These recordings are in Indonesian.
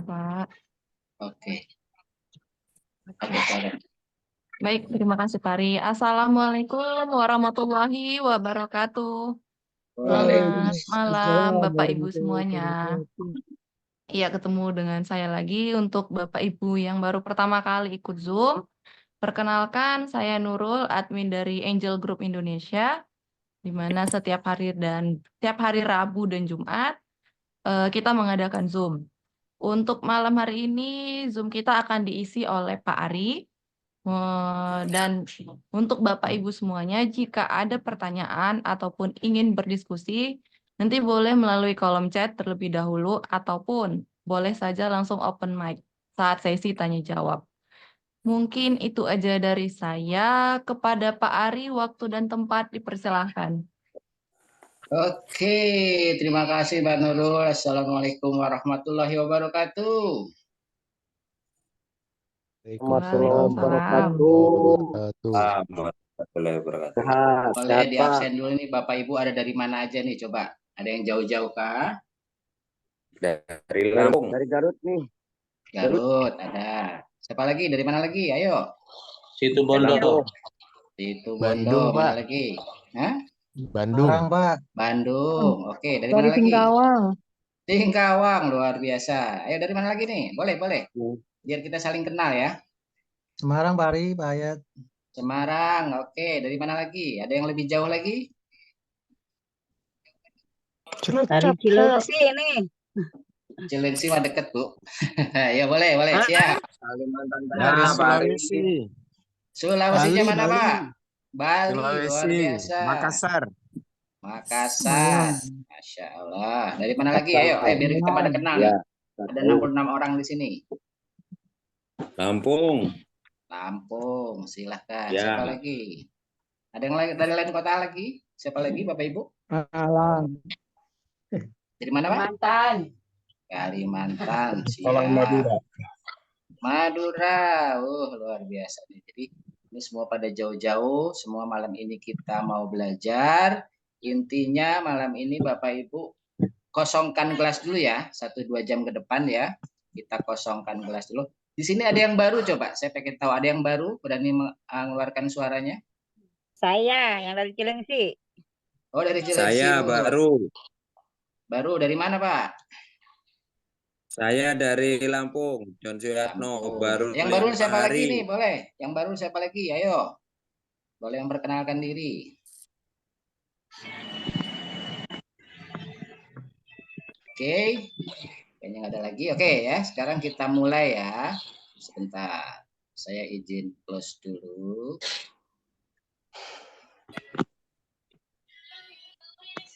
Pak. Oke. Baik, terima kasih Pari. Assalamualaikum warahmatullahi wabarakatuh. Selamat malam Bapak Ibu semuanya. Iya, ketemu dengan saya lagi untuk Bapak Ibu yang baru pertama kali ikut Zoom. Perkenalkan, saya Nurul, admin dari Angel Group Indonesia, di mana setiap hari Rabu dan Jumat kita mengadakan Zoom. Untuk malam hari ini, Zoom kita akan diisi oleh Pak Ari. Dan untuk Bapak Ibu semuanya, jika ada pertanyaan ataupun ingin berdiskusi, nanti boleh melalui kolom chat terlebih dahulu, ataupun boleh saja langsung open mic saat sesi tanya jawab. Mungkin itu aja dari saya. Kepada Pak Ari, waktu dan tempat dipersilahkan. Oke, terima kasih Mbak Nurul. Assalamualaikum warahmatullahi wabarakatuh. Waalaikumsalam. Boleh di absen dulu nih Bapak Ibu, ada dari mana aja nih coba? Ada yang jauh-jauh kah? Dari Lampung. Dari Garut nih. Garut ada. Siapa lagi? Dari mana lagi? Ayo. Situ Bondo. Situ Bondo. Bandung, Mana Pak. lagi? Hah? Bandung. Pak. Bandung. Oke, dari mana lagi? Singkawang. Singkawang, luar biasa. Ayo dari mana lagi nih? Boleh. Biar kita saling kenal ya. Semarang, Pak Ari, Pak Ayat. Semarang, oke. Dari mana lagi? Ada yang lebih jauh lagi? Dari Cilengsi ini. Cilengsi mah deket, Bu. Ya boleh, siap. Dari Sulawesi. Sulawesinya mana, Bali. Pak? Bali, luar Sulawesi. biasa. Makassar. Masya Allah. Dari mana lagi? Ayo, biar kita pada kenal nih. Ada 66 orang di sini. Lampung. Silahkan. Ya. Siapa lagi? Ada yang lain dari lain kota lagi? Siapa lagi, Bapak Ibu? Malang. Dari mana, Pak? Kalimantan. Siap. Madura. Luar biasa nih. Jadi ini semua pada jauh-jauh. Semua malam ini kita mau belajar. Intinya malam ini Bapak Ibu kosongkan gelas dulu ya. 1-2 jam ke depan ya. Kita kosongkan gelas dulu. Di sini ada yang baru coba. Saya pengen tahu ada yang baru berani mengeluarkan suaranya. Saya yang dari Cilengsi. Oh, dari Cilengsi. Saya baru. Baru dari mana, Pak? Saya dari Lampung, John Suyatno. Baru yang baru siapa hari. lagi nih? Boleh. Yang baru siapa lagi? Ayo. Boleh yang perkenalkan diri. Oke. Kayaknya nggak ada lagi. Oke ya. Sekarang kita mulai ya. Sebentar. Saya izin close dulu.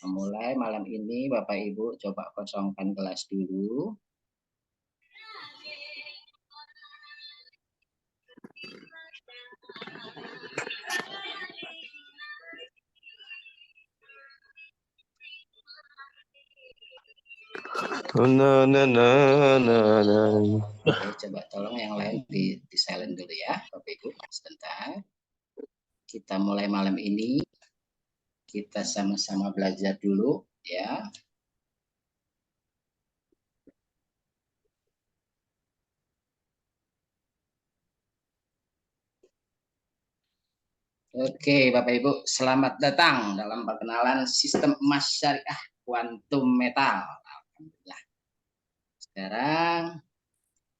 Memulai malam ini Bapak Ibu coba kosongkan gelas dulu. Oke, coba tolong yang lain di silent dulu ya Bapak Ibu. Sebentar. Kita mulai malam ini. Kita sama-sama belajar dulu ya. Oke, Bapak Ibu, selamat datang dalam perkenalan sistem emas syariah kuantum metal. Alhamdulillah. Sekarang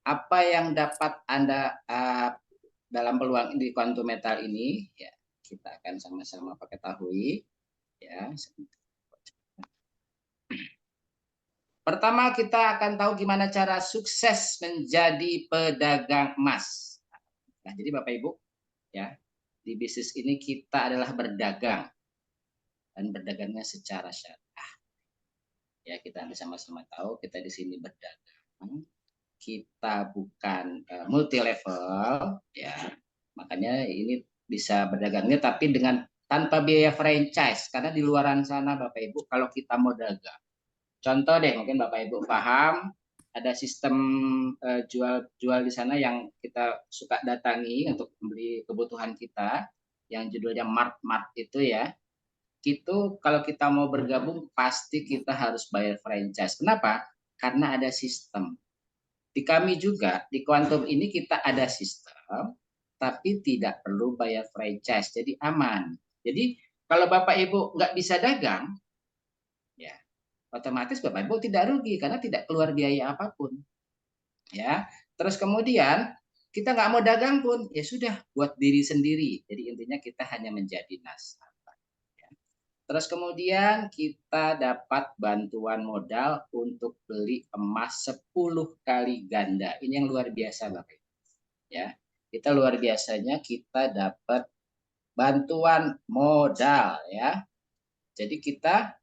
apa yang dapat Anda dalam peluang di kuantum metal ini ya, kita akan sama-sama ketahui ya. Pertama kita akan tahu gimana cara sukses menjadi pedagang emas. Nah, jadi Bapak Ibu ya, di bisnis ini kita adalah berdagang dan berdagangnya secara syariah. Ya, kita sama-sama tahu kita di sini berdagang. Kita bukan multi level ya. Makanya ini bisa berdagangnya tapi dengan tanpa biaya franchise karena di luaran sana Bapak Ibu kalau kita mau dagang. Contoh deh mungkin Bapak Ibu paham ada sistem jual di sana yang kita suka datangi untuk membeli kebutuhan kita yang judulnya Mart itu ya. Itu kalau kita mau bergabung pasti kita harus bayar franchise. Kenapa? Karena ada sistem. Di kami juga, di Quantum ini kita ada sistem, tapi tidak perlu bayar franchise, jadi aman. Jadi kalau Bapak Ibu nggak bisa dagang, ya otomatis Bapak Ibu tidak rugi karena tidak keluar biaya apapun. Ya, terus kemudian kita nggak mau dagang pun, ya sudah buat diri sendiri. Jadi intinya kita hanya menjadi nasabah. Ya. Terus kemudian kita dapat bantuan modal untuk beli emas 10 kali ganda. Ini yang luar biasa Bapak. Ya, kita luar biasanya kita dapat bantuan modal ya. Jadi kita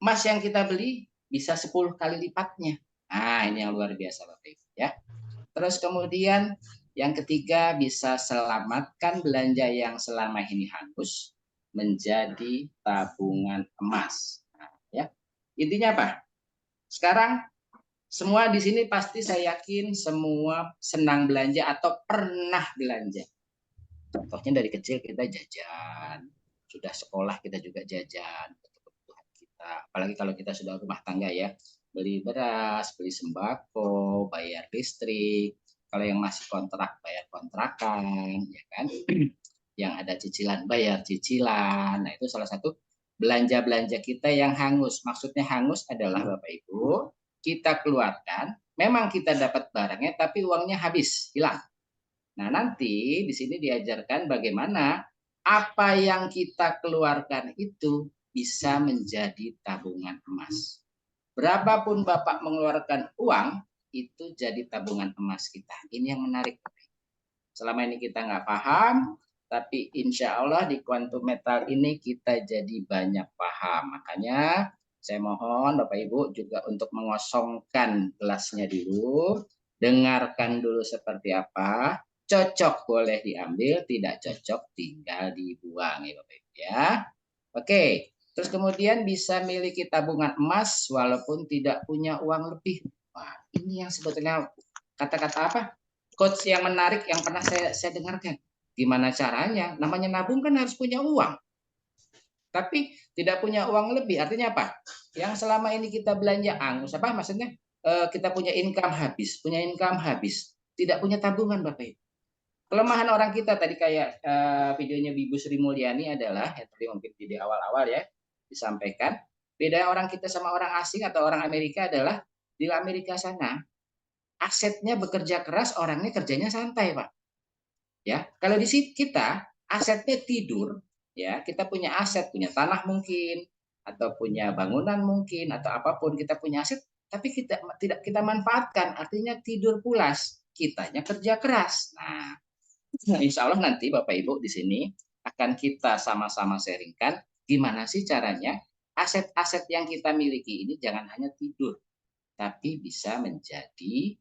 emas yang kita beli bisa 10 kali lipatnya. Nah, ini yang luar biasa Bapak Ibu ya. Terus kemudian yang ketiga bisa selamatkan belanja yang selama ini hangus menjadi tabungan emas. Nah, ya. Intinya apa? Sekarang semua di sini pasti saya yakin semua senang belanja atau pernah belanja. Contohnya dari kecil kita jajan, sudah sekolah kita juga jajan untuk kebutuhan kita. Apalagi kalau kita sudah rumah tangga ya, beli beras, beli sembako, bayar listrik. Kalau yang masih kontrak bayar kontrakan, ya kan? Yang ada cicilan bayar cicilan. Nah itu salah satu belanja-belanja kita yang hangus. Maksudnya hangus adalah Bapak Ibu, kita keluarkan, memang kita dapat barangnya, tapi uangnya habis, hilang. Nah, nanti di sini diajarkan bagaimana apa yang kita keluarkan itu bisa menjadi tabungan emas. Berapapun Bapak mengeluarkan uang, itu jadi tabungan emas kita. Ini yang menarik. Selama ini kita nggak paham, tapi insya Allah di Quantum Metal ini kita jadi banyak paham. Makanya saya mohon Bapak Ibu juga untuk mengosongkan gelasnya dulu, dengarkan dulu seperti apa, cocok boleh diambil, tidak cocok tinggal dibuang ya Bapak Ibu ya. Oke, terus kemudian bisa miliki tabungan emas walaupun tidak punya uang lebih. Wah, ini yang sebetulnya kata-kata apa? Coach yang menarik yang pernah saya dengarkan. Gimana caranya? Namanya nabung kan harus punya uang. Tapi tidak punya uang lebih. Artinya apa? Yang selama ini kita belanja angus apa maksudnya? Kita punya income habis, tidak punya tabungan Bapak Ibu. Kelemahan orang kita tadi kayak videonya Bibu Sri Mulyani adalah yang tadi mungkin di awal-awal ya disampaikan. Beda orang kita sama orang asing atau orang Amerika adalah di Amerika sana asetnya bekerja keras, orangnya kerjanya santai, Pak. Ya, kalau di sini kita asetnya tidur, ya, kita punya aset, punya tanah mungkin, atau punya bangunan mungkin, atau apapun kita punya aset, tapi kita tidak kita manfaatkan, artinya tidur pulas, kitanya kerja keras. Nah, insya Allah nanti Bapak Ibu di sini akan kita sama-sama sharingkan gimana sih caranya aset-aset yang kita miliki ini jangan hanya tidur, tapi bisa menjadi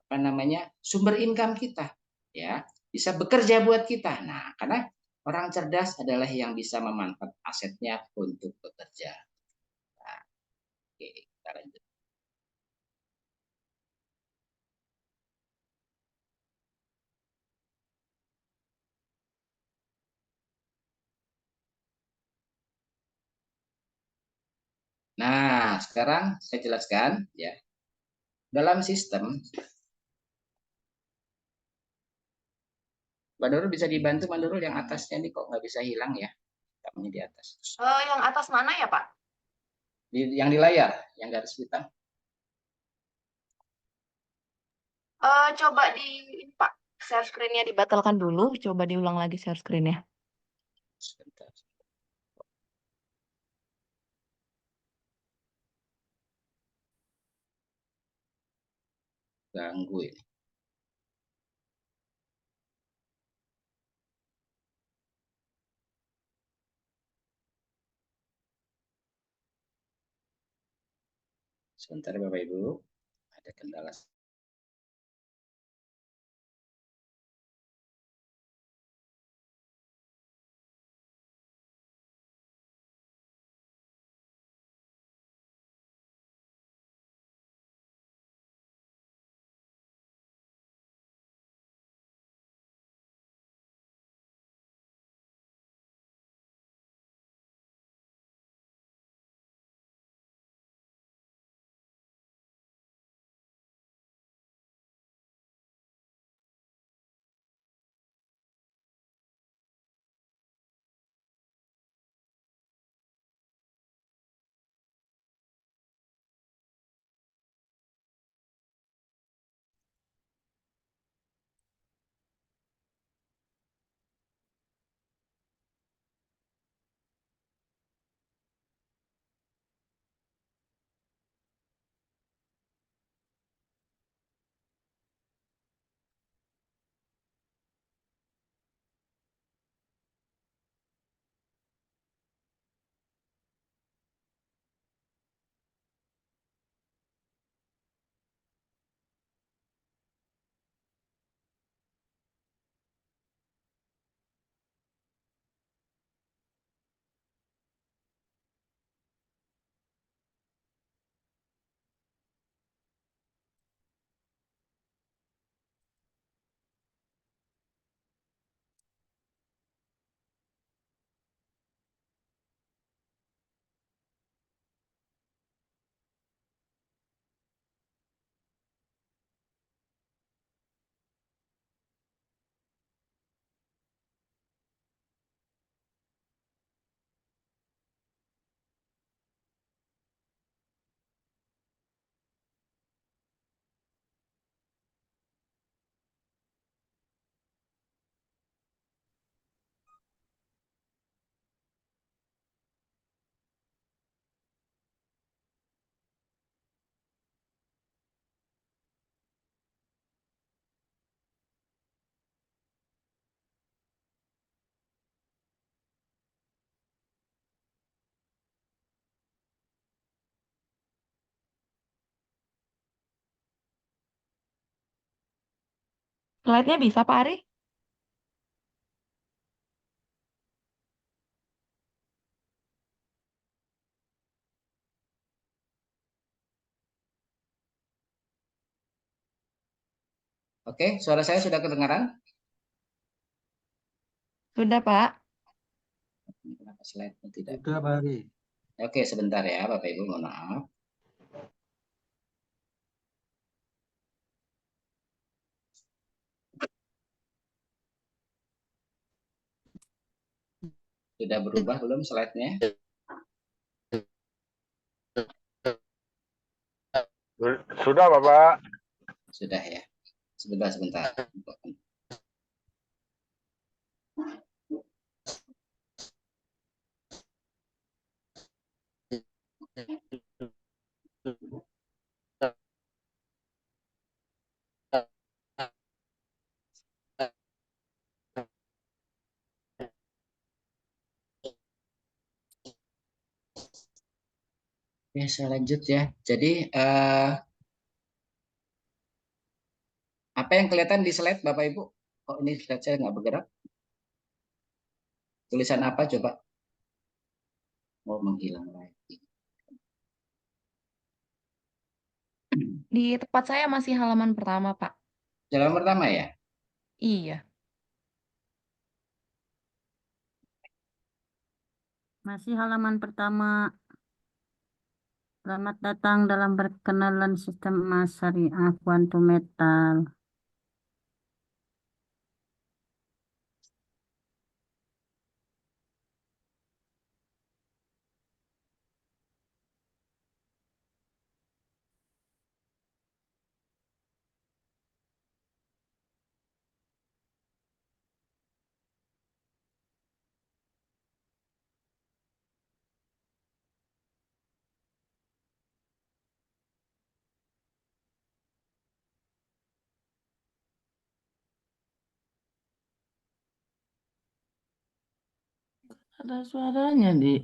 apa namanya sumber income kita ya bisa bekerja buat kita. Nah karena orang cerdas adalah yang bisa memanfaatkan asetnya untuk bekerja. Nah, oke kita lanjut. Nah sekarang saya jelaskan ya dalam sistem Mbak Nurul bisa dibantu Mbak Nurul yang atasnya nih kok nggak bisa hilang ya kamunya di atas Yang atas mana ya, Pak? yang di layar yang garis hitam. Coba di ini, Pak, share screen-nya dibatalkan dulu. Coba diulang lagi share screen-nya. Sebentar. Ganggu ini. Sebentar Bapak Ibu, ada kendala. Slide-nya bisa, Pak Ari? Oke, suara saya sudah kedengaran? Sudah, Pak. Kenapa slide-nya tidak? Sudah, Bari. Oke, sebentar ya, Bapak Ibu, mohon maaf. Sudah berubah belum slide-nya? Sudah, Bapak. Sudah ya. Sebentar. Oke, saya lanjut ya. Jadi, apa yang kelihatan di slide, Bapak Ibu? Kok ini slide saya nggak bergerak? Tulisan apa coba? Oh, menghilang lagi. Di tempat saya masih halaman pertama, Pak. Jalan pertama ya? Iya. Masih halaman pertama. Selamat datang dalam perkenalan sistem emas syariah kuantum metal. Ada suaranya, Di.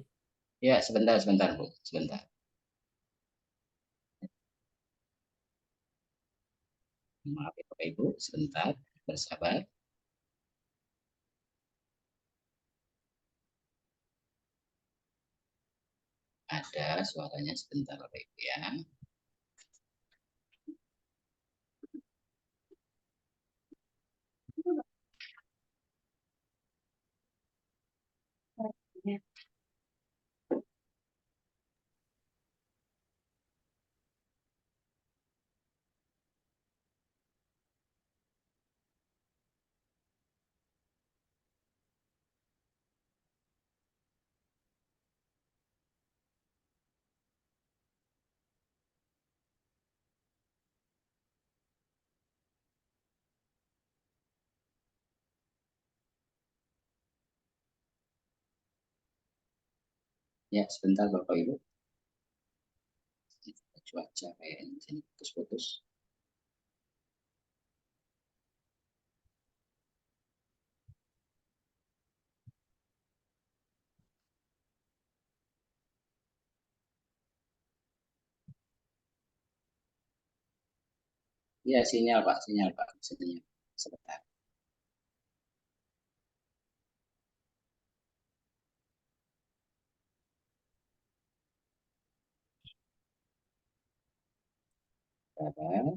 Ya, sebentar, Bu. Sebentar. Maaf ya, Bapak Ibu. Sebentar. Bersabar. Ada suaranya sebentar, Bapak Ibu ya. Ya, sebentar Bapak Ibu. Cuaca kayaknya sini putus-putus. Ya, sinyal Pak. Sinyal. Sebentar. Sabar.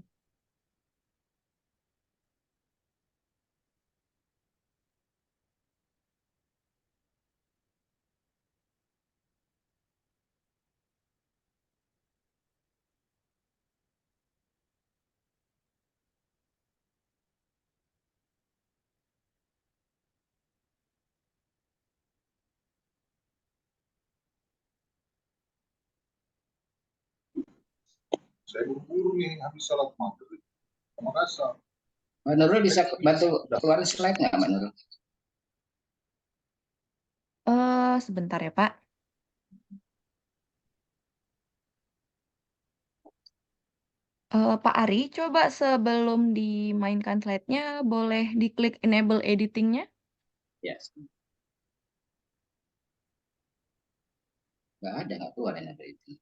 Saya buru-buru nih habis salat maghrib. Makasih. Mbak Nurul bisa bantu keluarin slide nggak, Mbak Nurul? Sebentar ya, Pak. Pak Ari, coba sebelum dimainkan slide-nya, boleh diklik enable editing-nya? Ya. Nggak keluar enable editing.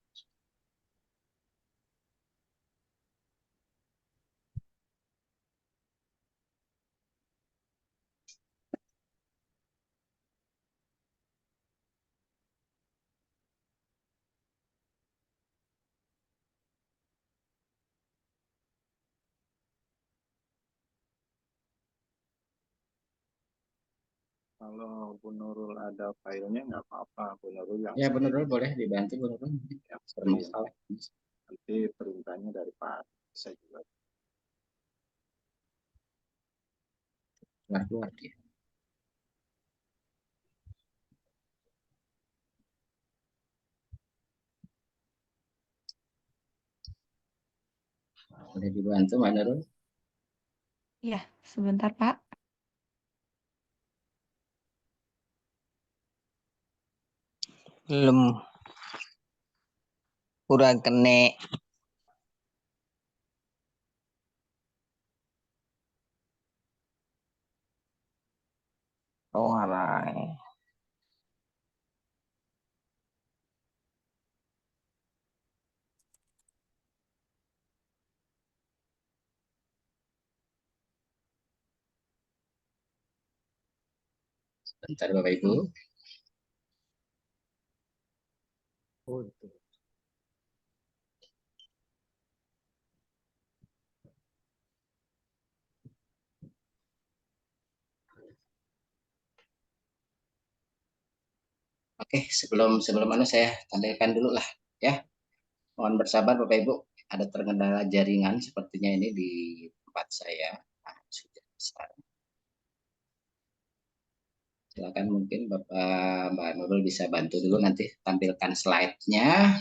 Kalau Bu Nurul ada filenya nggak apa-apa. Bu Nurul yang Ya benar boleh dibantu Bu Nurul. yang Bermasalah. nanti perintahnya dari Pak saya juga. Keluar dia. Boleh dibantu Mbak Nurul? Iya, sebentar Pak. Belum kurang kene. Oh alah. Bentar Bapak Ibu. Oke, sebelum saya tampilkan dulu lah ya. Mohon bersabar Bapak Ibu, ada terkendala jaringan sepertinya ini di tempat saya. Nah, sudah bisa. Silakan mungkin Mbak Nurul bisa bantu dulu nanti tampilkan slide-nya.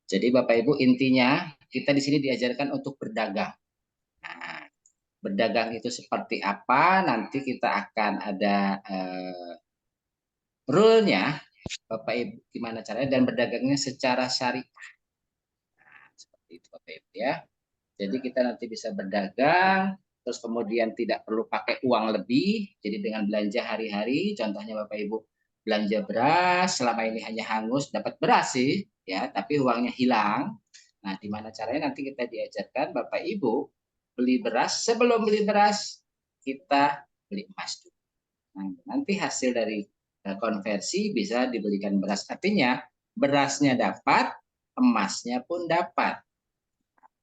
Jadi Bapak Ibu intinya kita di sini diajarkan untuk berdagang. Nah, berdagang itu seperti apa? Nanti kita akan ada rule-nya Bapak Ibu gimana caranya dan berdagangnya secara syariah. Nah, seperti itu Bapak Ibu ya. Jadi kita nanti bisa berdagang, terus kemudian tidak perlu pakai uang lebih. Jadi dengan belanja hari-hari, contohnya Bapak Ibu belanja beras, selama ini hanya hangus dapat beras sih, ya, tapi uangnya hilang. Nah, di mana caranya nanti kita diajarkan Bapak Ibu beli beras, sebelum beli beras kita beli emas dulu. Nah, nanti hasil dari konversi bisa dibelikan beras. Artinya berasnya dapat, emasnya pun dapat.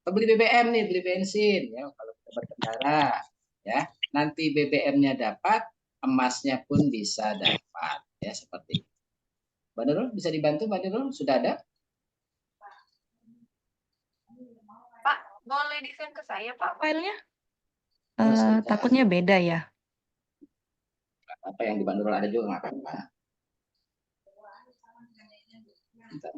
Beli BBM nih, beli bensin ya kalau kita berkendara ya. Nanti BBM-nya dapat, emasnya pun bisa dapat ya seperti itu. Mbak Nurul bisa dibantu Mbak Nurul? Sudah ada? Pak, boleh di-send ke saya Pak filenya? Sebentar. Takutnya beda ya. Apa yang di Mbak Nurul ada juga nggak apa-apa. Bentar.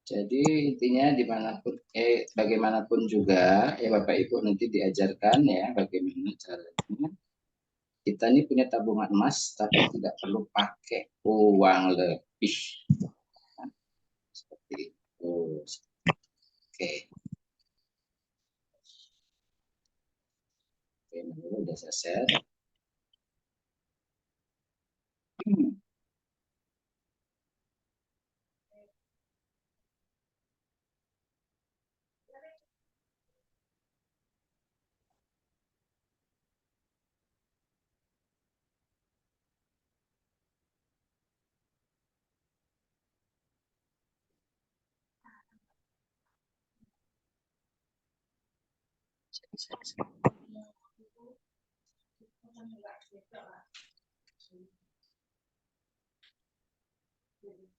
Jadi intinya dimanapun, bagaimanapun juga ya Bapak Ibu nanti diajarkan ya bagaimana caranya kita ini punya tabungan emas tapi tidak perlu pakai uang lebih. Seperti itu. Oke. Oke, udah selesai.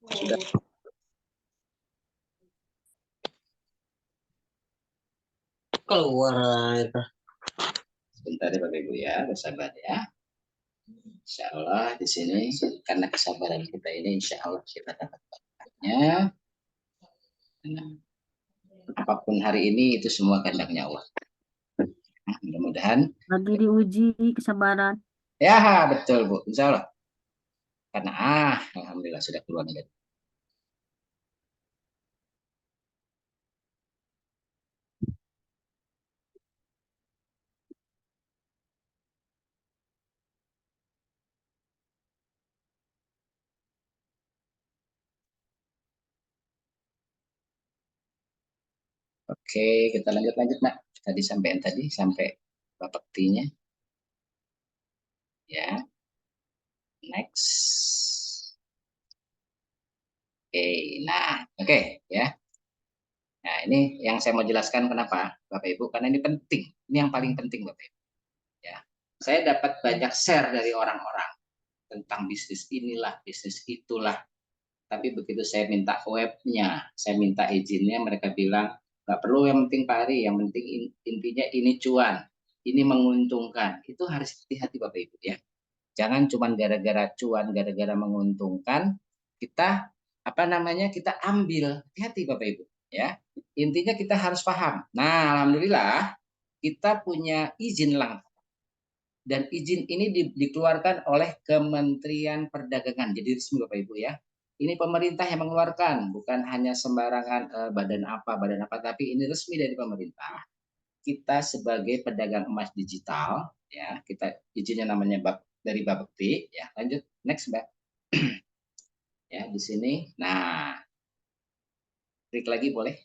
Sudah. Keluar. Sebentar ya Bapak Ibu ya, bersabar ya. Insya Allah di sini karena kesabaran kita ini Insya Allah kita dapat berkatnya. Nah, apapun hari ini itu semua kehendaknya Allah. Nah, mudah-mudahan. Lagi diuji kesabaran. Ya betul Bu, Insya Allah. Karena Alhamdulillah sudah keluar negatif. Oke, kita lanjut Nak. Tadi sampai berapa T-nya? Ya, next. Oke, nah, oke ya. Nah, ini yang saya mau jelaskan kenapa, Bapak Ibu, karena ini penting. Ini yang paling penting, Bapak Ibu. Ya, saya dapat banyak share dari orang-orang tentang bisnis inilah, bisnis itulah. Tapi begitu saya minta webnya, saya minta izinnya, mereka bilang nggak perlu, yang penting Pak Ari, yang penting intinya ini cuan, ini menguntungkan. Itu harus hati-hati Bapak Ibu ya. Jangan cuma gara-gara cuan, gara-gara menguntungkan kita kita ambil. Hati-hati Bapak Ibu ya. Intinya kita harus paham. Nah, alhamdulillah kita punya izin lengkap. Dan izin ini dikeluarkan oleh Kementerian Perdagangan. Jadi resmi Bapak Ibu ya. Ini pemerintah yang mengeluarkan, bukan hanya sembarangan badan apa, tapi ini resmi dari pemerintah. Kita sebagai pedagang emas digital, ya, kita izinnya namanya dari Bapepti, ya. Lanjut, next Mbak. Ya, di sini. Nah, klik lagi boleh.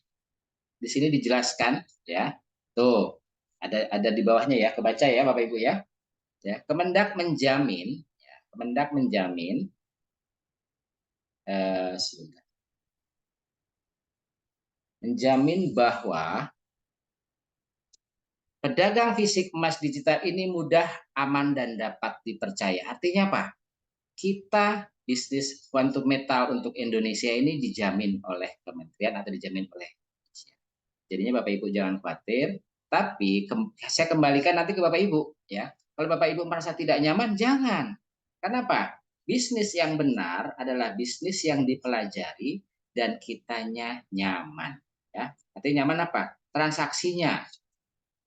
Di sini dijelaskan, ya. Tuh, ada di bawahnya ya, kebaca ya Bapak Ibu ya. Ya, Kemendak menjamin menjamin bahwa pedagang fisik emas digital ini mudah, aman, dan dapat dipercaya. Artinya apa? Kita bisnis quantum metal untuk Indonesia ini dijamin oleh kementerian atau dijamin oleh Indonesia. Jadinya Bapak Ibu jangan khawatir, tapi saya kembalikan nanti ke Bapak Ibu ya. Kalau Bapak Ibu merasa tidak nyaman, jangan. Kenapa? Bisnis yang benar adalah bisnis yang dipelajari dan kitanya nyaman. Ya, artinya nyaman apa? Transaksinya.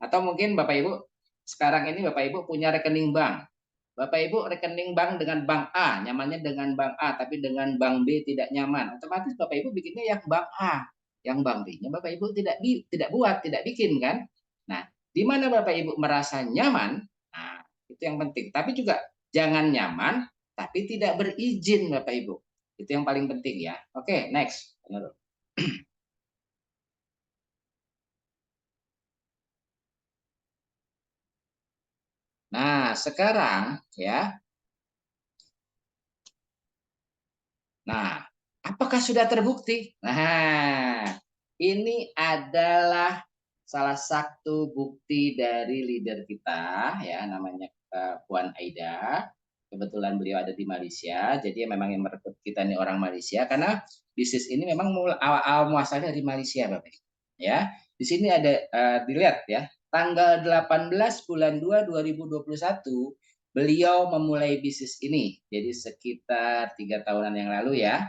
Atau mungkin Bapak Ibu sekarang ini Bapak Ibu punya rekening bank. Bapak Ibu rekening bank dengan bank A, nyamannya dengan bank A, tapi dengan bank B tidak nyaman. Otomatis Bapak Ibu bikinnya yang bank A, yang bank B-nya Bapak Ibu tidak buat, tidak bikin kan? Nah, di mana Bapak Ibu merasa nyaman, nah itu yang penting. Tapi juga jangan nyaman, tapi tidak berizin Bapak Ibu. Itu yang paling penting ya. Oke, next. Nah, sekarang ya. Nah, apakah sudah terbukti? Nah, ini adalah salah satu bukti dari leader kita ya, namanya Puan Aida. Kebetulan beliau ada di Malaysia, jadi memang yang merekrut kita ini orang Malaysia karena bisnis ini memang awal muasalnya dari Malaysia, Bapak. Ya, di sini ada dilihat ya, tanggal 18 bulan 2 2021 beliau memulai bisnis ini. Jadi sekitar 3 tahunan yang lalu ya.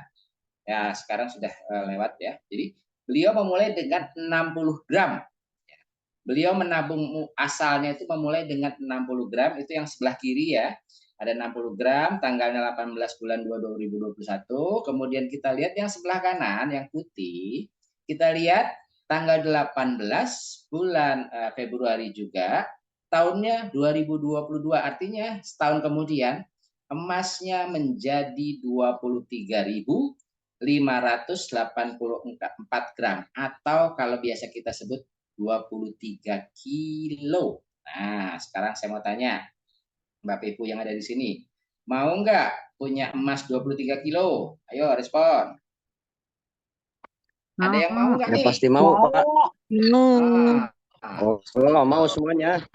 Ya, sekarang sudah lewat ya. Jadi beliau memulai dengan 60 gram. Beliau menabung asalnya itu memulai dengan 60 gram, itu yang sebelah kiri ya. Ada 60 gram, tanggalnya 18 bulan 2 2021. Kemudian kita lihat yang sebelah kanan, yang putih. Kita lihat tanggal 18 bulan Februari juga, tahunnya 2022. Artinya setahun kemudian emasnya menjadi 23.584 gram. Atau kalau biasa kita sebut 23 kilo. Nah, sekarang saya mau tanya, Bapak Ibu yang ada di sini, mau nggak punya emas 23 kilo? Ayo respon. Ada yang mau nggak Ya nih? pasti mau, Pak. Ah, Oh, mau semuanya.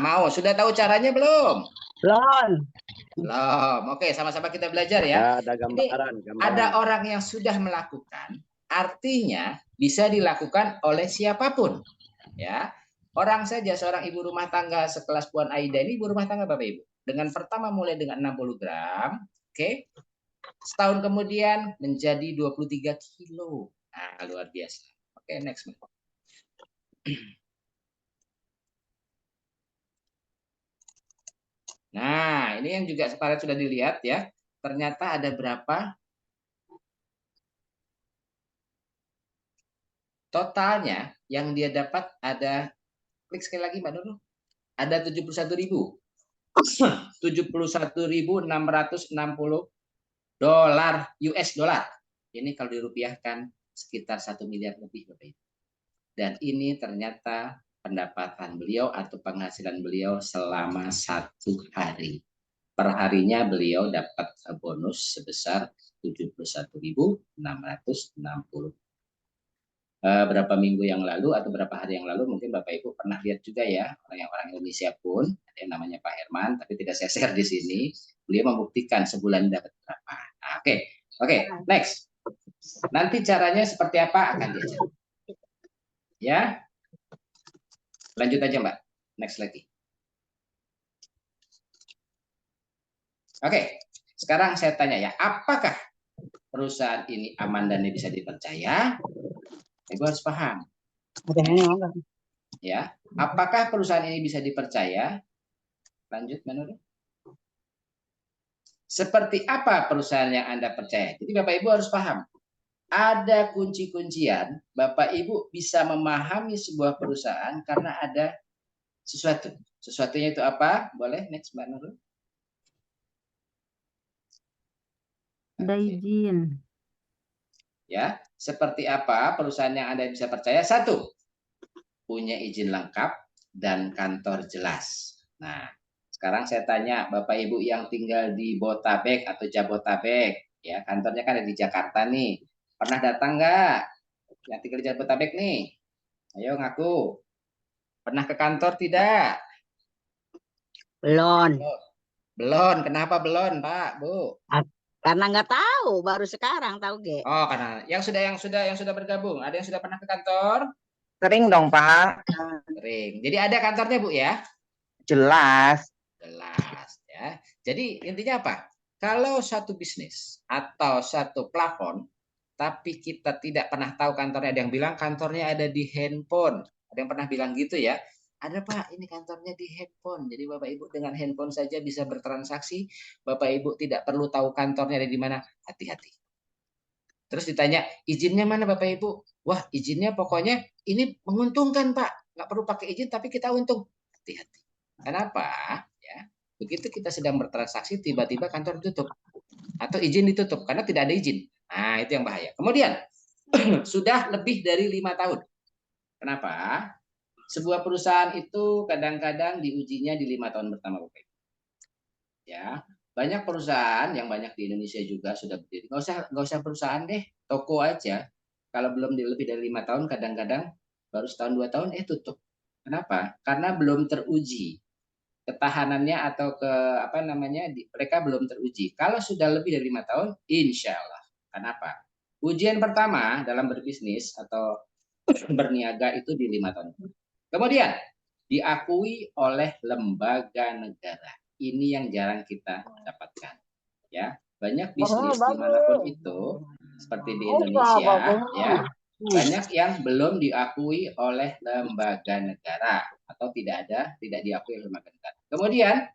mau. Sudah tahu caranya belum? Belum. Belum. Oke, sama-sama kita belajar ya. Ya, ada Ini gambaran. ada orang yang sudah melakukan, artinya bisa dilakukan oleh siapapun. Ya, orang saja seorang ibu rumah tangga sekelas Puan Aida ini ibu rumah tangga Bapak Ibu. Dengan pertama mulai dengan 60 gram, oke. Setahun kemudian menjadi 23 kilo. Nah, luar biasa. Oke, next. Nah, ini yang juga sekarang sudah dilihat ya. Ternyata ada berapa? Totalnya yang dia dapat ada, klik sekali lagi Mbak Nurul. Ada 71.000. 71.660 dolar US dollar. Ini kalau dirupiahkan sekitar 1 miliar lebih Bapak Ibu. Dan ini ternyata pendapatan beliau atau penghasilan beliau selama 1 hari. per harinya beliau dapat bonus sebesar 71.660. Berapa minggu yang lalu atau berapa hari yang lalu mungkin Bapak Ibu pernah lihat juga ya, orang Indonesia pun ada yang namanya Pak Herman, tapi tidak saya share di sini. Beliau membuktikan sebulan dapat berapa. Nah, oke, next. Nanti caranya seperti apa akan diajar. Ya, lanjut aja Mbak. Next lagi. Oke, sekarang saya tanya ya, apakah perusahaan ini aman dan bisa dipercaya? Ibu harus paham. Ya, apakah perusahaan ini bisa dipercaya? Lanjut, menurut. Seperti apa perusahaan yang Anda percaya? Jadi Bapak Ibu harus paham. Ada kunci-kuncian, Bapak Ibu bisa memahami sebuah perusahaan karena ada sesuatu. Sesuatunya itu apa? Boleh next Mbak Nurul. Ada izin. Ya, seperti apa perusahaan yang Anda bisa percaya? Satu, punya izin lengkap dan kantor jelas. Nah, sekarang saya tanya Bapak Ibu yang tinggal di Botabek atau Jabotabek, ya kantornya kan ada di Jakarta nih. Pernah datang nggak? Yang tinggal di Jabotabek nih, ayo ngaku. Pernah ke kantor tidak? Belum, Belum. Kenapa belum, Pak, Bu? karena nggak tahu, baru sekarang tahu Ge. Oh, karena yang sudah bergabung. Ada yang sudah pernah ke kantor? Sering dong, Pak. Sering. Jadi ada kantornya, Bu ya? Jelas. Jelas ya. Jadi intinya apa? Kalau satu bisnis atau satu plafon, tapi kita tidak pernah tahu kantornya, ada yang bilang kantornya ada di handphone. Ada yang pernah bilang gitu ya. Ada Pak, ini kantornya di handphone. Jadi Bapak Ibu dengan handphone saja bisa bertransaksi. Bapak Ibu tidak perlu tahu kantornya ada di mana. Hati-hati. Terus ditanya, izinnya mana Bapak Ibu? Wah, izinnya pokoknya ini menguntungkan Pak. Nggak perlu pakai izin, tapi kita untung. Hati-hati. Kenapa? Ya, begitu kita sedang bertransaksi, tiba-tiba kantor ditutup. Atau izin ditutup, karena tidak ada izin. Nah, itu yang bahaya. Kemudian, sudah lebih dari 5 tahun. Kenapa? Sebuah perusahaan itu kadang-kadang diujinya di 5 tahun pertama, Bapak Ibu. Ya, banyak perusahaan yang banyak di Indonesia juga sudah berdiri. Nggak usah perusahaan deh, toko aja. Kalau belum lebih dari 5 tahun, kadang-kadang baru setahun 2 tahun tutup. Kenapa? Karena belum teruji ketahanannya atau mereka belum teruji. Kalau sudah lebih dari 5 tahun, insya Allah. Kenapa? Ujian pertama dalam berbisnis atau berniaga itu di 5 tahun. Kemudian diakui oleh lembaga negara. Ini yang jarang kita dapatkan. Ya, banyak bisnis dimanapun itu, seperti di Indonesia, ya, banyak yang belum diakui oleh lembaga negara atau tidak diakui oleh lembaga negara. Kemudian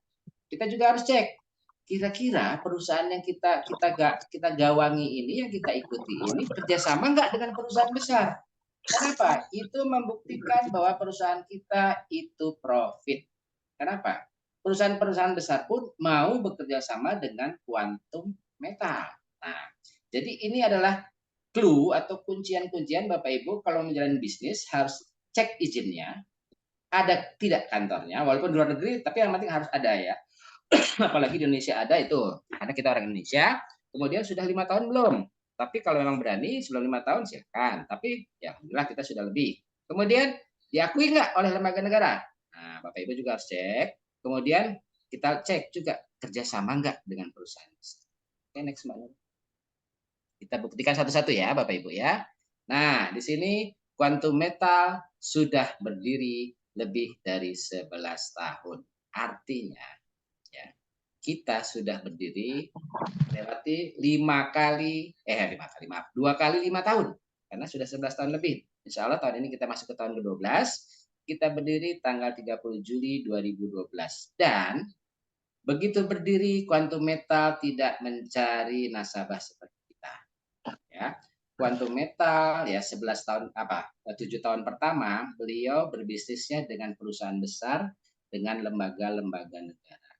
kita juga harus cek kira-kira perusahaan yang kita gawangi ini, yang kita ikuti ini kerjasama nggak dengan perusahaan besar. Kenapa? Itu membuktikan bahwa perusahaan kita itu profit. Kenapa? Perusahaan-perusahaan besar pun mau bekerja sama dengan Quantum Metal. Nah, jadi ini adalah clue atau kuncian-kuncian Bapak Ibu kalau menjalani bisnis harus cek izinnya, ada tidak kantornya, walaupun di luar negeri, tapi yang penting harus ada ya. Apalagi di Indonesia ada itu, karena kita orang Indonesia. Kemudian sudah 5 tahun belum? Tapi kalau memang berani sebelum 5 tahun silakan. Tapi ya alhamdulillah kita sudah lebih. Kemudian diakui nggak oleh lembaga negara? Nah, Bapak Ibu juga harus cek. Kemudian kita cek juga kerjasama nggak dengan perusahaan. Oke, next Mbak Nur. Kita buktikan satu-satu ya Bapak Ibu ya. Nah, di sini Quantum Metal sudah berdiri lebih dari 11 tahun. Artinya ya, kita sudah berdiri relatif 2 kali 5 tahun. Karena sudah 11 tahun lebih. Insya Allah tahun ini kita masuk ke tahun ke-12. Kita berdiri tanggal 30 Juli 2012. Dan begitu berdiri, Quantum Metal tidak mencari nasabah seperti kita. Ya, Quantum Metal ya 7 tahun pertama beliau berbisnisnya dengan perusahaan besar, dengan lembaga-lembaga negara.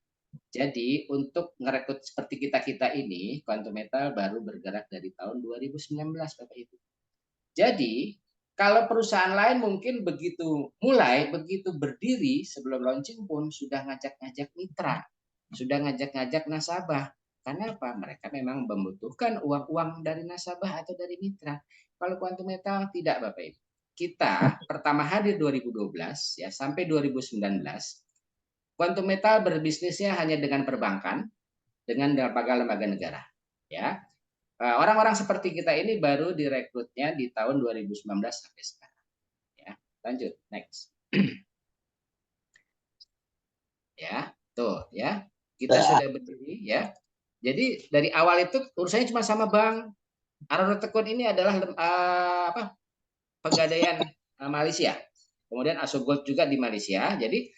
Jadi untuk ngerekrut seperti kita ini, Quantum Metal baru bergerak dari tahun 2019 Bapak Ibu. Jadi kalau perusahaan lain mungkin begitu berdiri sebelum launching pun sudah ngajak-ngajak mitra. sudah ngajak-ngajak nasabah. Karena apa? Mereka memang membutuhkan uang-uang dari nasabah atau dari mitra. Kalau Quantum Metal tidak, Bapak Ibu. Kita pertama hadir 2012 ya sampai 2019. Quantum Metal berbisnisnya hanya dengan perbankan, dengan lembaga-lembaga negara. Ya, orang-orang seperti kita ini baru direkrutnya di tahun 2019 sampai sekarang. Ya, lanjut next. Ya, tuh ya, kita sudah berdiri ya. Jadi dari awal itu urusannya cuma sama bank. Aroro Tekun ini adalah pegadaian Malaysia. Kemudian Asogold juga di Malaysia. Jadi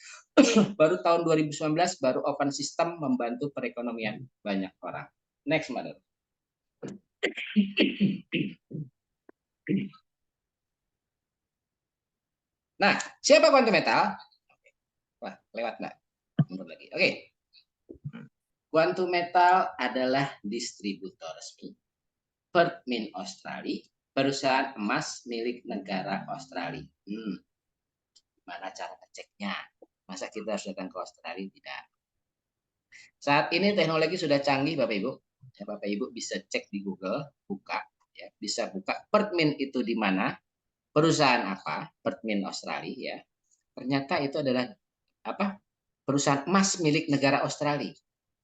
baru tahun 2019 baru open system membantu perekonomian banyak orang. Next, Mother. Nah, siapa Quantum Metal? Wah, lewat nggak? Mundur lagi. Oke. Quantum Metal adalah distributor resmi Perth Mint Australia, perusahaan emas milik negara Australia. Gimana cara ngeceknya? Masa kita harus datang ke Australia? Tidak. Saat ini teknologi sudah canggih, Bapak Ibu. Ya, Bapak Ibu bisa cek di Google, buka, ya, bisa buka Perth Mint itu di mana, perusahaan apa, Perth Mint Australia, ya. Ternyata itu adalah apa? Perusahaan emas milik negara Australia.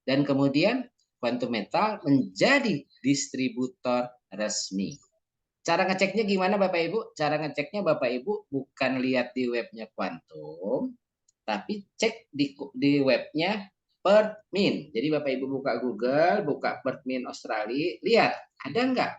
Dan kemudian Quantum Metal menjadi distributor resmi. Cara ngeceknya gimana Bapak Ibu? Cara ngeceknya Bapak Ibu bukan lihat di webnya Quantum, tapi cek di webnya Perth Mint. Jadi Bapak Ibu buka Google, buka Perth Mint Australia, lihat ada nggak?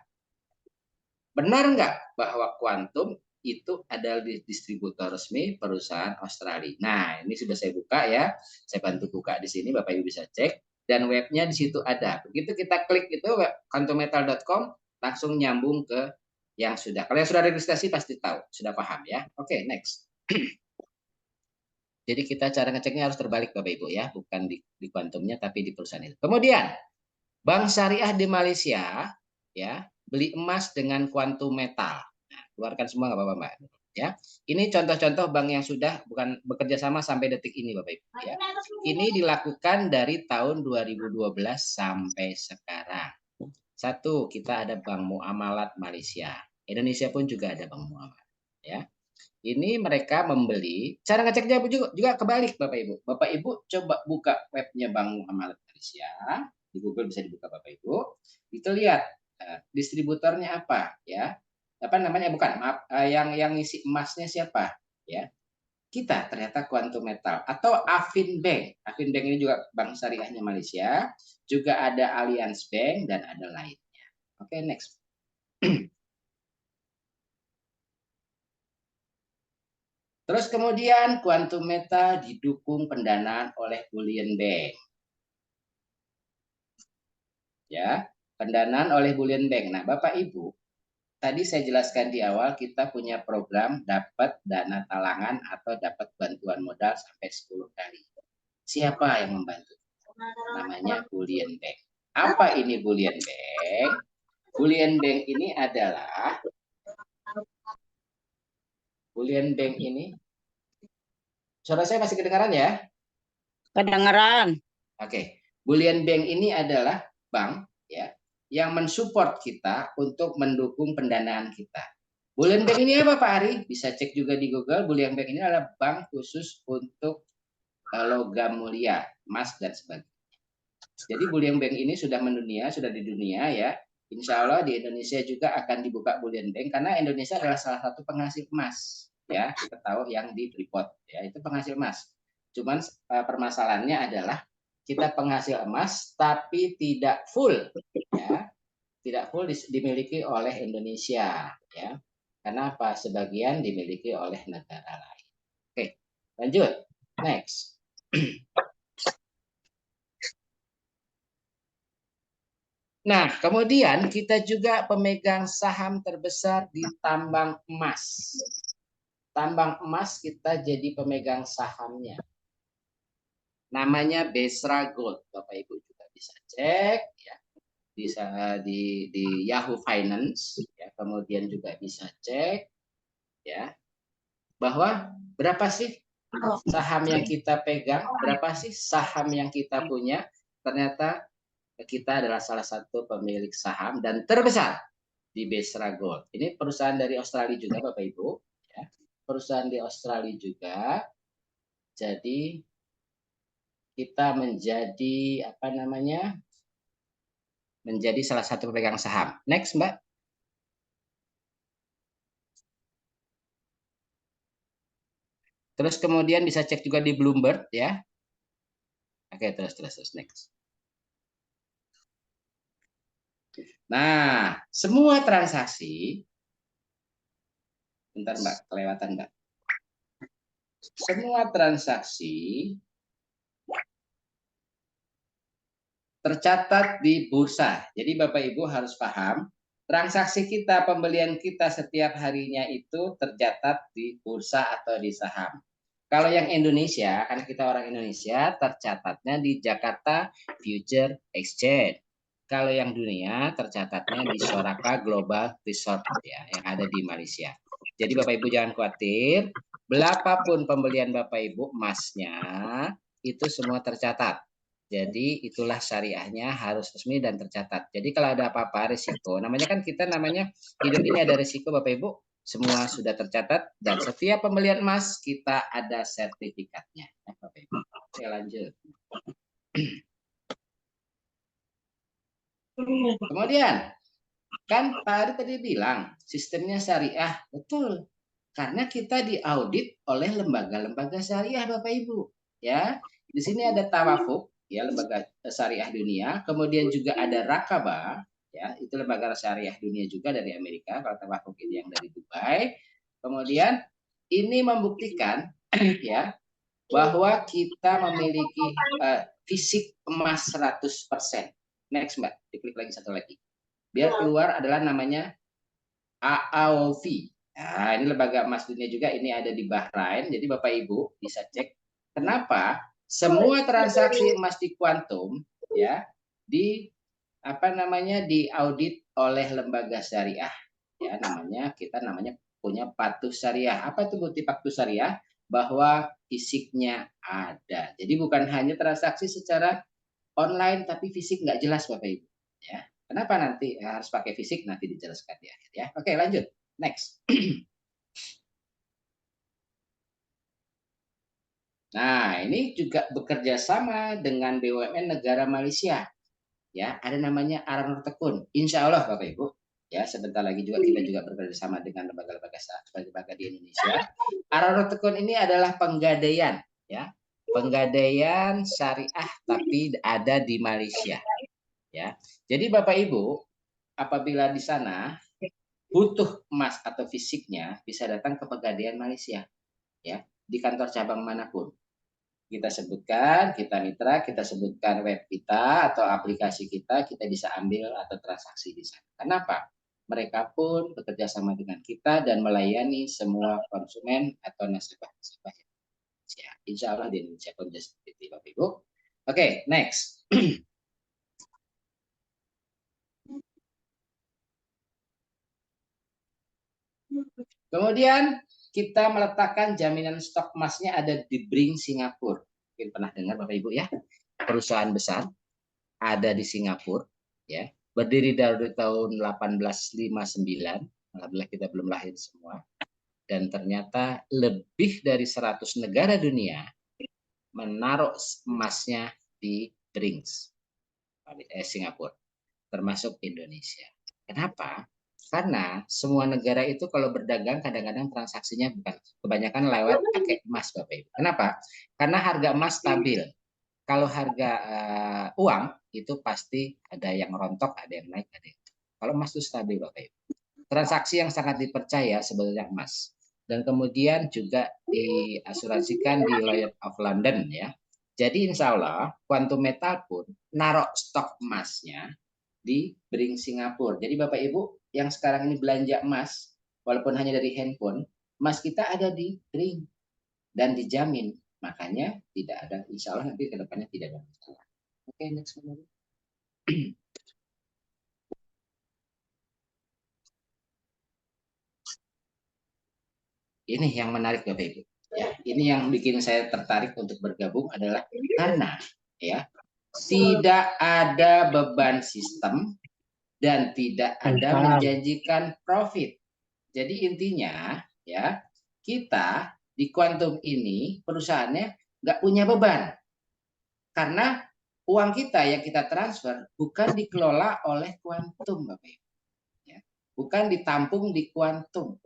Benar nggak bahwa Quantum itu adalah distributor resmi perusahaan Australia. Nah, ini sudah saya buka ya. Saya bantu buka di sini, Bapak Ibu bisa cek. Dan webnya di situ ada. Begitu kita klik itu quantummetal.com, langsung nyambung ke yang sudah. Kalau yang sudah registrasi pasti tahu, sudah paham ya. Oke, next. Jadi kita cara ngeceknya harus terbalik Bapak Ibu ya, bukan di Quantumnya tapi di perusahaan itu. Kemudian Bank Syariah di Malaysia ya, beli emas dengan Quantum Metal. Nah, keluarkan semua nggak Bapak Mbak ya. Ini contoh-contoh bank yang sudah bukan bekerja sama sampai detik ini Bapak Ibu ya. Ini dilakukan dari tahun 2012 sampai sekarang. Satu, kita ada Bank Muamalat Malaysia. Indonesia pun juga ada Bank Muamalat ya. Ini mereka membeli, cara ngeceknya juga kebalik Bapak Ibu. Bapak Ibu coba buka webnya Bank Muamalat Malaysia, di Google bisa dibuka Bapak Ibu. Itu lihat distributornya apa ya. Apa namanya? Bukan, maaf, yang ngisi emasnya siapa ya. Kita ternyata Quantum Metal atau Afin Bank. Afin Bank ini juga bank syariahnya Malaysia, juga ada Allianz Bank dan ada lainnya. Oke, next. Terus kemudian Quantum Metal didukung pendanaan oleh Bullion Bank. Ya, pendanaan oleh Bullion Bank. Nah, Bapak Ibu, tadi saya jelaskan di awal kita punya program dapat dana talangan atau dapat bantuan modal sampai 10 kali. Siapa yang membantu? Namanya Bullion Bank. Apa ini Bullion Bank? Bullion Bank ini adalah suara saya masih kedengaran ya? Kedengeran. Oke. Bullion Bank ini adalah bank ya yang mensupport kita untuk mendukung pendanaan kita. Bullion Bank ini apa Pak Ari? Bisa cek juga di Google. Bullion Bank ini adalah bank khusus untuk logam mulia, emas dan sebagainya. Jadi Bullion Bank ini sudah mendunia, sudah di dunia ya. Insya Allah di Indonesia juga akan dibuka Bullion Bank karena Indonesia adalah salah satu penghasil emas. Ya, kita tahu yang di Freeport ya itu penghasil emas. Cuman permasalahannya adalah kita penghasil emas tapi tidak full ya. Tidak full dimiliki oleh Indonesia ya. Karena apa? Sebagian dimiliki oleh negara lain. Oke, lanjut. Next. Nah, kemudian kita juga pemegang saham terbesar di tambang emas. Tambang emas kita jadi pemegang sahamnya. Namanya Besra Gold. Bapak Ibu juga bisa cek ya. Bisa di Yahoo Finance ya. Kemudian juga bisa cek ya bahwa berapa sih Saham yang kita pegang, berapa sih saham yang kita punya? Ternyata kita adalah salah satu pemilik saham dan terbesar di Besra Gold. Ini perusahaan dari Australia juga, Bapak Ibu. Ya. Perusahaan di Australia juga. Jadi kita menjadi apa namanya? Menjadi salah satu pemegang saham. Next, Mbak. Terus kemudian bisa cek juga di Bloomberg ya. Oke, terus next. Nah, semua transaksi, bentar Mbak, kelewatan Mbak. Semua transaksi tercatat di bursa. Jadi Bapak Ibu harus paham, transaksi kita, pembelian kita setiap harinya itu tercatat di bursa atau di saham. Kalau yang Indonesia, karena kita orang Indonesia, tercatatnya di Jakarta Future Exchange. Kalau yang dunia, tercatatnya di Soraka Global Resort ya, yang ada di Malaysia. Jadi Bapak Ibu jangan khawatir, berapapun pembelian Bapak Ibu emasnya, itu semua tercatat. Jadi itulah syariahnya harus resmi dan tercatat. Jadi kalau ada apa-apa risiko, namanya kan kita namanya hidup ini ada risiko Bapak Ibu, semua sudah tercatat dan setiap pembelian emas kita ada sertifikatnya. Bapak Ibu. Oke, lanjut. Kemudian kan Pak Ari tadi bilang sistemnya syariah, betul. Karena kita diaudit oleh lembaga-lembaga syariah Bapak Ibu, ya. Di sini ada Tawafuk, ya lembaga syariah dunia, kemudian juga ada Rakaba, ya, itu lembaga syariah dunia juga dari Amerika, kalau Tawafuk ini yang dari Dubai. Kemudian ini membuktikan ya bahwa kita memiliki fisik emas 100%. Next Mbak, diklik lagi satu lagi. Biar keluar adalah namanya AAOV. Nah, ini lembaga emas dunia juga, ini ada di Bahrain. Jadi Bapak Ibu bisa cek kenapa semua transaksi emas di kuantum ya di apa namanya diaudit oleh lembaga syariah ya, kita namanya punya patuh syariah. Apa itu bukti patuh syariah? Bahwa fisiknya ada. Jadi bukan hanya transaksi secara online tapi fisik nggak jelas Bapak Ibu ya. Kenapa nanti harus pakai fisik, nanti dijelaskan di akhir ya. Oke, lanjut. Next. Nah, ini juga bekerja sama dengan BUMN negara Malaysia. Ya, ada namanya Aranur Tekun. Insya Allah Bapak Ibu, ya sebentar lagi juga kita juga bekerja sama dengan lembaga di Indonesia. Aranur Tekun ini adalah penggadaian, ya, penggadaian syariah tapi ada di Malaysia. Ya, jadi Bapak Ibu, apabila di sana butuh emas atau fisiknya, bisa datang ke Pegadaian Malaysia, ya, di kantor cabang manapun. Kita sebutkan, kita mitra, kita sebutkan web kita atau aplikasi kita bisa ambil atau transaksi di sana. Kenapa? Mereka pun bekerja sama dengan kita dan melayani semua konsumen atau nasabah-nasabah. Ya, insya Allah di Indonesia pun seperti itu, Bapak Ibu. Oke, next. Kemudian kita meletakkan jaminan stok emasnya ada di Bring Singapura. Mungkin pernah dengar Bapak Ibu ya, perusahaan besar ada di Singapura, ya, berdiri dari tahun 1859. Alhamdulillah kita belum lahir semua. Dan ternyata lebih dari 100 negara dunia menaruh emasnya di Brings, Singapura, termasuk Indonesia. Kenapa? Karena semua negara itu kalau berdagang kadang-kadang transaksinya bukan kebanyakan lewat pakai emas Bapak Ibu. Kenapa? Karena harga emas stabil. Kalau harga uang itu pasti ada yang rontok, ada yang naik, ada yang. Kalau emas itu stabil Bapak Ibu. Transaksi yang sangat dipercaya sebenarnya emas. Dan kemudian juga diasuransikan di Lloyd's of London ya. Jadi insya Allah Quantum Metal pun naruh stok emasnya di Bring Singapura. Jadi Bapak Ibu yang sekarang ini belanja emas, walaupun hanya dari handphone, emas kita ada di Bring dan dijamin. Makanya tidak ada, insya Allah nanti ke depannya tidak ada masalah. Oke, next one. Ini yang menarik Bapak Ibu. Ya. ini yang bikin saya tertarik untuk bergabung adalah karena ya tidak ada beban sistem dan tidak ada menjanjikan profit. Jadi intinya ya kita di Quantum ini perusahaannya nggak punya beban karena uang kita yang kita transfer bukan dikelola oleh Quantum, Bapak Ibu. Ya. Bukan ditampung di Quantum.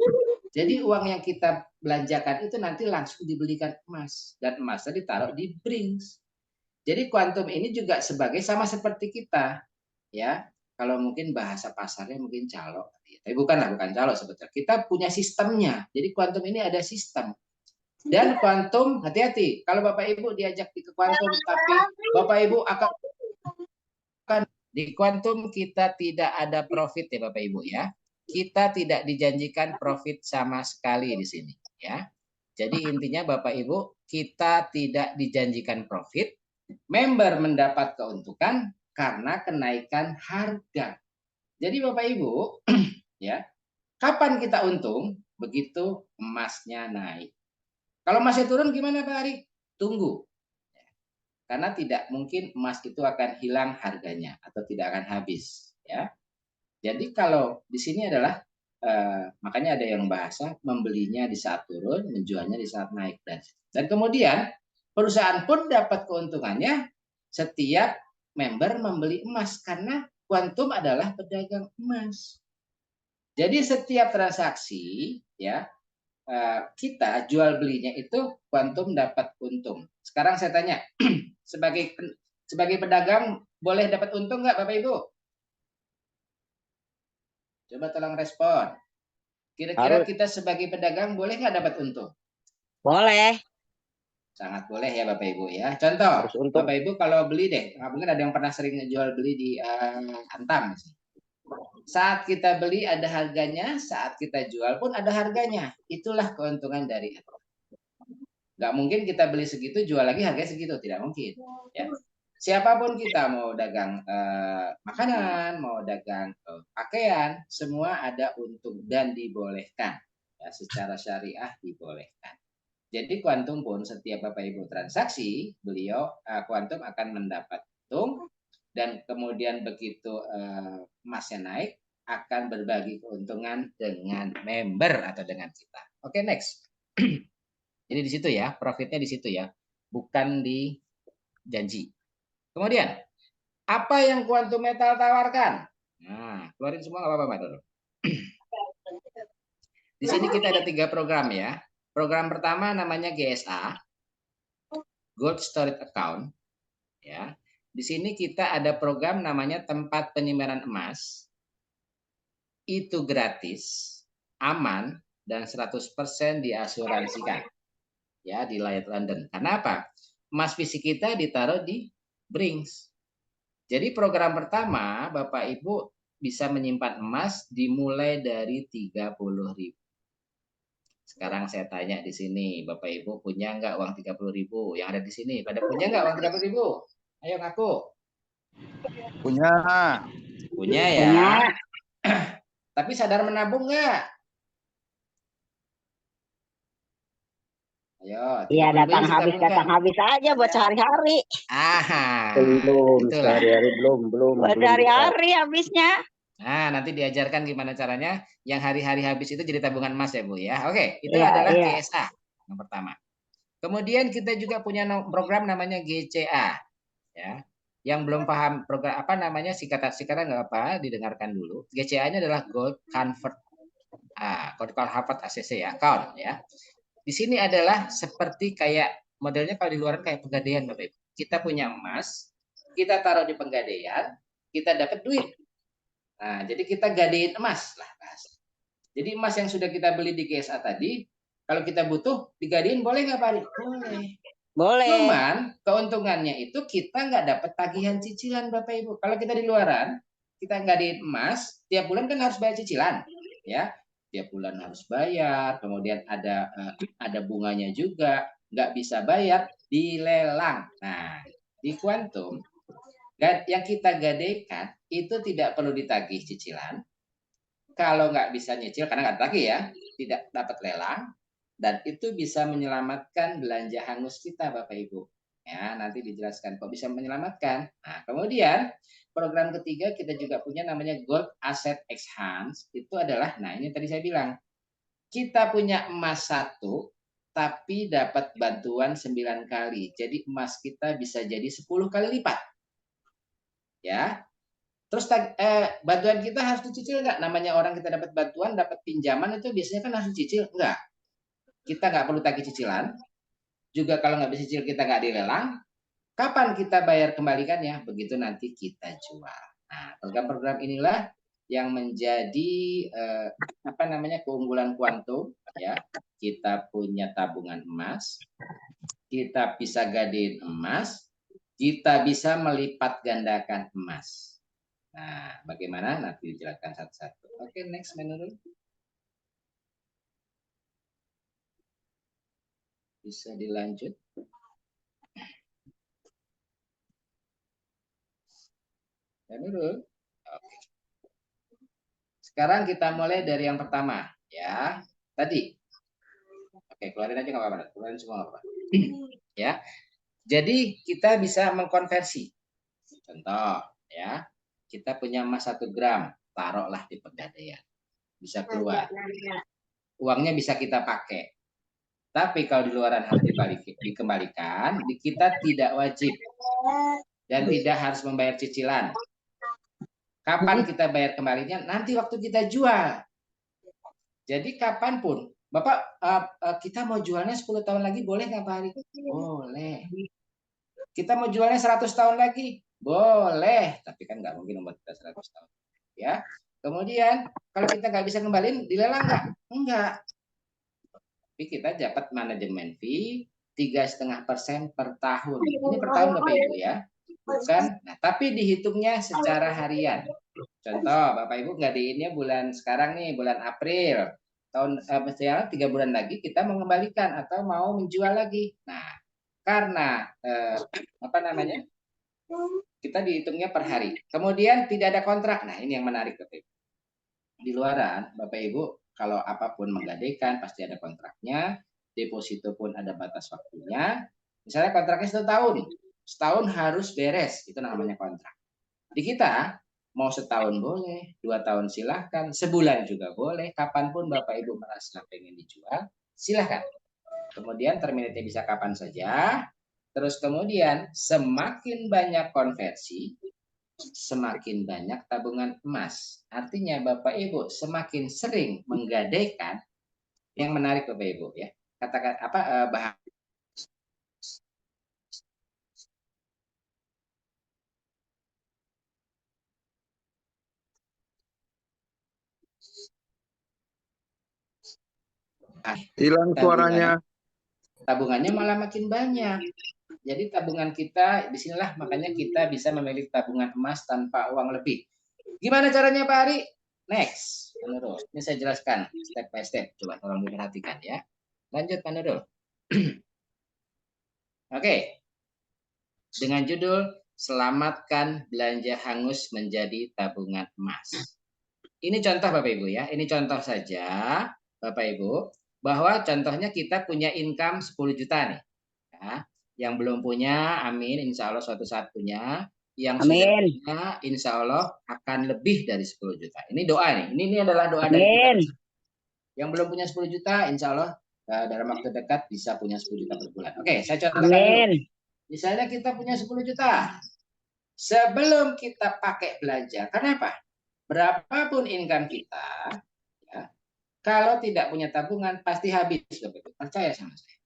Jadi uang yang kita belanjakan itu nanti langsung dibelikan emas dan emasnya ditaruh di Brinks. Jadi Quantum ini juga sebagai sama seperti kita, ya. Kalau mungkin bahasa pasarnya mungkin calo, tapi bukan calo sebetulnya. Kita punya sistemnya. Jadi Quantum ini ada sistem. Dan Quantum, hati-hati. Kalau Bapak Ibu diajak ke Quantum, tapi Bapak Ibu akan di Quantum kita tidak ada profit ya Bapak Ibu ya. Kita tidak dijanjikan profit sama sekali di sini ya. Jadi intinya Bapak Ibu, kita tidak dijanjikan profit, member mendapat keuntungan karena kenaikan harga. Jadi Bapak Ibu, ya, kapan kita untung? Begitu emasnya naik. Kalau emasnya turun gimana Pak Ari? Tunggu. Karena tidak mungkin emas itu akan hilang harganya atau tidak akan habis, ya. Jadi kalau di sini adalah makanya ada yang bahasa membelinya di saat turun, menjualnya di saat naik dan kemudian perusahaan pun dapat keuntungannya setiap member membeli emas karena Quantum adalah pedagang emas. Jadi setiap transaksi ya kita jual belinya itu Quantum dapat untung. Sekarang saya tanya, sebagai pedagang boleh dapat untung nggak Bapak Ibu? Coba tolong respon. Kira-kira kita sebagai pedagang boleh nggak dapat untung? Boleh. Sangat boleh ya Bapak Ibu ya. Contoh, Bapak Ibu kalau beli deh, mungkin ada yang pernah sering jual beli di Antam. Saat kita beli ada harganya, saat kita jual pun ada harganya. Itulah keuntungan dari itu. Nggak mungkin kita beli segitu, jual lagi harganya segitu. Tidak mungkin. Ya. Siapapun kita mau dagang makanan, mau dagang pakaian, semua ada untung dan dibolehkan. Ya, secara syariah dibolehkan. Jadi Quantum pun setiap Bapak Ibu transaksi, beliau Quantum akan mendapat untung dan kemudian begitu emasnya naik akan berbagi keuntungan dengan member atau dengan kita. Oke, next. Jadi di situ ya, profitnya di situ ya, bukan di janji. Kemudian, apa yang Quantum Metal tawarkan? Nah, keluarin semua nggak apa-apa, dulu. Di sini kita ada 3 program ya. Program pertama namanya GSA, Gold Storage Account. Ya, di sini kita ada program namanya tempat penyimpanan emas. Itu gratis, aman, dan 100% diasuransikan. Ya, di Lloyd's London. Karena apa? Emas fisik kita ditaruh di Brinks. Jadi program pertama, Bapak Ibu bisa menyimpan emas dimulai dari 30.000. Sekarang saya tanya di sini, Bapak Ibu punya nggak uang 30.000? Yang ada di sini, pada punya nggak uang 30.000? Ayo ngaku. Punya. Punya ya. Punya. Tapi sadar menabung nggak? Ayo. Iya, datang habis aja buat sehari-hari. Belum, itulah. sehari-hari belum. Buat sehari-hari habisnya. Nah, nanti diajarkan gimana caranya yang hari-hari habis itu jadi tabungan emas ya Bu ya. Oke, itu adalah GSA yang pertama. Kemudian kita juga punya program namanya GCA ya. Yang belum paham program apa namanya singkatan nggak apa, didengarkan dulu. GCA-nya adalah Gold Convert Gold Convert ACC ya, account ya. Di sini adalah seperti kayak modelnya kalau di luar kayak pegadaian Bapak Ibu. Kita punya emas, kita taruh di pegadaian, kita dapat duit. Nah, jadi kita gadein emas lah. Jadi emas yang sudah kita beli di GSA tadi, kalau kita butuh digadein boleh nggak Pak? Boleh. Boleh. Cuman keuntungannya itu kita nggak dapat tagihan cicilan Bapak Ibu. Kalau kita di luaran, kita gadein emas, tiap bulan kan harus bayar cicilan, ya. Tiap bulan harus bayar, kemudian ada bunganya juga, nggak bisa bayar, dilelang. Nah, di Quantum yang kita gadaikan itu tidak perlu ditagih cicilan. Kalau nggak bisa nyicil karena nggak ditagih ya, tidak dapat lelang. dan itu bisa menyelamatkan belanja hangus kita, Bapak Ibu. Ya, nanti dijelaskan kok bisa menyelamatkan. Nah, kemudian program ketiga kita juga punya namanya Gold Asset Enhance. Itu adalah, nah ini tadi saya bilang, kita punya emas 1, tapi dapat bantuan 9 kali. Jadi emas kita bisa jadi 10 kali lipat. Ya. Terus bantuan kita harus dicicil nggak? Namanya orang kita dapat bantuan, dapat pinjaman itu biasanya kan harus dicicil. Enggak. Kita nggak perlu tagih cicilan. Juga kalau nggak bisa cicil kita nggak dilelang. Kapan kita bayar kembalikannya? Begitu nanti kita jual. Nah, program-program inilah yang menjadi keunggulan kuantum, ya. Kita punya tabungan emas, kita bisa gadein emas, kita bisa melipat gandakan emas. Nah, bagaimana nanti dijelaskan satu-satu. Oke, next menurut. Bisa dilanjut. Menurut. Oke. Sekarang kita mulai dari yang pertama, ya. Tadi. Oke, keluarin aja nggak apa-apa. Keluarin semua nggak apa-apa. Ya. Jadi kita bisa mengkonversi. Contoh, ya. Kita punya emas 1 gram, taruhlah di Pegadaian. Bisa keluar. Uangnya bisa kita pakai. Tapi kalau di luaran harus dikembalikan, kita tidak wajib dan tidak harus membayar cicilan. Kapan kita bayar kembalinya? Nanti waktu kita jual. Jadi kapanpun. Bapak, kita mau jualnya 10 tahun lagi, boleh nggak Pak Hari? Boleh. Kita mau jualnya 100 tahun lagi? Boleh. Tapi kan nggak mungkin umur kita 100 tahun. Ya. Kemudian, kalau kita nggak bisa kembaliin, dilelang nggak? Enggak. Tapi kita dapat manajemen fee 3,5% per tahun. Ini per tahun Bapak Ibu ya. Bukan. Nah, tapi dihitungnya secara harian. Contoh, Bapak Ibu ngadainnya bulan sekarang nih, bulan April. Tahun 3 bulan lagi kita mengembalikan atau mau menjual lagi. Nah, karena kita dihitungnya per hari. Kemudian tidak ada kontrak. Nah, ini yang menarik Bapak Ibu. Di luaran, Bapak Ibu, kalau apapun menggadaikan pasti ada kontraknya. Deposito pun ada batas waktunya. Misalnya kontraknya 1 tahun. Setahun harus beres, itu namanya kontrak. Di kita, mau setahun boleh, 2 tahun silahkan, sebulan juga boleh, kapanpun Bapak Ibu merasa pengen dijual, silahkan. Kemudian terminate bisa kapan saja, terus kemudian semakin banyak konversi, semakin banyak tabungan emas. Artinya Bapak Ibu semakin sering menggadaikan, yang menarik Bapak Ibu ya, katakan bahan Hilang suaranya. tabungannya malah makin banyak. Jadi tabungan kita, disinilah makanya kita bisa memiliki tabungan emas tanpa uang lebih. Gimana caranya Pak Ari? Next, Pak Nurul. Ini saya jelaskan step by step. Coba tolong diperhatikan ya. Lanjut Pak Nurul. Oke. Dengan judul Selamatkan Belanja Hangus Menjadi Tabungan Emas. Ini contoh Bapak Ibu ya. Ini contoh saja Bapak Ibu. Bahwa contohnya kita punya income 10 juta nih. Ya. Yang belum punya, amin, insya Allah suatu saat punya. Yang sudah punya, insya Allah akan lebih dari 10 juta. Ini doa nih. Ini adalah doa dari kita. Yang belum punya 10 juta, insya Allah dalam waktu dekat bisa punya 10 juta per bulan. Oke, saya contohkan dulu. Misalnya kita punya 10 juta. Sebelum kita pakai belanja, kenapa? Berapapun income kita, ya, kalau tidak punya tabungan pasti habis. Percaya sama saya.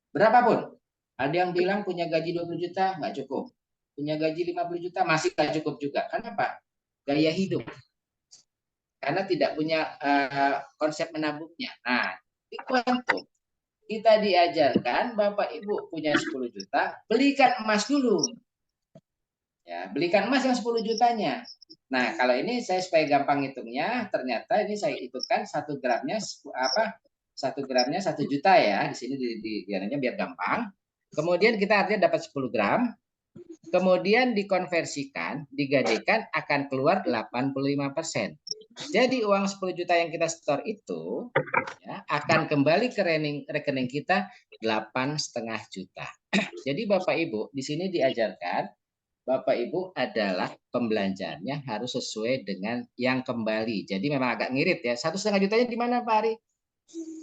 Berapapun. Ada yang bilang punya gaji 20 juta nggak cukup. Punya gaji 50 juta masih nggak cukup juga. Kenapa? Gaya hidup. Karena tidak punya konsep menabungnya. Nah, di kuantum kita diajarkan Bapak Ibu punya 10 juta, belikan emas dulu. Ya, belikan emas yang 10 jutanya. Nah, kalau ini saya supaya gampang hitungnya, ternyata ini saya hitungkan 1 gramnya 1 gramnya 1 juta ya. Di sini diananya biar gampang. Kemudian kita artinya dapat 10 gram. Kemudian dikonversikan, digadaikan akan keluar 85%. Jadi uang 10 juta yang kita store itu ya, akan kembali ke rekening kita 8,5 juta. Jadi Bapak Ibu di sini diajarkan Bapak Ibu adalah pembelanjaannya harus sesuai dengan yang kembali. Jadi memang agak ngirit ya. 1,5 jutanya di mana Pak Ari?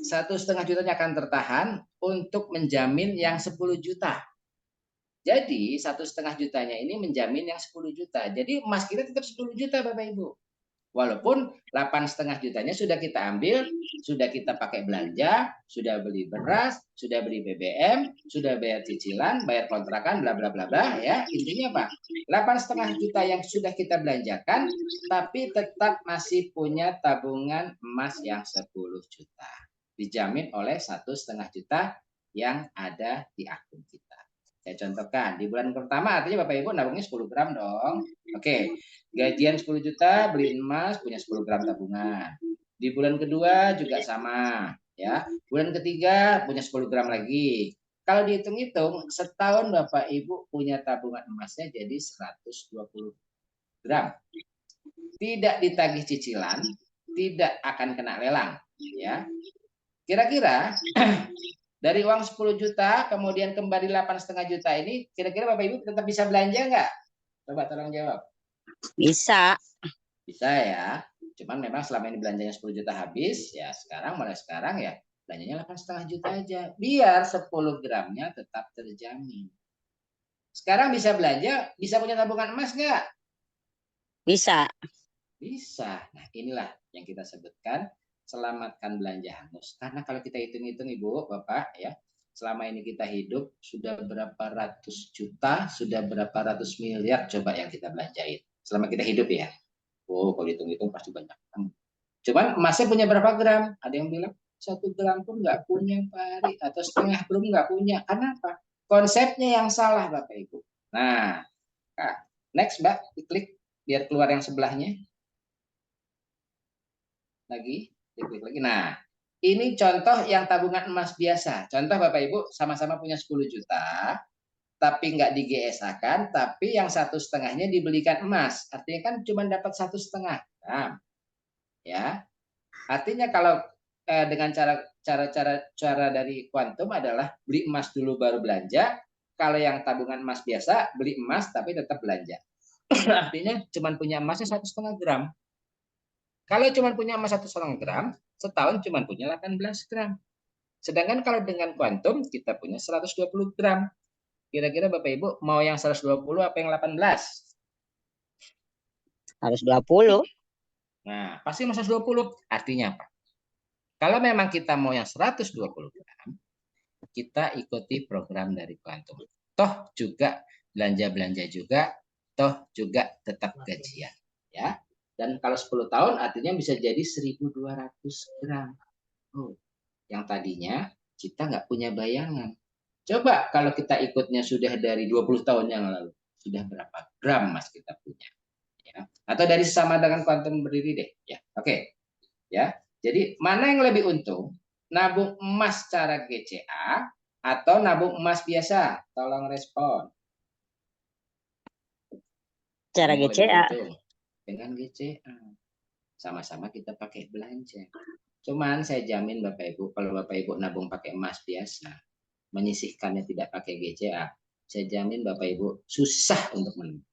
1,5 jutanya akan tertahan untuk menjamin yang 10 juta. Jadi 1,5 jutanya ini menjamin yang 10 juta. Jadi emas kita tetap 10 juta Bapak Ibu. Walaupun 8,5 jutanya sudah kita ambil, sudah kita pakai belanja, sudah beli beras, sudah beli BBM, sudah bayar cicilan, bayar kontrakan, bla bla bla bla ya. Intinya apa? 8,5 juta yang sudah kita belanjakan, tapi tetap masih punya tabungan emas yang 10 juta. Dijamin oleh 1,5 juta yang ada di akun kita. Saya contohkan, di bulan pertama artinya Bapak Ibu nabungnya 10 gram dong. Oke, gajian 10 juta, beli emas, punya 10 gram tabungan. Di bulan kedua juga sama. Ya, bulan ketiga punya 10 gram lagi. Kalau dihitung-hitung, setahun Bapak Ibu punya tabungan emasnya jadi 120 gram. Tidak ditagih cicilan, tidak akan kena lelang. Ya, kira-kira dari uang 10 juta, kemudian kembali 8,5 juta ini, kira-kira Bapak Ibu tetap bisa belanja nggak? Coba tolong jawab. Bisa. Bisa ya. Cuman memang selama ini belanjanya 10 juta habis, ya mulai sekarang ya belanjanya 8,5 juta aja. Biar 10 gramnya tetap terjamin. Sekarang bisa belanja, bisa punya tabungan emas nggak? Bisa. Bisa. Nah inilah yang kita sebutkan selamatkan belanja hangus. Karena kalau kita hitung-hitung Ibu, Bapak ya, selama ini kita hidup sudah berapa ratus juta, sudah berapa ratus miliar coba yang kita belanjain. Selama kita hidup ya. Oh, kalau hitung-hitung pasti banyak. Cuman emasnya punya berapa gram? Ada yang bilang 1 gram pun nggak punya Pak Ari, atau setengah belum nggak punya. Karena apa? Konsepnya yang salah Bapak Ibu. Nah, next Mbak, klik biar keluar yang sebelahnya. Lagi. Diklik lagi. Nah, ini contoh yang tabungan emas biasa. Contoh Bapak Ibu sama-sama punya 10 juta, tapi nggak di GSA-kan, tapi yang 1,5-nya dibelikan emas. Artinya kan cuma dapat 1,5 gram. Ya, artinya kalau dengan cara dari kuantum adalah beli emas dulu baru belanja. Kalau yang tabungan emas biasa beli emas tapi tetap belanja. Artinya cuma punya emasnya 1,5 gram. Kalau cuma punya emas 1,5 gram, setahun cuma punya 18 gram. Sedangkan kalau dengan kuantum, kita punya 120 gram. Kira-kira Bapak Ibu mau yang 120 apa yang 18? Harus 20. Nah, pasti mau 120. Artinya apa? Kalau memang kita mau yang 120 gram, kita ikuti program dari kuantum. Toh juga belanja-belanja juga, toh juga tetap gajian. Ya. Dan kalau 10 tahun artinya bisa jadi 1.200 gram. Oh, yang tadinya kita nggak punya bayangan. Coba kalau kita ikutnya sudah dari 20 tahun yang lalu, sudah berapa gram emas kita punya? Ya. Atau dari sama dengan kuantum berdiri deh. Ya, oke. Ya, jadi mana yang lebih untung? Nabung emas secara GCA atau nabung emas biasa? Tolong respon. Cara GCA. Dengan GCA. Sama-sama kita pakai belanja. Cuman saya jamin Bapak Ibu, kalau Bapak Ibu nabung pakai emas biasa, menyisihkannya tidak pakai GCA, saya jamin Bapak Ibu susah untuk menabung.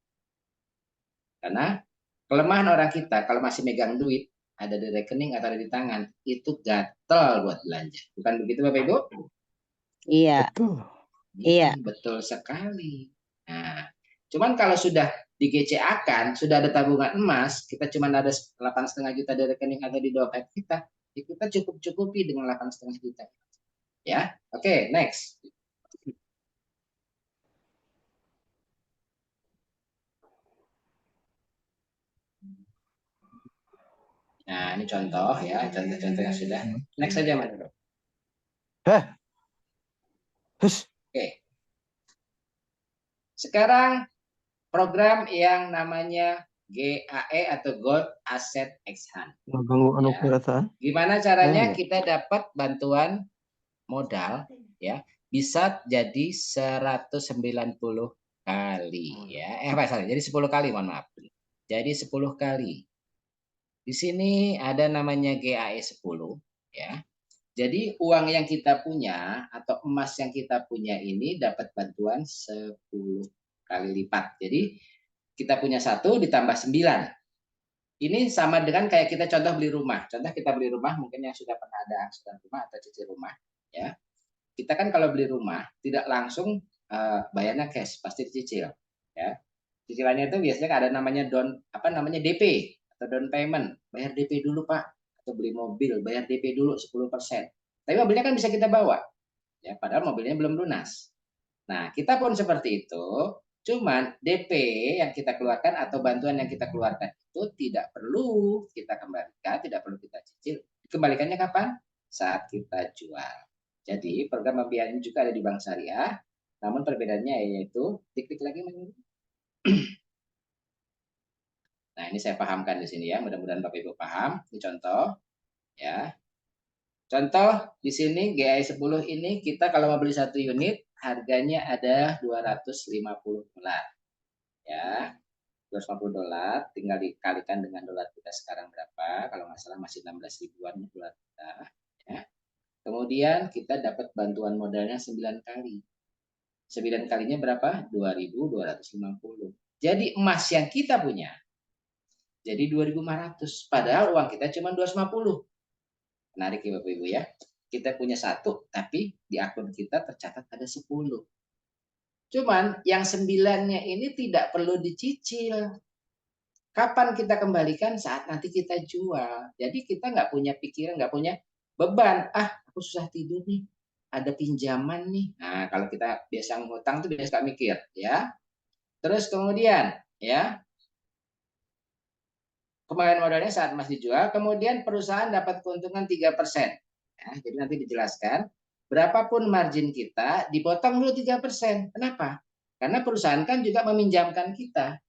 Karena kelemahan orang kita kalau masih megang duit, ada di rekening atau ada di tangan, itu gatel buat belanja. Bukan begitu Bapak Ibu? Iya. Iya. Betul sekali. Nah, cuman kalau sudah di GCA-kan, sudah ada tabungan emas, kita cuma ada 8,5 juta di rekening atau di dompet kita, ya kita cukup-cukupi dengan 8,5 juta. Ya, oke, next. Nah, ini contoh ya, contoh-contoh yang sudah. Next saja, Mas. Oke. Sekarang program yang namanya GAE atau Gold Asset Exchange. Ya. Gimana caranya kita dapat bantuan modal ya bisa jadi 190 kali ya. Jadi 10 kali, mohon maaf. Jadi 10 kali. Di sini ada namanya GAE 10 ya. Jadi uang yang kita punya atau emas yang kita punya ini dapat bantuan 10 kali lipat. Jadi kita punya 1 ditambah 9. Ini sama dengan kayak kita contoh beli rumah. Contoh kita beli rumah, mungkin yang sudah pernah ada angsuran rumah atau cicil rumah, ya. Kita kan kalau beli rumah tidak langsung bayarnya cash, pasti dicicil, ya. Cicilannya itu biasanya ada namanya DP atau down payment. Bayar DP dulu, Pak. Atau beli mobil, bayar DP dulu 10%. Tapi mobilnya kan bisa kita bawa, ya. Padahal mobilnya belum lunas. Nah, kita pun seperti itu. Cuman DP yang kita keluarkan atau bantuan yang kita keluarkan itu tidak perlu kita kembalikan, tidak perlu kita cicil. Dikembalikannya kapan? Saat kita jual. Jadi program pembiayaan juga ada di Bank Syariah, namun perbedaannya yaitu klik lagi. Nah, ini saya pahamkan di sini ya, mudah-mudahan Bapak Ibu paham. Ini contoh ya. Contoh di sini GAI 10 ini kita kalau mau beli 1 unit harganya ada $250. Ya. $250 tinggal dikalikan dengan dolar kita sekarang berapa? Kalau nggak salah masih 16 ribuan dolar kita, ya. Kemudian kita dapat bantuan modalnya 9 kali. 9 kalinya berapa? 2.250. Jadi emas yang kita punya jadi 2.500. Padahal uang kita cuma 250. Menarik ya Bapak Ibu ya. Kita punya 1, tapi di akun kita tercatat ada 10. Cuman yang 9-nya ini tidak perlu dicicil. Kapan kita kembalikan? Saat nanti kita jual. Jadi kita nggak punya pikiran, nggak punya beban. Aku susah tidur nih. Ada pinjaman nih. Nah, kalau kita biasa ngutang tuh biasa mikir, ya. Terus kemudian, ya. Kembalian modalnya saat masih dijual, kemudian perusahaan dapat keuntungan 3%. Ya, jadi nanti dijelaskan, berapapun margin kita, dipotong dulu 3%. Kenapa? Karena perusahaan kan juga meminjamkan kita.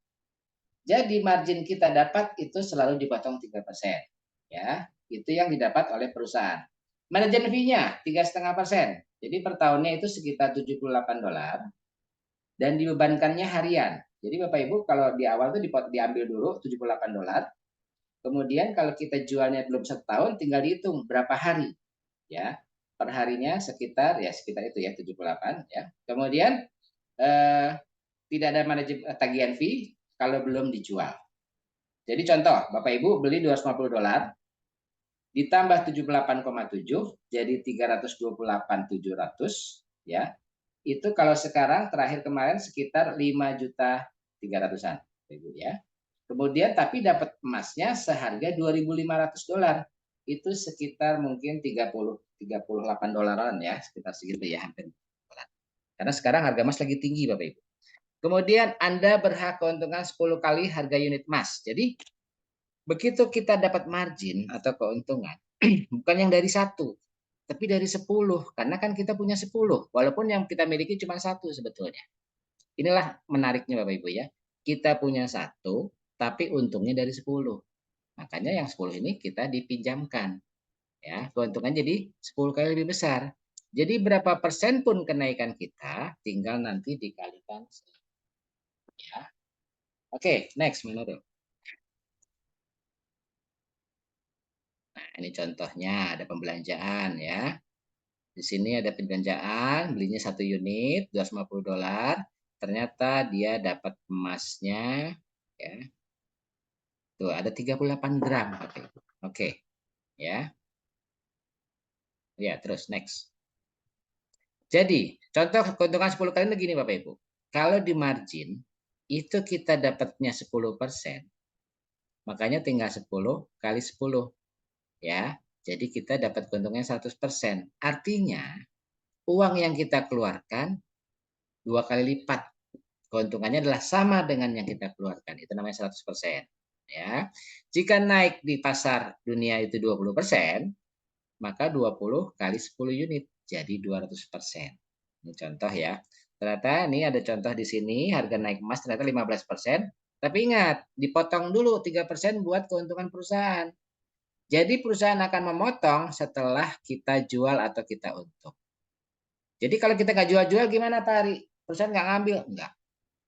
Jadi margin kita dapat itu selalu dipotong 3%. Ya, itu yang didapat oleh perusahaan. Manajemen fee-nya 3,5%. Jadi per tahunnya itu sekitar $78 dan dibebankannya harian. Jadi Bapak Ibu kalau di awal itu diambil dulu $78. Kemudian kalau kita jualnya belum 1 tahun, tinggal dihitung berapa hari, ya. Per harinya sekitar itu ya 78, ya. Kemudian tidak ada manajemen tagihan fee kalau belum dijual. Jadi contoh, Bapak Ibu beli $250 ditambah 78,7 jadi 328.700, ya. Itu kalau sekarang terakhir kemarin sekitar 5.300.000-an, Ibu ya. Kemudian tapi dapat emasnya seharga $2.500. Itu sekitar mungkin 38 dolaran ya, sekitar segitu ya, hampir. Karena sekarang harga emas lagi tinggi Bapak Ibu. Kemudian Anda berhak keuntungan 10 kali harga unit emas. Jadi begitu kita dapat margin atau keuntungan, bukan yang dari 1, tapi dari 10. Karena kan kita punya 10, walaupun yang kita miliki cuma 1 sebetulnya. Inilah menariknya Bapak Ibu ya. Kita punya 1, tapi untungnya dari 10. Makanya yang 10 ini kita dipinjamkan. Ya, keuntungan jadi 10 kali lebih besar. Jadi berapa persen pun kenaikan kita, tinggal nanti dikalikan. Ya. Oke, next menurut. Nah, ini contohnya ada pembelanjaan ya. Di sini ada pembelanjaan, belinya 1 unit, $250. Ternyata dia dapat emasnya ya. Tuh, ada 38 gram. Oke. Ya. Ya, terus next. Jadi, contoh keuntungan 10 kali begini Bapak Ibu. Kalau di margin itu kita dapatnya 10%. Makanya tinggal 10 kali 10. Ya. Jadi kita dapat keuntungan 100%. Artinya, uang yang kita keluarkan 2 kali lipat. Keuntungannya adalah sama dengan yang kita keluarkan. Itu namanya 100%. Ya. Jika naik di pasar dunia itu 20%, maka 20 kali 10 unit jadi 200%. Ini contoh ya. Ternyata ini ada contoh di sini harga naik emas ternyata 15%. Tapi ingat, dipotong dulu 3% buat keuntungan perusahaan. Jadi perusahaan akan memotong setelah kita jual atau kita untung. Jadi kalau kita nggak jual-jual gimana Pak Ari? Perusahaan nggak ngambil? Enggak.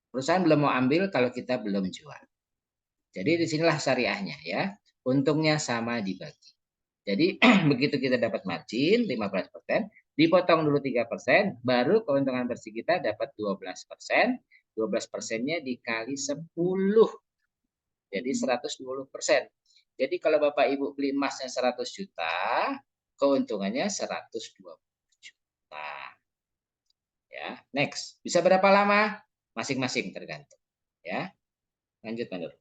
Perusahaan belum mau ambil kalau kita belum jual. Jadi disinilah syariahnya ya. Untungnya sama dibagi. Jadi begitu kita dapat margin 15%, dipotong dulu 3%, baru keuntungan bersih kita dapat 12%. 12%-nya dikali 10. Jadi 120%. Jadi kalau Bapak Ibu beli emasnya 100 juta, keuntungannya 120 juta. Ya, next. Bisa berapa lama? Masing-masing tergantung. Ya. Lanjut, Manur.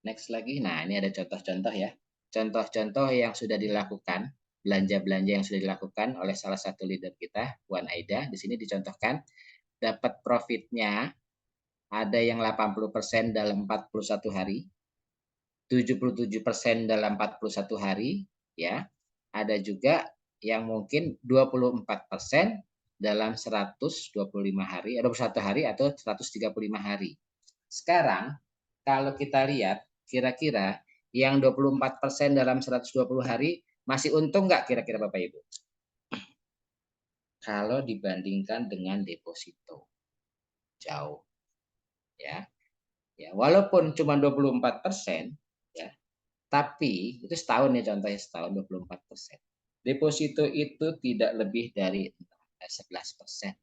Next lagi. Nah, ini ada contoh-contoh ya. Contoh-contoh yang sudah dilakukan, belanja-belanja yang sudah dilakukan oleh salah satu leader kita, Puan Aida. Di sini dicontohkan dapat profitnya ada yang 80% dalam 41 hari, 77% dalam 41 hari, ya. Ada juga yang mungkin 24% dalam 125 hari, 21 hari atau 135 hari. Sekarang kalau kita lihat kira-kira yang 24% dalam 120 hari masih untung nggak kira-kira Bapak Ibu? Kalau dibandingkan dengan deposito. Jauh. Ya. Ya, walaupun cuma 24%, ya. Tapi itu setahun ya, contohnya setahun 24%. Deposito itu tidak lebih dari 11%.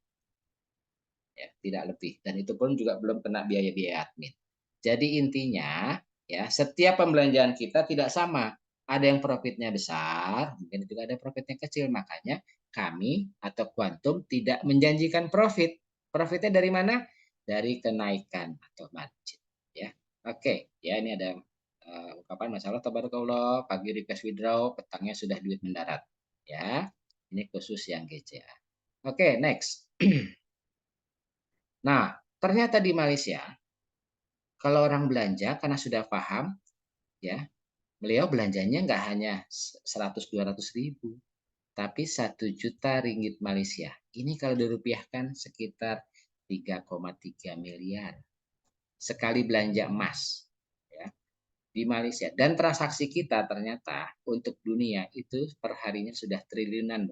Ya, tidak lebih, dan itu pun juga belum kena biaya-biaya admin. Jadi intinya ya, setiap pembelanjaan kita tidak sama. Ada yang profitnya besar, mungkin juga ada profitnya kecil. Makanya kami atau Quantum tidak menjanjikan profit. Profitnya dari mana? Dari kenaikan atau margin. Ya, oke. Ya, ini ada ungkapan masalah tabarakallah, pagi request withdraw, petangnya sudah duit mendarat. Ya, ini khusus yang GCA. Oke, next. Nah, ternyata di Malaysia, kalau orang belanja karena sudah paham, ya, beliau belanjanya nggak hanya 100-200 ribu, tapi 1 juta ringgit Malaysia. Ini kalau dirupiahkan sekitar 3,3 miliar sekali belanja emas, ya, di Malaysia. Dan transaksi kita ternyata untuk dunia itu perharinya sudah triliunan.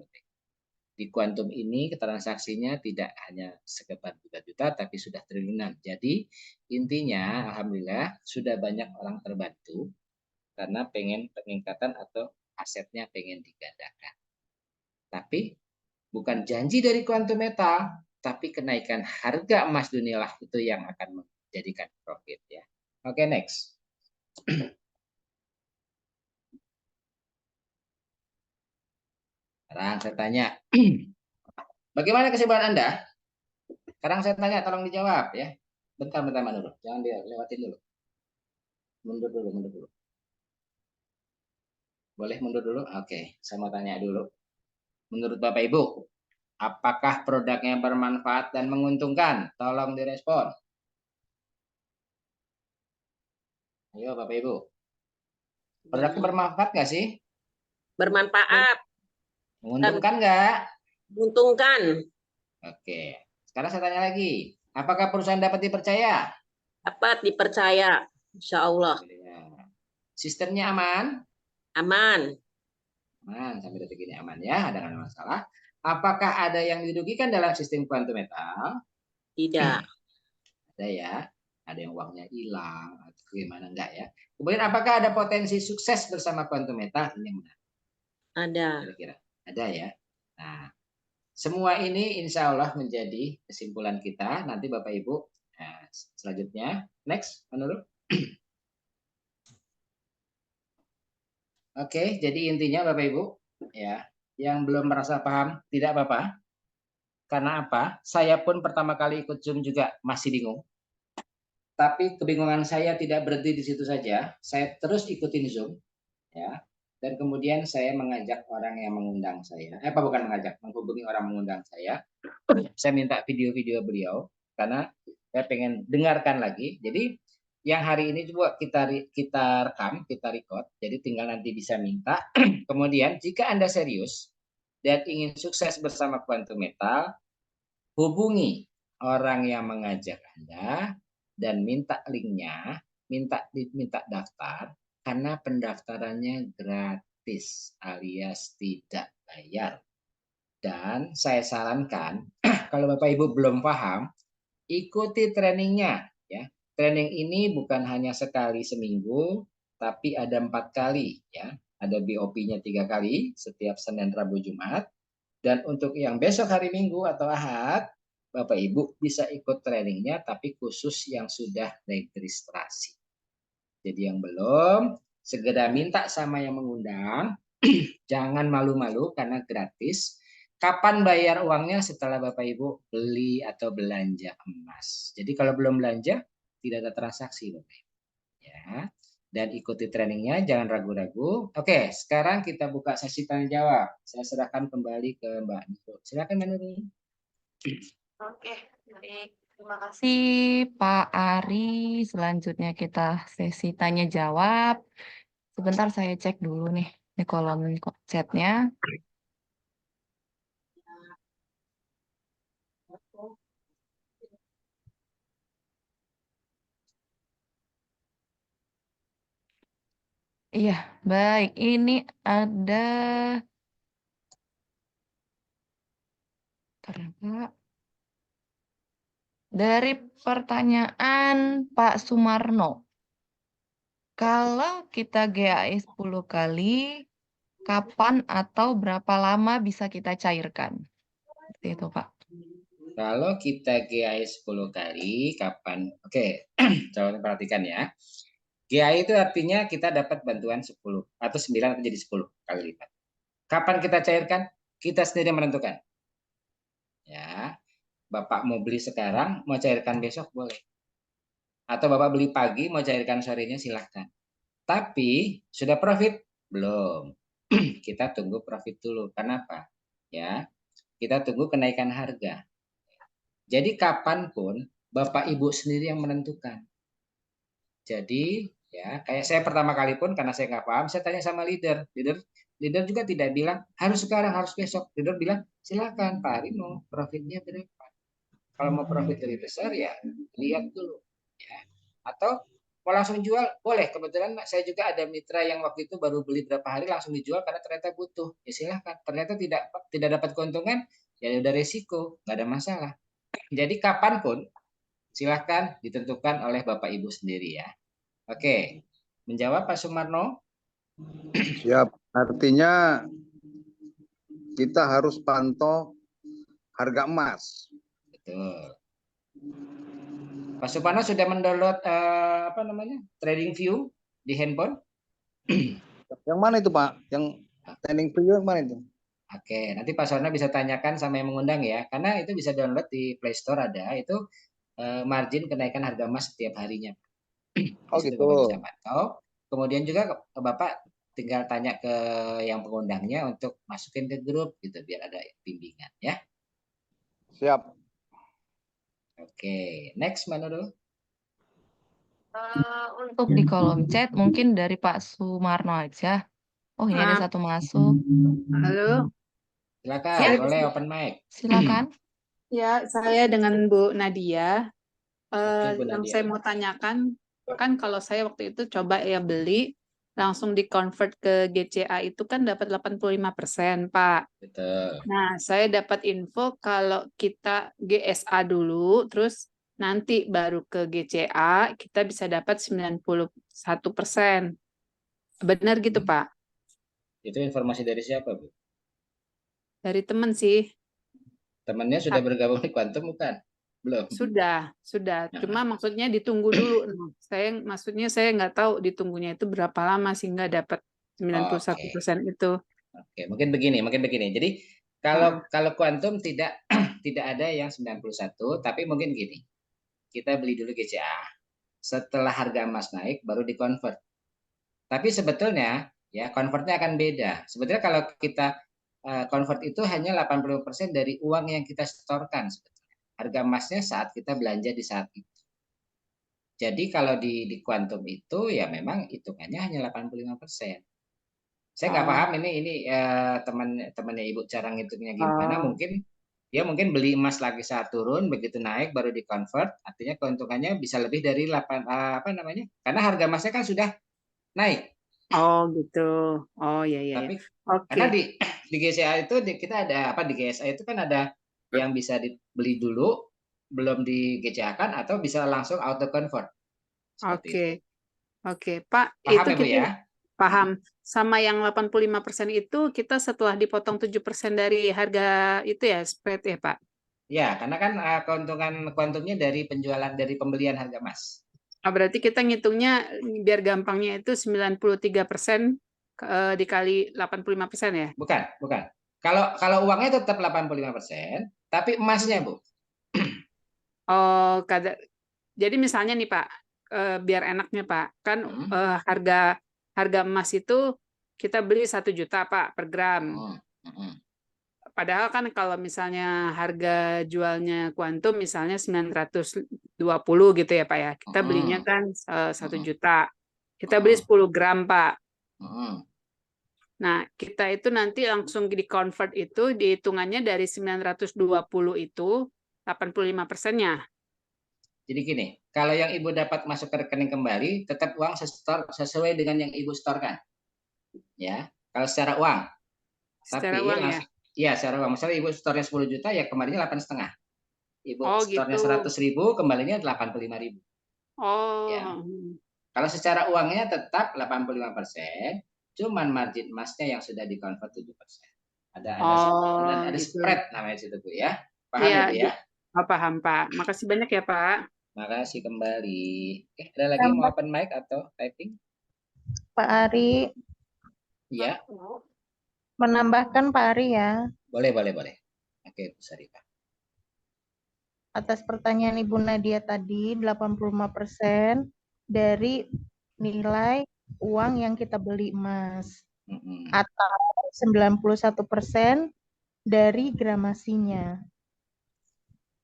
Di Quantum ini transaksinya tidak hanya sekedar juta-juta, tapi sudah triliunan. Jadi intinya alhamdulillah sudah banyak orang terbantu karena pengen peningkatan atau asetnya pengen digandakan. Tapi bukan janji dari Quantum Metal, tapi kenaikan harga emas dunia lah itu yang akan menjadikan profit ya. Oke, next. Sekarang saya tanya, bagaimana kesimpulan Anda? Sekarang saya tanya, tolong dijawab ya. Bentar dulu, jangan dilewatin dulu. Mundur dulu. Boleh mundur dulu? Oke, saya mau tanya dulu. Menurut Bapak Ibu, apakah produknya bermanfaat dan menguntungkan? Tolong direspon. Ayo Bapak Ibu. Produknya bermanfaat nggak sih? Bermanfaat. Menguntungkan nggak? Menguntungkan. Oke. Sekarang saya tanya lagi. Apakah perusahaan dapat dipercaya? Dapat dipercaya. Insya Allah. Sistemnya aman? Aman. Aman. Sampai detik ini aman ya. Ada nggak masalah? Apakah ada yang dirugikan dalam sistem Quantum Metal? Tidak. Ada ya. Ada yang uangnya hilang atau gimana enggak ya? Kemudian apakah ada potensi sukses bersama Quantum Metal? Ini yang benar. Ada. Kira-kira ada ya. Nah, semua ini insya Allah menjadi kesimpulan kita. Nanti Bapak Ibu selanjutnya next menurut. Oke, jadi intinya Bapak Ibu ya, yang belum merasa paham tidak apa-apa. Karena apa? Saya pun pertama kali ikut Zoom juga masih bingung. Tapi kebingungan saya tidak berhenti di situ saja. Saya terus ikutin Zoom, ya. Dan kemudian saya mengajak orang yang mengundang saya. Bukan mengajak, menghubungi orang mengundang saya. Saya minta video-video beliau karena saya pengen dengarkan lagi. Jadi yang hari ini coba kita rekam, kita record. Jadi tinggal nanti bisa minta. Kemudian jika Anda serius dan ingin sukses bersama Quantum Metal, hubungi orang yang mengajak Anda dan minta linknya, minta daftar, karena pendaftarannya gratis alias tidak bayar. Dan saya sarankan kalau Bapak Ibu belum paham, ikuti trainingnya ya. training ini bukan hanya sekali seminggu, tapi ada 4 kali ya. Ada BOP-nya 3 kali setiap Senin, Rabu, Jumat. Dan untuk yang besok hari Minggu atau Ahad, Bapak Ibu bisa ikut trainingnya, tapi khusus yang sudah registrasi. Jadi yang belum, segera minta sama yang mengundang. Jangan malu-malu karena gratis. Kapan bayar uangnya? Setelah Bapak Ibu beli atau belanja emas. Jadi kalau belum belanja, tidak ada transaksi Bapak Ibu. Ya. Dan ikuti trainingnya, jangan ragu-ragu. Oke, sekarang kita buka sesi tanya jawab. Saya serahkan kembali ke Mbak Nurul. Silakan Mbak Nurul. Oke, baik. Terima kasih Pak Ari. Selanjutnya kita sesi tanya jawab. Sebentar saya cek dulu nih di kolom chatnya. Iya, baik. Ini ada Pak. Dari pertanyaan Pak Sumarno. Kalau kita GAE 10 kali, kapan atau berapa lama bisa kita cairkan? Seperti itu, Pak. Kalau kita GAE 10 kali, kapan? Oke, coba perhatikan ya. GAE itu artinya kita dapat bantuan 10 atau 9 atau jadi 10 kali lipat. Kapan kita cairkan? Kita sendiri menentukan. Ya, Bapak mau beli sekarang, mau cairkan besok boleh. Atau Bapak beli pagi, mau cairkan sorenya silahkan. Tapi sudah profit? Belum. Kita tunggu profit dulu. Kenapa? Ya, kita tunggu kenaikan harga. Jadi kapanpun Bapak Ibu sendiri yang menentukan. Jadi ya kayak saya pertama kali pun karena saya nggak paham, saya tanya sama leader. Leader juga tidak bilang harus sekarang, harus besok. Leader bilang silakan Pak Ari mau profitnya berapa. Kalau mau profit lebih besar ya lihat dulu. Ya. Atau mau langsung jual boleh. Kebetulan saya juga ada mitra yang waktu itu baru beli berapa hari langsung dijual karena ternyata butuh. Ya silahkan. Ternyata tidak dapat keuntungan ya udah resiko, nggak ada masalah. Jadi kapanpun silahkan ditentukan oleh Bapak Ibu sendiri ya. Oke, menjawab Pak Sumarno? Siap. Artinya kita harus pantau harga emas. Betul. Pak Sumarno sudah mendownload TradingView di handphone? Yang mana itu Pak? Yang TradingView yang mana itu? Oke, nanti Pak Sumarno bisa tanyakan sama yang mengundang ya, karena itu bisa download di Play Store ada, itu margin kenaikan harga emas setiap harinya. Oh gitu. gitu. Bapak bisa pantau. Kemudian juga Bapak tinggal tanya ke yang pengundangnya untuk masukin ke grup gitu biar ada bimbingan ya. Siap. Oke, next Mbak Nurul. Untuk di kolom chat mungkin dari Pak Sumarno aja. Oh, ini ada satu masuk. Halo. Silakan, Ya. boleh open mic. Silakan. Ya, saya dengan Bu Nadia. Oke, Bu Yang Nadia. saya mau tanyakan, kan kalau saya waktu itu coba ya beli, langsung di-convert ke GCA itu kan dapat 85%, Pak. Betul. Nah, saya dapat info kalau kita GSA dulu, terus nanti baru ke GCA, kita bisa dapat 91%. Benar gitu, Pak? Itu informasi dari siapa, Bu? Dari teman sih. Temannya sudah bergabung di Quantum bukan? Belum. Sudah. Cuma maksudnya ditunggu dulu. Maksudnya saya nggak tahu ditunggunya itu berapa lama sehingga dapat 91% itu. Oke, mungkin begini. Jadi kalau Quantum tidak ada yang 91, tapi mungkin gini. Kita beli dulu GCA. Setelah harga emas naik baru di-convert. Tapi sebetulnya ya convertnya akan beda. Sebetulnya kalau kita convert itu hanya 80% dari uang yang kita setorkan sebetulnya. Harga emasnya saat kita belanja di saat itu. Jadi kalau di Quantum itu ya memang hitungannya hanya 85%. Saya nggak paham ini temannya Ibu cara ngitungnya gimana. Dia mungkin beli emas lagi saat turun, begitu naik baru di-convert, artinya keuntungannya bisa lebih dari karena harga emasnya kan sudah naik. Oh gitu. Oh iya. Tapi karena di GCA itu kita ada di GSA itu kan ada yang bisa dibeli dulu belum di GCA kan atau bisa langsung auto convert. Seperti itu. Oke. Oke, Pak, Paham itu ya, Bu, kita ya? paham. Sama yang 85% itu kita setelah dipotong 7% dari harga itu ya, spread ya, Pak? Ya, karena kan keuntungan kuantumnya dari penjualan, dari pembelian harga emas. Oh, berarti kita ngitungnya biar gampangnya itu 93% dikali 85% ya? Bukan, bukan. Kalau uangnya tetap 85%, tapi emasnya, Bu. Oh, jadi misalnya nih Pak, biar enaknya Pak, kan harga emas itu kita beli 1 juta Pak per gram. Padahal kan kalau misalnya harga jualnya kuantum misalnya 920 gitu ya Pak ya. Kita belinya kan 1 juta. Kita beli 10 gram Pak. Nah, kita itu nanti langsung di-convert itu dihitungannya dari 920 itu 85%-nya. Jadi gini, kalau yang Ibu dapat masuk ke rekening kembali, tetap uang sesuai dengan yang Ibu setorkan. Ya, kalau secara uang. Secara Tapi uang ya? langsung, ya, secara uang. Misalnya Ibu setornya 10 juta, ya kembalinya 8,5. Ibu Oh, setornya gitu. 100.000, kembalinya 85.000. Oh. Ya. Kalau secara uangnya tetap 85%, cuman margin emasnya yang sudah dikonvert 7%. Ada gitu. spread namanya situ, Bu, ya. Paham Iya, ya, Bu, ya? Oh, paham, Pak. Makasih banyak ya, Pak. Makasih kembali. Ada lagi mau open mic atau typing? Pak Ari, Iya, menambahkan Pak Ari ya, boleh. Oke, Bu Sarifah. atas pertanyaan Ibu Nadia tadi, 85% dari nilai uang yang kita beli emas. Atau 91% dari gramasinya.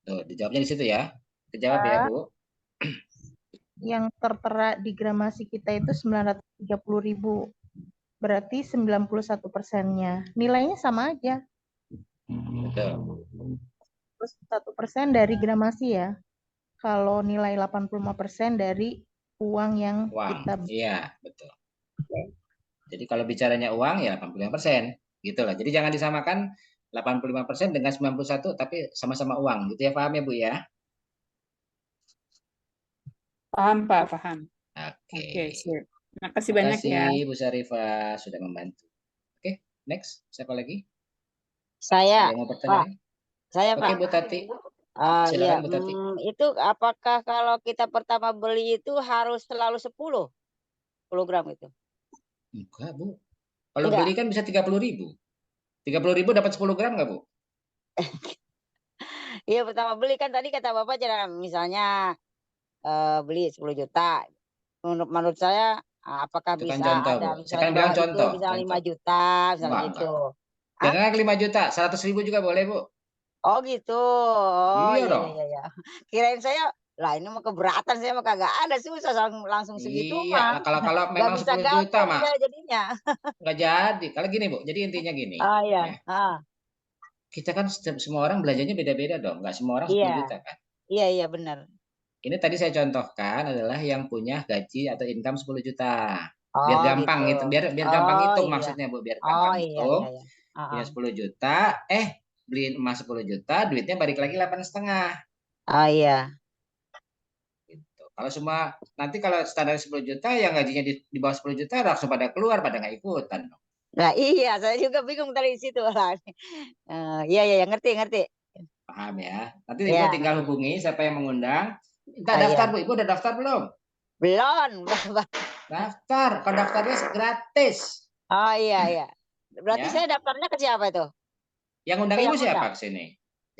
Tuh, dijawabnya di situ ya. Dijawab ya, Bu. Yang tertera di gramasi kita itu 930.000. Berarti 91%-nya. Nilainya sama aja. Betul. Terus 1% dari gramasi ya. Kalau nilai 85% dari uang yang kita beli. Iya, betul. Jadi kalau bicaranya uang ya 85%. Gitu lah. Jadi jangan disamakan 85% dengan 91 tapi sama-sama uang. Gitu ya, paham ya, Bu, ya? Paham, Pak, paham. Oke. Sip. Makasih banyak ya. Makasih Bu Sarifah sudah membantu. Oke, next. Siapa lagi? Saya, Ada yang mau bertanya? Saya, Oke, Pak. Bu Tati. Iya, Silakan, Bu Tati. itu apakah kalau kita pertama beli itu harus selalu 10 gram itu? Enggak, Bu. Kalau beli kan bisa 30.000. 30.000 dapat 10 gram nggak, Bu? Iya, pertama beli kan tadi kata Bapak jangan misalnya beli 10 juta. Menurut saya apakah Itu kan bisa contoh, ada Bu. misalnya Saya kan bilang itu contoh. bisa 5 juta misalnya Enggak, gitu. Jangan 5 juta, 100.000 juga boleh, Bu. Oh gitu. Oh Iya iya, dong. iya. Kirain saya lah ini mah keberatan, saya mah kagak ada, susah langsung segitu Iya, mah. kalau Nggak memang bisa 10 juta gantung mah saya jadinya. nggak jadi. Kalau gini, Bu, jadi intinya gini. Oh iya. Ya. Kita kan semua orang belanjanya beda-beda dong. Nggak semua orang 10 juta kan. Iya benar. Ini tadi saya contohkan adalah yang punya gaji atau income 10 juta. Biar Oh gampang gitu. Biar gampang hitung Iya. maksudnya, Bu. Biar Oh gampang iya. hitung. Punya 10 juta, beliin emas 10 juta, duitnya balik lagi 8,5. Oh iya. Gitu. Kalau semua nanti kalau standar 10 juta yang gajinya di bawah 10 juta langsung pada keluar, pada nggak ikutan dong. Nah iya, saya juga bingung dari situ lah. Iya, ngerti. Paham ya? Nanti Ibu tinggal hubungi siapa yang mengundang. Minta daftar, Bu. Ibu udah daftar belum? Belum. Daftar. Kalau daftarnya gratis. Oh iya. Berarti saya daftarnya ke siapa itu? Yang undang Ibu siapa ke sini?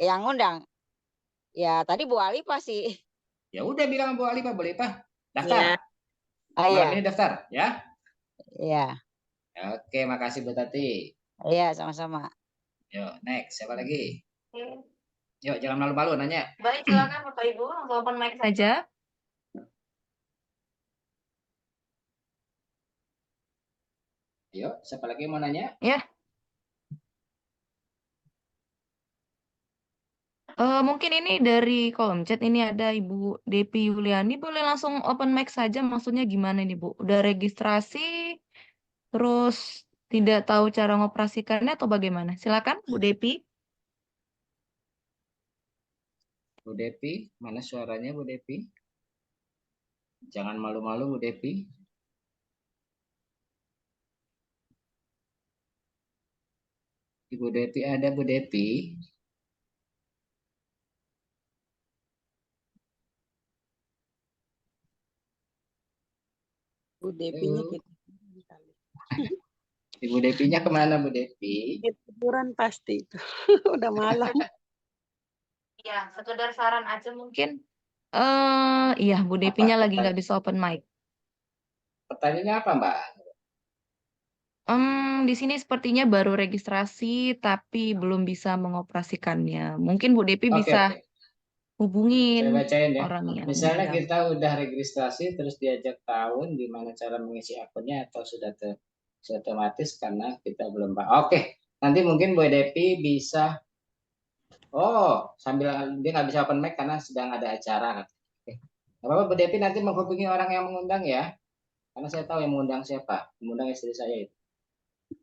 Yang undang. Ya tadi Bu Alipah sih. Ya udah bilang Bu Alipah, boleh Pak. Daftar. Iya. Ini daftar, ya? Iya. Oke, makasih Bu Tati. Iya, sama-sama. Yuk, next. Siapa lagi? Yuk, jangan malu-malu nanya. Baik, silakan Bapak Ibu, langsung open mic saja. Yuk, siapa lagi mau nanya? Ya. Mungkin ini dari kolom chat, ini ada Ibu Depi Yuliani, boleh langsung open mic saja, maksudnya gimana nih Bu? Udah registrasi, terus tidak tahu cara ngoperasikannya atau bagaimana? Silakan Bu Depi. Bu Depi, mana suaranya Bu Depi? Jangan malu-malu Bu Depi. Ibu Depi ada Bu Depi. Bu Depinya Halo. kita Ibu Depinya kemana Bu Depi? tiduran pasti itu. Udah malam. Ya, sekedar saran aja mungkin. Iya, Bu Depinya lagi nggak bisa open mic. Pertanyaannya apa Mbak? Di sini sepertinya baru registrasi tapi belum bisa mengoperasikannya. Mungkin Bu Depi Oke, bisa oke. Saya hubungin bacain ya. orang yang Misalnya mengundang. kita udah registrasi terus diajak tahun gimana cara mengisi akunnya atau sudah otomatis karena kita belum paham. Oke, nanti mungkin Bu Depi bisa. Oh, sambil dia nggak bisa open mic karena sedang ada acara. Oke. Nggak apa-apa Bu Depi nanti menghubungi orang yang mengundang ya. Karena saya tahu yang mengundang siapa. Mengundang istri saya itu.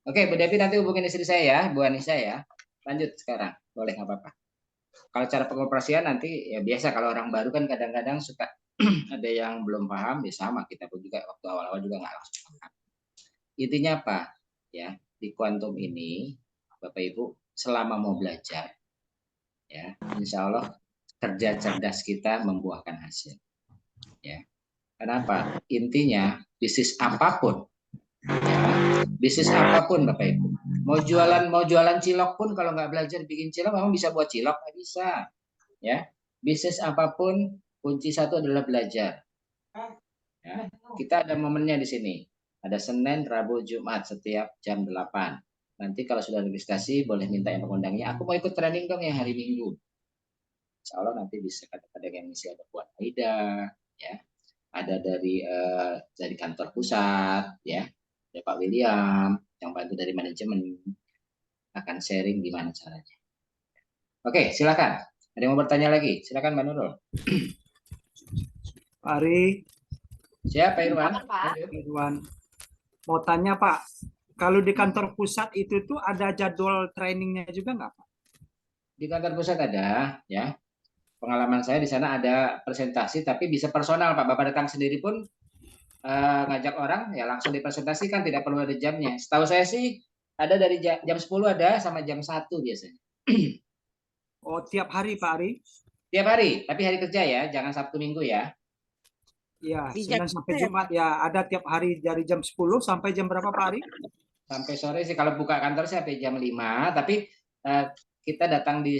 Oke, Bu Depi nanti hubungin istri saya ya, Bu Anissa ya. Lanjut sekarang. Boleh nggak apa-apa. Kalau cara pengoperasian nanti ya biasa kalau orang baru kan kadang-kadang suka ada yang belum paham ya sama kita pun juga waktu awal-awal juga nggak langsung paham. Intinya apa? Ya, di kuantum ini Bapak Ibu selama mau belajar ya, insya Allah kerja cerdas kita membuahkan hasil. Ya. Kenapa? Intinya bisnis apapun ya, bisnis apapun Bapak Ibu. Mau jualan cilok pun kalau nggak belajar bikin cilok memang bisa buat cilok nggak bisa. Ya, bisnis apapun kunci satu adalah belajar. Ya, kita ada momennya di sini. Ada Senin, Rabu, Jumat setiap jam 8. Nanti kalau sudah registrasi boleh minta yang pengundangnya. Aku mau ikut training dong yang hari Minggu. Insya Allah nanti bisa kadang-kadang yang ngisi ada Puan Aida, ya, ada dari kantor pusat, ya, ada Pak William yang bantu dari manajemen akan sharing gimana caranya. Oke, silakan. Ada yang mau bertanya lagi? Silakan Mbak Nurul. Pak Ari, Siapa Irwan? Irwan. Mau tanya Pak, kalau di kantor pusat itu tuh ada jadwal trainingnya juga nggak Pak? Di kantor pusat ada, ya. Pengalaman saya di sana ada presentasi, tapi bisa personal Pak. Bapak datang sendiri pun ngajak orang, ya langsung dipresentasikan, tidak perlu ada jamnya. Setahu saya sih ada dari jam 10 ada sama jam 1 biasanya. Oh, tiap hari Pak Ari? Tiap hari, tapi hari kerja ya, jangan Sabtu Minggu ya. Iya, Senin sampai Jumat ya, ada tiap hari dari jam 10 sampai jam berapa Pak Ari? Sampai sore sih, kalau buka kantor sih sampai jam 5, tapi kita datang di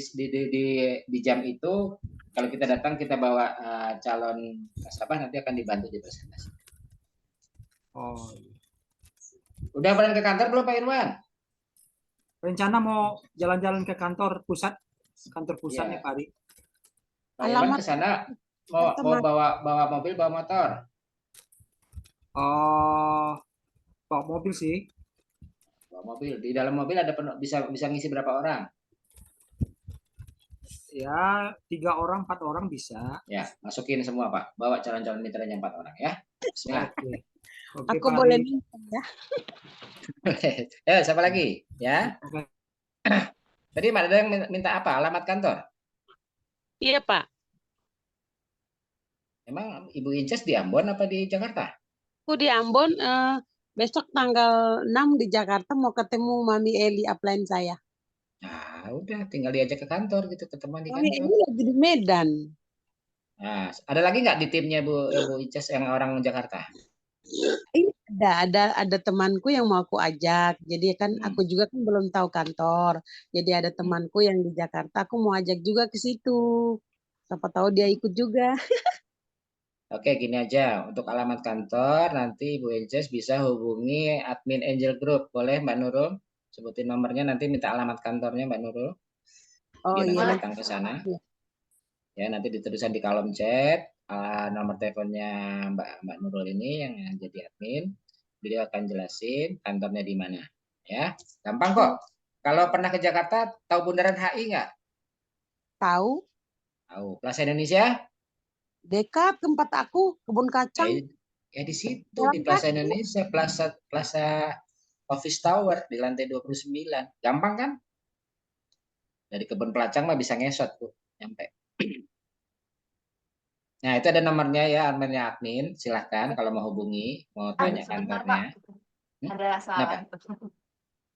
jam itu, kalau kita datang kita bawa calon nasabah nanti akan dibantu di presentasi. Oh. Udah pernah ke kantor belum Pak Irwan? Rencana mau jalan-jalan ke kantor pusatnya Ya. Pak Ari. Pak Irwan ke sana mau bawa mobil, bawa motor? Oh, bawa mobil sih. Bawa mobil. Di dalam mobil ada bisa ngisi berapa orang? Ya, 3 orang, 4 orang bisa. Ya, masukin semua Pak. Bawa calon-calon mitranya 4 orang ya. Bismillah. Oke, Aku Pak boleh Ari. minta ya. Siapa lagi? Ya. Tadi ada yang minta apa? Alamat kantor? Iya Pak. Emang Ibu Inces di Ambon apa di Jakarta? Aku di Ambon, besok tanggal 6 di Jakarta mau ketemu Mami Eli upline saya. Nah, udah tinggal diajak ke kantor gitu, ketemuan di Mami kantor. Eli lagi di Medan. Nah, ada lagi nggak di timnya Bu Inces yang orang Jakarta? Ini ada temanku yang mau aku ajak. Jadi kan aku juga kan belum tahu kantor. Jadi ada temanku yang di Jakarta, aku mau ajak juga ke situ. Siapa tahu dia ikut juga. Oke, gini aja. Untuk alamat kantor, nanti Bu Inces bisa hubungi admin Angel Group. Boleh Mbak Nurul? Sebutin nomornya, nanti minta alamat kantornya Mbak Nurul. Oh Biar iya. nanti datang ke sana. Ya, nanti dituliskan di kolom chat nomor teleponnya Mbak Nurul ini yang jadi admin. Beliau akan jelasin kantornya di mana. Ya, gampang kok. Kalau pernah ke Jakarta, tahu Bundaran HI nggak? Tahu. Tahu. Plaza Indonesia? Dekat tempat aku, Kebun Kacang. Ya di situ di Plaza Indonesia, Plaza Office Tower di lantai 29. Gampang kan? Dari Kebun Pelacang mah bisa ngesot tuh, nyampe. Nah, itu ada nomornya ya, nomornya admin. Silahkan kalau mau hubungi, mau tanya Sebentar, kantornya. Pak. Ada salah. Kenapa?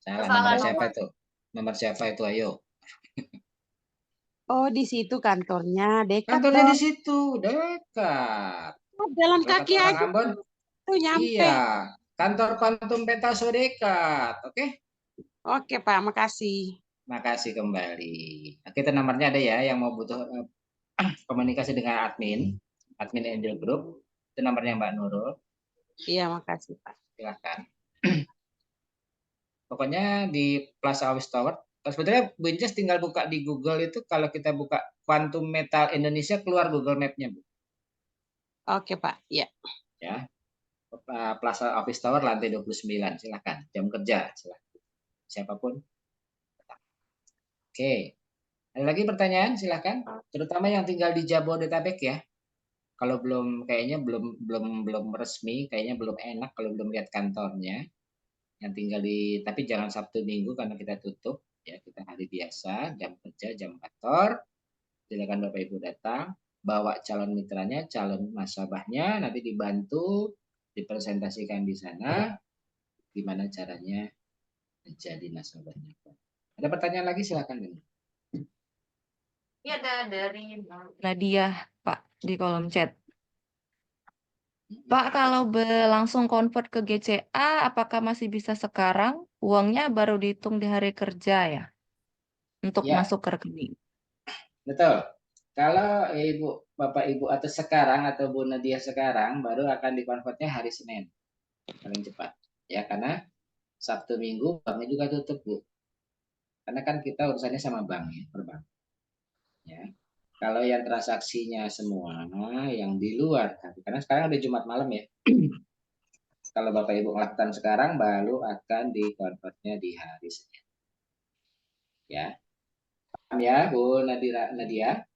Salah, Kesalahan nomor siapa nomor. itu? Nomor siapa itu? Ayo. Oh, di situ kantornya dekat Kantornya di dong. situ, dekat. Jalan Kalau kaki kata orang aja Ambon, tuh nyampe. iya. Kantor Quantum Petaso dekat. Oke? Oke, Pak, makasih. Makasih kembali. Oke, itu nomornya ada ya yang mau butuh komunikasi dengan admin Angel Group. Itu nomornya Mbak Nurul. Iya, makasih, Pak. Silahkan. Pokoknya di Plaza Office Tower. Sebetulnya Bu Inces tinggal buka di Google itu, kalau kita buka Quantum Metal Indonesia, keluar Google Map-nya, Bu. Oke, Pak. Iya. Ya. Plaza Office Tower lantai 29. Silahkan. Jam kerja. Silahkan. Siapapun. Oke. Ada lagi pertanyaan? Silahkan. Terutama yang tinggal di Jabodetabek ya. Kalau belum, kayaknya belum resmi, kayaknya belum enak kalau belum lihat kantornya. Yang tinggal tapi jangan Sabtu Minggu karena kita tutup ya, kita hari biasa, jam kerja, jam kantor. Silakan Bapak Ibu datang, bawa calon mitranya, calon nasabahnya, nanti dibantu dipresentasikan di sana gimana caranya menjadi nasabahnya. Ada pertanyaan lagi? Silakan. Ini ada dari Nadia, Pak, di kolom chat. Pak, kalau langsung convert ke GCA, apakah masih bisa sekarang? Uangnya baru dihitung di hari kerja ya? Untuk Ya. masuk ke rekening. Betul. Kalau Bapak Ibu atau sekarang atau Bu Nadia sekarang, baru akan dikonvertnya hari Senin. Paling cepat. Ya, karena Sabtu Minggu banknya juga tutup, Bu. Karena kan kita urusannya sama bank ya, per bank. Ya. Kalau yang transaksinya semua yang di luar, karena sekarang udah Jumat malam ya. Kalau Bapak Ibu melakukan sekarang, baru akan dikonvertnya di hari Senin. Ya. Paham ya, Bu Nadia?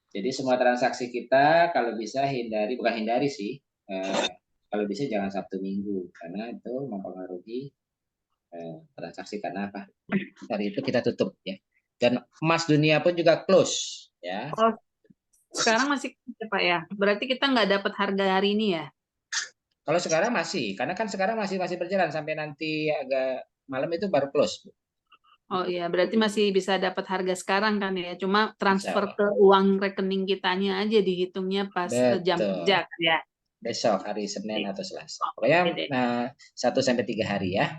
Jadi semua transaksi kita kalau bisa bukan hindari sih, kalau bisa jangan Sabtu Minggu, karena itu mempengaruhi transaksi. Karena apa? Hari itu kita tutup ya. Dan emas dunia pun juga close ya. Oh, sekarang masih Pak ya? Berarti kita nggak dapat harga hari ini ya? Kalau sekarang masih, karena kan sekarang masih berjalan sampai nanti agak malam itu baru close. Oh iya, berarti masih bisa dapat harga sekarang kan ya? Cuma transfer Insya ke uang rekening kitanya aja dihitungnya pas jam kerja kan ya? Besok hari Senin atau Selasa. Pokoknya 1-3 hari ya.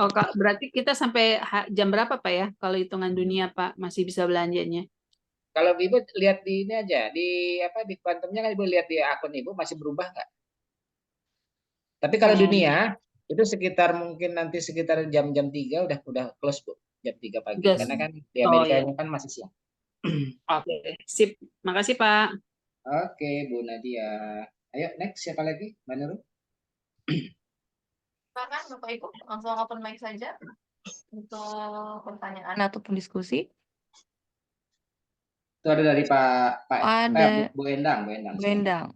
Oh, Kak, berarti kita sampai jam berapa Pak ya? Kalau hitungan dunia Pak masih bisa belanjanya? Kalau Ibu lihat di ini aja, di Quantumnya kan Ibu lihat di akun Ibu masih berubah nggak? Tapi kalau dunia itu mungkin nanti sekitar jam 3 udah close, Bu. Jam 3 pagi. Karena kan di Amerika ini kan masih siang. Oke, sip. Makasih Pak. Oke, Bu Nadia. Ayo next, siapa lagi? Mbak Nurul? Silakan Bapak Ibu, langsung open mic saja untuk pertanyaan ataupun diskusi. Itu ada dari Bu Endang. Bu Endang.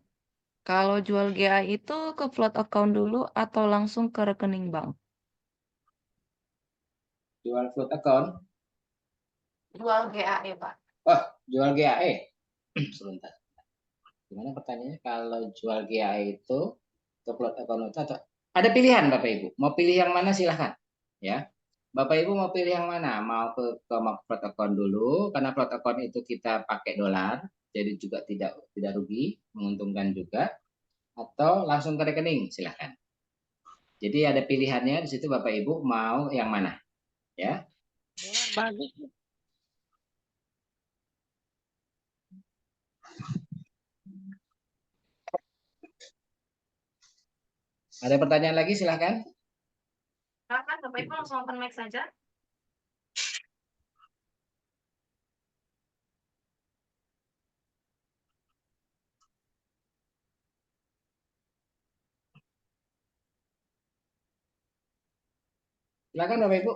Kalau jual GA itu ke float account dulu atau langsung ke rekening bank? Jual float account? Jual GAE, Pak. Oh, jual GAE. Sebentar. Gimana pertanyaannya? Kalau jual GAE itu ke float account itu atau ada pilihan Bapak Ibu? Mau pilih yang mana silahkan. Ya. Bapak Ibu mau pilih yang mana? Mau ke float account dulu, karena float account itu kita pakai dolar, jadi juga tidak rugi, menguntungkan juga. Atau langsung ke rekening, silahkan. Jadi ada pilihannya di situ Bapak Ibu mau yang mana? Ya. Bagus. Ada pertanyaan lagi silahkan. Silakan Bapak Ibu langsung open mic saja. Silakan Bapak Ibu.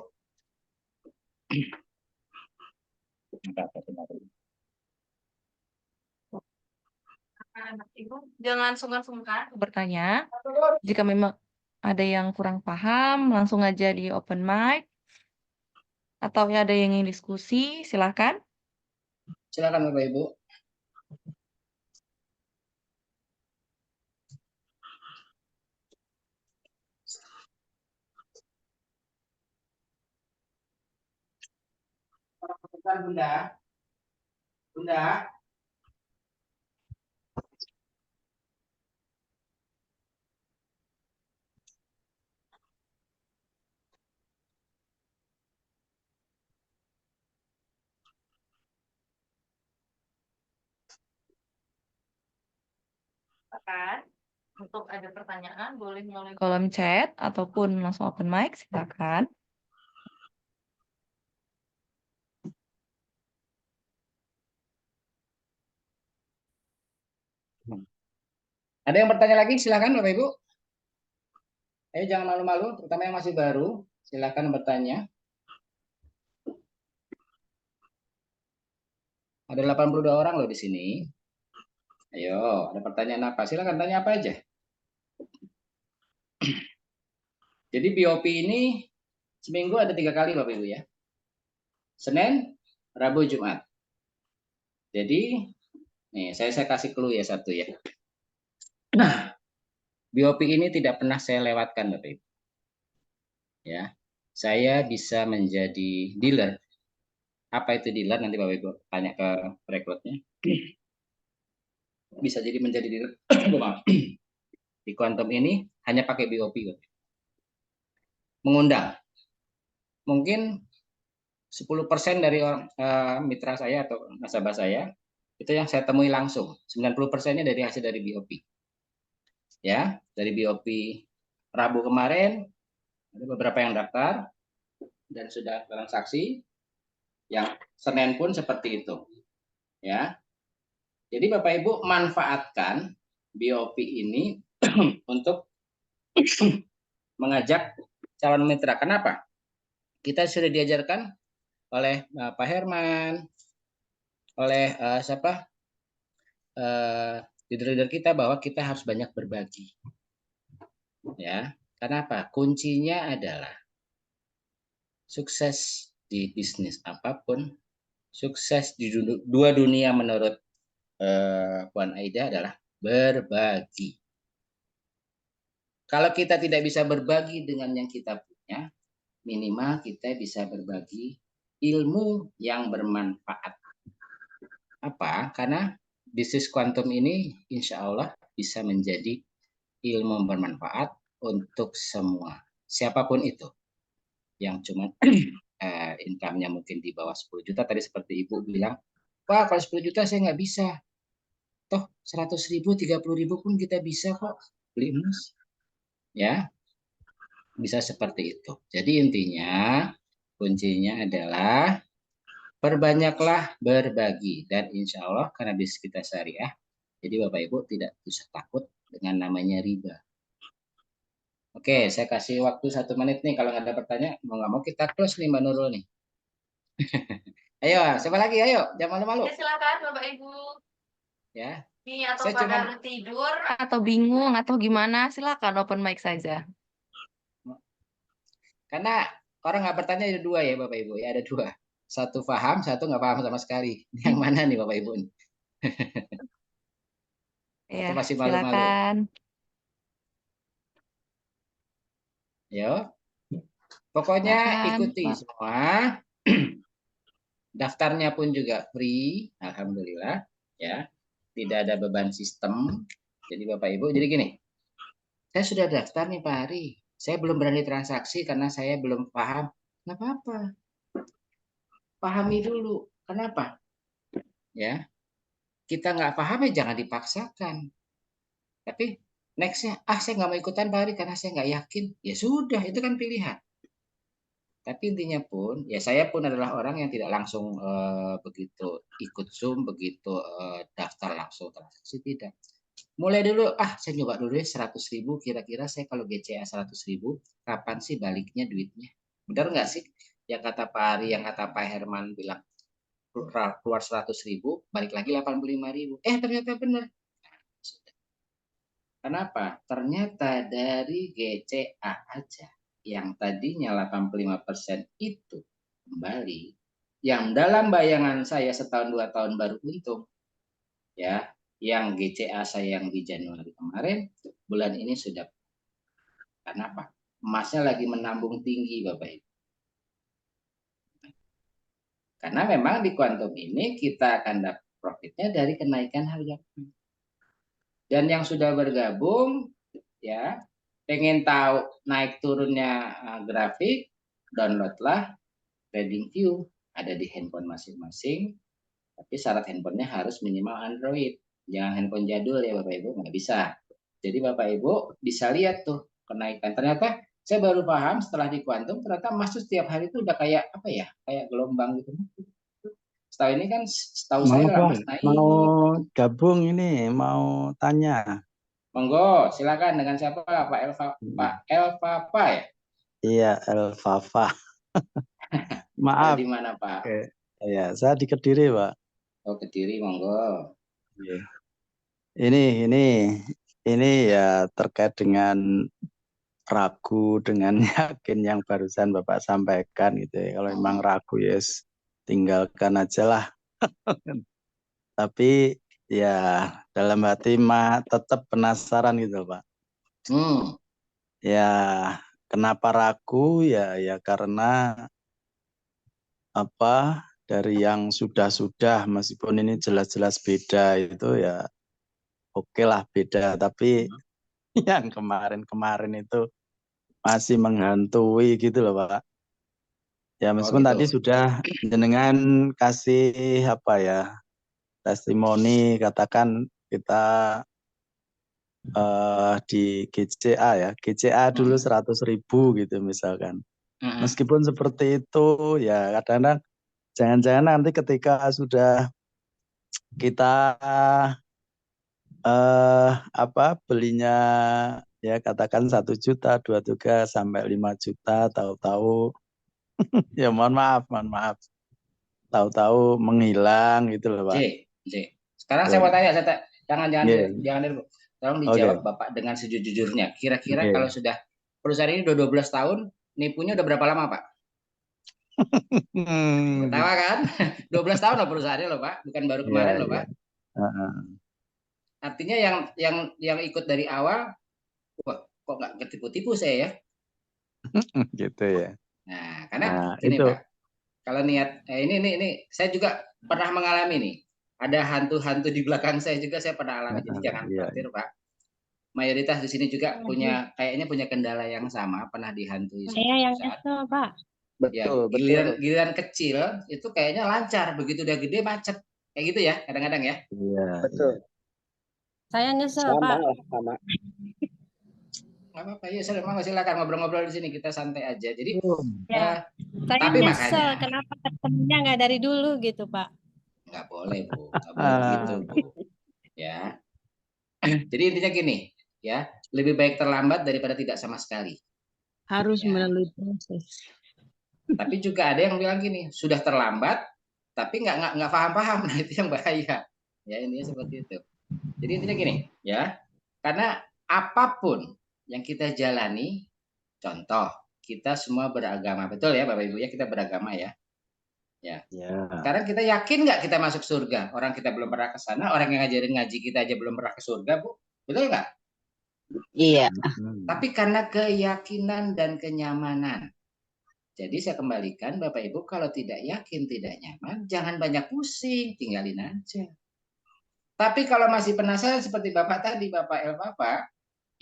Ibu, jangan sungkan-sungkan bertanya. Jika memang ada yang kurang paham, langsung aja di open mic. Atau ada yang ingin diskusi, silakan. Silakan Bapak Ibu. Bunda. Bunda. Silakan. Untuk ada pertanyaan boleh melalui kolom chat ataupun langsung open mic, silakan. Ada yang bertanya lagi? Silakan Bapak Ibu. Ayo jangan malu-malu, terutama yang masih baru. Silakan bertanya. Ada 82 orang loh di sini. Ayo, ada pertanyaan apa? Silakan tanya apa aja. Jadi BOP ini seminggu ada 3 kali Bapak Ibu ya. Senin, Rabu, Jumat. Jadi, nih saya kasih clue ya satu ya. Nah, BOP ini tidak pernah saya lewatkan Bapak Ibu. Ya, saya bisa menjadi dealer. Apa itu dealer? Nanti Bapak Ibu tanya ke rekrutnya. Bisa jadi menjadi dealer. Di Quantum ini hanya pakai BOP. Mengundang. Mungkin 10% dari orang mitra saya atau nasabah saya itu yang saya temui langsung. 90%-nya dari hasil dari BOP. Ya, dari BOP Rabu kemarin ada beberapa yang daftar dan sudah transaksi. Yang Senin pun seperti itu. Ya. Jadi Bapak Ibu manfaatkan BOP ini untuk mengajak calon mitra. Kenapa? Kita sudah diajarkan oleh Pak Herman, oleh leader-leader kita bahwa kita harus banyak berbagi. Ya, kenapa? Kuncinya adalah sukses di bisnis apapun, sukses di dua dunia menurut Puan Aida adalah berbagi. Kalau kita tidak bisa berbagi dengan yang kita punya, minimal kita bisa berbagi ilmu yang bermanfaat. Apa? Karena bisnis kuantum ini insya Allah bisa menjadi ilmu bermanfaat untuk semua. Siapapun itu. Yang cuma income-nya mungkin di bawah 10 juta. Tadi seperti Ibu bilang, Pak kalau 10 juta saya nggak bisa. Toh 100.000, 30.000 pun kita bisa kok beli emas. Ya, bisa seperti itu. Jadi intinya, kuncinya adalah perbanyaklah berbagi. Dan insya Allah karena bisnis kita syariah, jadi Bapak Ibu tidak usah takut dengan namanya riba. Oke, saya kasih waktu 1 menit nih. Kalau nggak ada pertanyaan, mau nggak mau kita close nih Mbak Nurul nih. Ayo, siapa lagi? Ayo, jangan malu-malu. Ya, silakan Bapak Ibu. Ya. Nih, atau Saya pada udah tidur atau bingung atau gimana, silakan open mic saja. Karena orang nggak bertanya ada 2 ya Bapak Ibu ya, ada 2. Satu paham, satu nggak paham sama sekali. Yang mana nih Bapak Ibu? Ya, atau masih malu-malu? silakan. Yo. Pokoknya Silakan, ikuti Pak. semua. Daftarnya pun juga free, alhamdulillah ya. Tidak ada beban sistem. Jadi Bapak Ibu, jadi gini. Saya sudah daftar nih Pak Hari. Saya belum berani transaksi karena saya belum paham. Nggak apa-apa. Pahami dulu. Kenapa? Ya. Kita nggak paham ya jangan dipaksakan. Tapi nextnya, saya nggak mau ikutan Pak Hari karena saya nggak yakin. Ya sudah, itu kan pilihan. Tapi intinya pun, ya saya pun adalah orang yang tidak langsung begitu ikut Zoom, begitu daftar langsung transaksi, tidak. Mulai dulu, saya nyoba dulu ya 100.000, kira-kira saya kalau GCA 100.000, kapan sih baliknya duitnya? Benar nggak sih? Yang kata Pak Ari, yang kata Pak Herman bilang, keluar 100.000, balik lagi 85.000. Ternyata benar. Kenapa? Ternyata dari GCA aja yang tadinya 85% itu kembali, yang dalam bayangan saya setahun 2 tahun baru untung, ya, yang GCA saya yang di Januari kemarin, bulan ini sudah. Karena apa? Emasnya lagi menambung tinggi, Bapak Ibu. Karena memang di kuantum ini kita akan dapat profitnya dari kenaikan harga. Dan yang sudah bergabung, ya, pengen tahu naik turunnya grafik, downloadlah TradingView, ada di handphone masing-masing. Tapi syarat handphonenya harus minimal Android, jangan handphone jadul ya Bapak Ibu, nggak bisa. Jadi Bapak Ibu bisa lihat tuh kenaikan. Ternyata saya baru paham setelah di kuantum, ternyata emas tuh setiap hari itu udah kayak apa ya, kayak gelombang gitu. Setahu ini kan, setahu saya Bang, emas naik. mau gabung ini, mau tanya. Monggo, silakan. Dengan siapa? Pak Elva ya? Iya, Elvafa. Maaf. Di mana Pak? Ya, saya di Kediri, Pak. Oh, Kediri, monggo. Ini ya terkait dengan ragu dengan yakin yang barusan Bapak sampaikan gitu ya. Kalau memang ragu ya tinggalkan aja lah. Tapi ya dalam hati tetap penasaran gitu Pak. Ya kenapa ragu ya karena apa dari yang sudah meskipun ini jelas-jelas beda itu ya oke lah beda, tapi yang kemarin itu masih menghantui gitu loh Pak. Ya meskipun tadi sudah jenengan kasih apa ya testimoni, katakan kita di GCA ya, GCA dulu 100.000 gitu misalkan. Meskipun seperti itu ya kadang-kadang jangan-jangan nanti ketika sudah kita belinya ya katakan 1 juta, 2 juta sampai 5 juta, tahu-tahu ya mohon maaf, tahu-tahu menghilang gitu loh Pak. Sekarang saya mau tanya, jangan dulu. Tolong dijawab Bapak dengan sejujurnya. Kira-kira kalau sudah perusahaan ini udah 12 tahun, nipunya udah berapa lama Pak? Ketawa kan? 12 tahun loh perusahaannya loh Pak, bukan baru kemarin loh Pak. Artinya yang ikut dari awal, wah kok nggak ketipu-tipu saya ya? Gitu ya. Nah, karena gini Pak, kalau niat ini saya juga pernah mengalami nih. Ada hantu-hantu di belakang saya juga saya pernah alami. Jadi jangan khawatir Pak. Mayoritas di sini juga kayaknya punya kendala yang sama, pernah dihantui. Saya yang kesel Pak. Betul, ya, giliran kecil itu kayaknya lancar, begitu udah gede macet. Kayak gitu ya, kadang-kadang ya. Iya. Betul. Saya nyesel Pak. Sama. Nggak apa-apa, ya silakan ngobrol-ngobrol di sini, kita santai aja. Jadi saya tapi nyesel makanya kenapa ketemunya nggak dari dulu gitu Pak. Nggak boleh Bu, nggak boleh gitu Bu. Ya. Jadi intinya gini, ya, lebih baik terlambat daripada tidak sama sekali. Harus melalui proses. Tapi juga ada yang bilang gini, sudah terlambat, tapi nggak paham-paham, nah itu yang bahaya. Ya intinya seperti itu. Jadi intinya gini, ya, karena apapun yang kita jalani, contoh kita semua beragama, betul ya Bapak Ibu ya, kita beragama ya. Ya. Sekarang kita yakin nggak kita masuk surga? Orang kita belum pernah ke sana, orang yang ngajarin ngaji kita aja belum pernah ke surga, Bu. Betul nggak? Iya. Tapi karena keyakinan dan kenyamanan. Jadi saya kembalikan Bapak Ibu, kalau tidak yakin, tidak nyaman, jangan banyak pusing, tinggalin aja. Tapi kalau masih penasaran seperti Bapak tadi, Bapak Elvafa,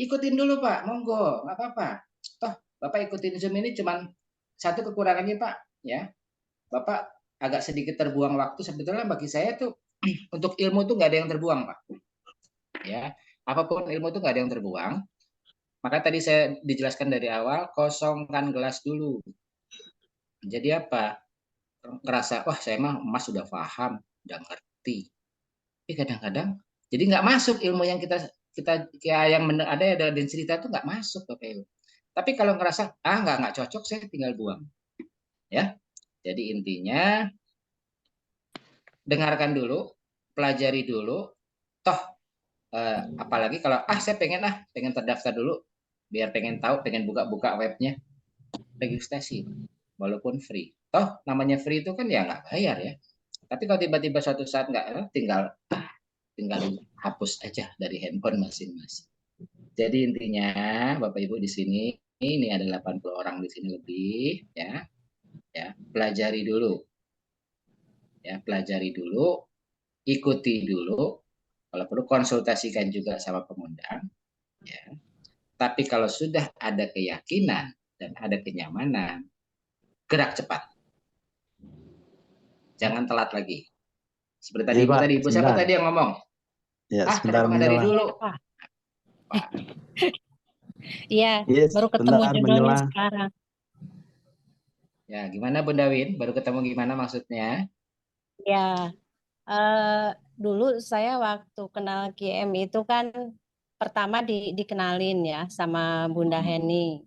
ikutin dulu Pak, monggo, nggak apa-apa. Toh Bapak ikutin Zoom ini cuman satu kekurangannya Pak, ya. Bapak agak sedikit terbuang waktu, sebetulnya bagi saya tuh untuk ilmu tuh nggak ada yang terbuang Pak. Ya, apapun ilmu tuh nggak ada yang terbuang. Maka tadi saya dijelaskan dari awal, kosongkan gelas dulu. Jadi apa? Ngerasa, wah saya mah emas sudah paham, udah ngerti. Tapi kadang-kadang jadi nggak masuk ilmu yang kita yang ada dan cerita itu nggak masuk Bapak Ibu. Tapi kalau ngerasa nggak cocok, saya tinggal buang. Ya. Jadi intinya dengarkan dulu, pelajari dulu. Toh apalagi kalau saya pengen terdaftar dulu biar pengen tahu, pengen buka-buka webnya, registrasi walaupun free. Toh namanya free itu kan ya nggak bayar ya. Tapi kalau tiba-tiba suatu saat nggak, tinggal hapus aja dari handphone masing-masing. Jadi intinya Bapak Ibu di sini ini ada 80 orang di sini lebih ya. Ya, pelajari dulu. Ya, pelajari dulu, ikuti dulu. Kalau perlu konsultasikan juga sama pengundang ya. Tapi kalau sudah ada keyakinan dan ada kenyamanan, gerak cepat. Jangan telat lagi. Seperti tadi Iya, Ibu Pak, tadi, Ibu siapa sebentar. tadi yang ngomong? Ya, sebentar kenapa nggak dari menyelah. dulu? Iya, Yes, baru ketemu sebentar jodohnya menyelah. sekarang. Ya, gimana Bunda Win? Baru ketemu gimana maksudnya? Ya, dulu saya waktu kenal QM itu kan pertama dikenalin ya sama Bunda Heni.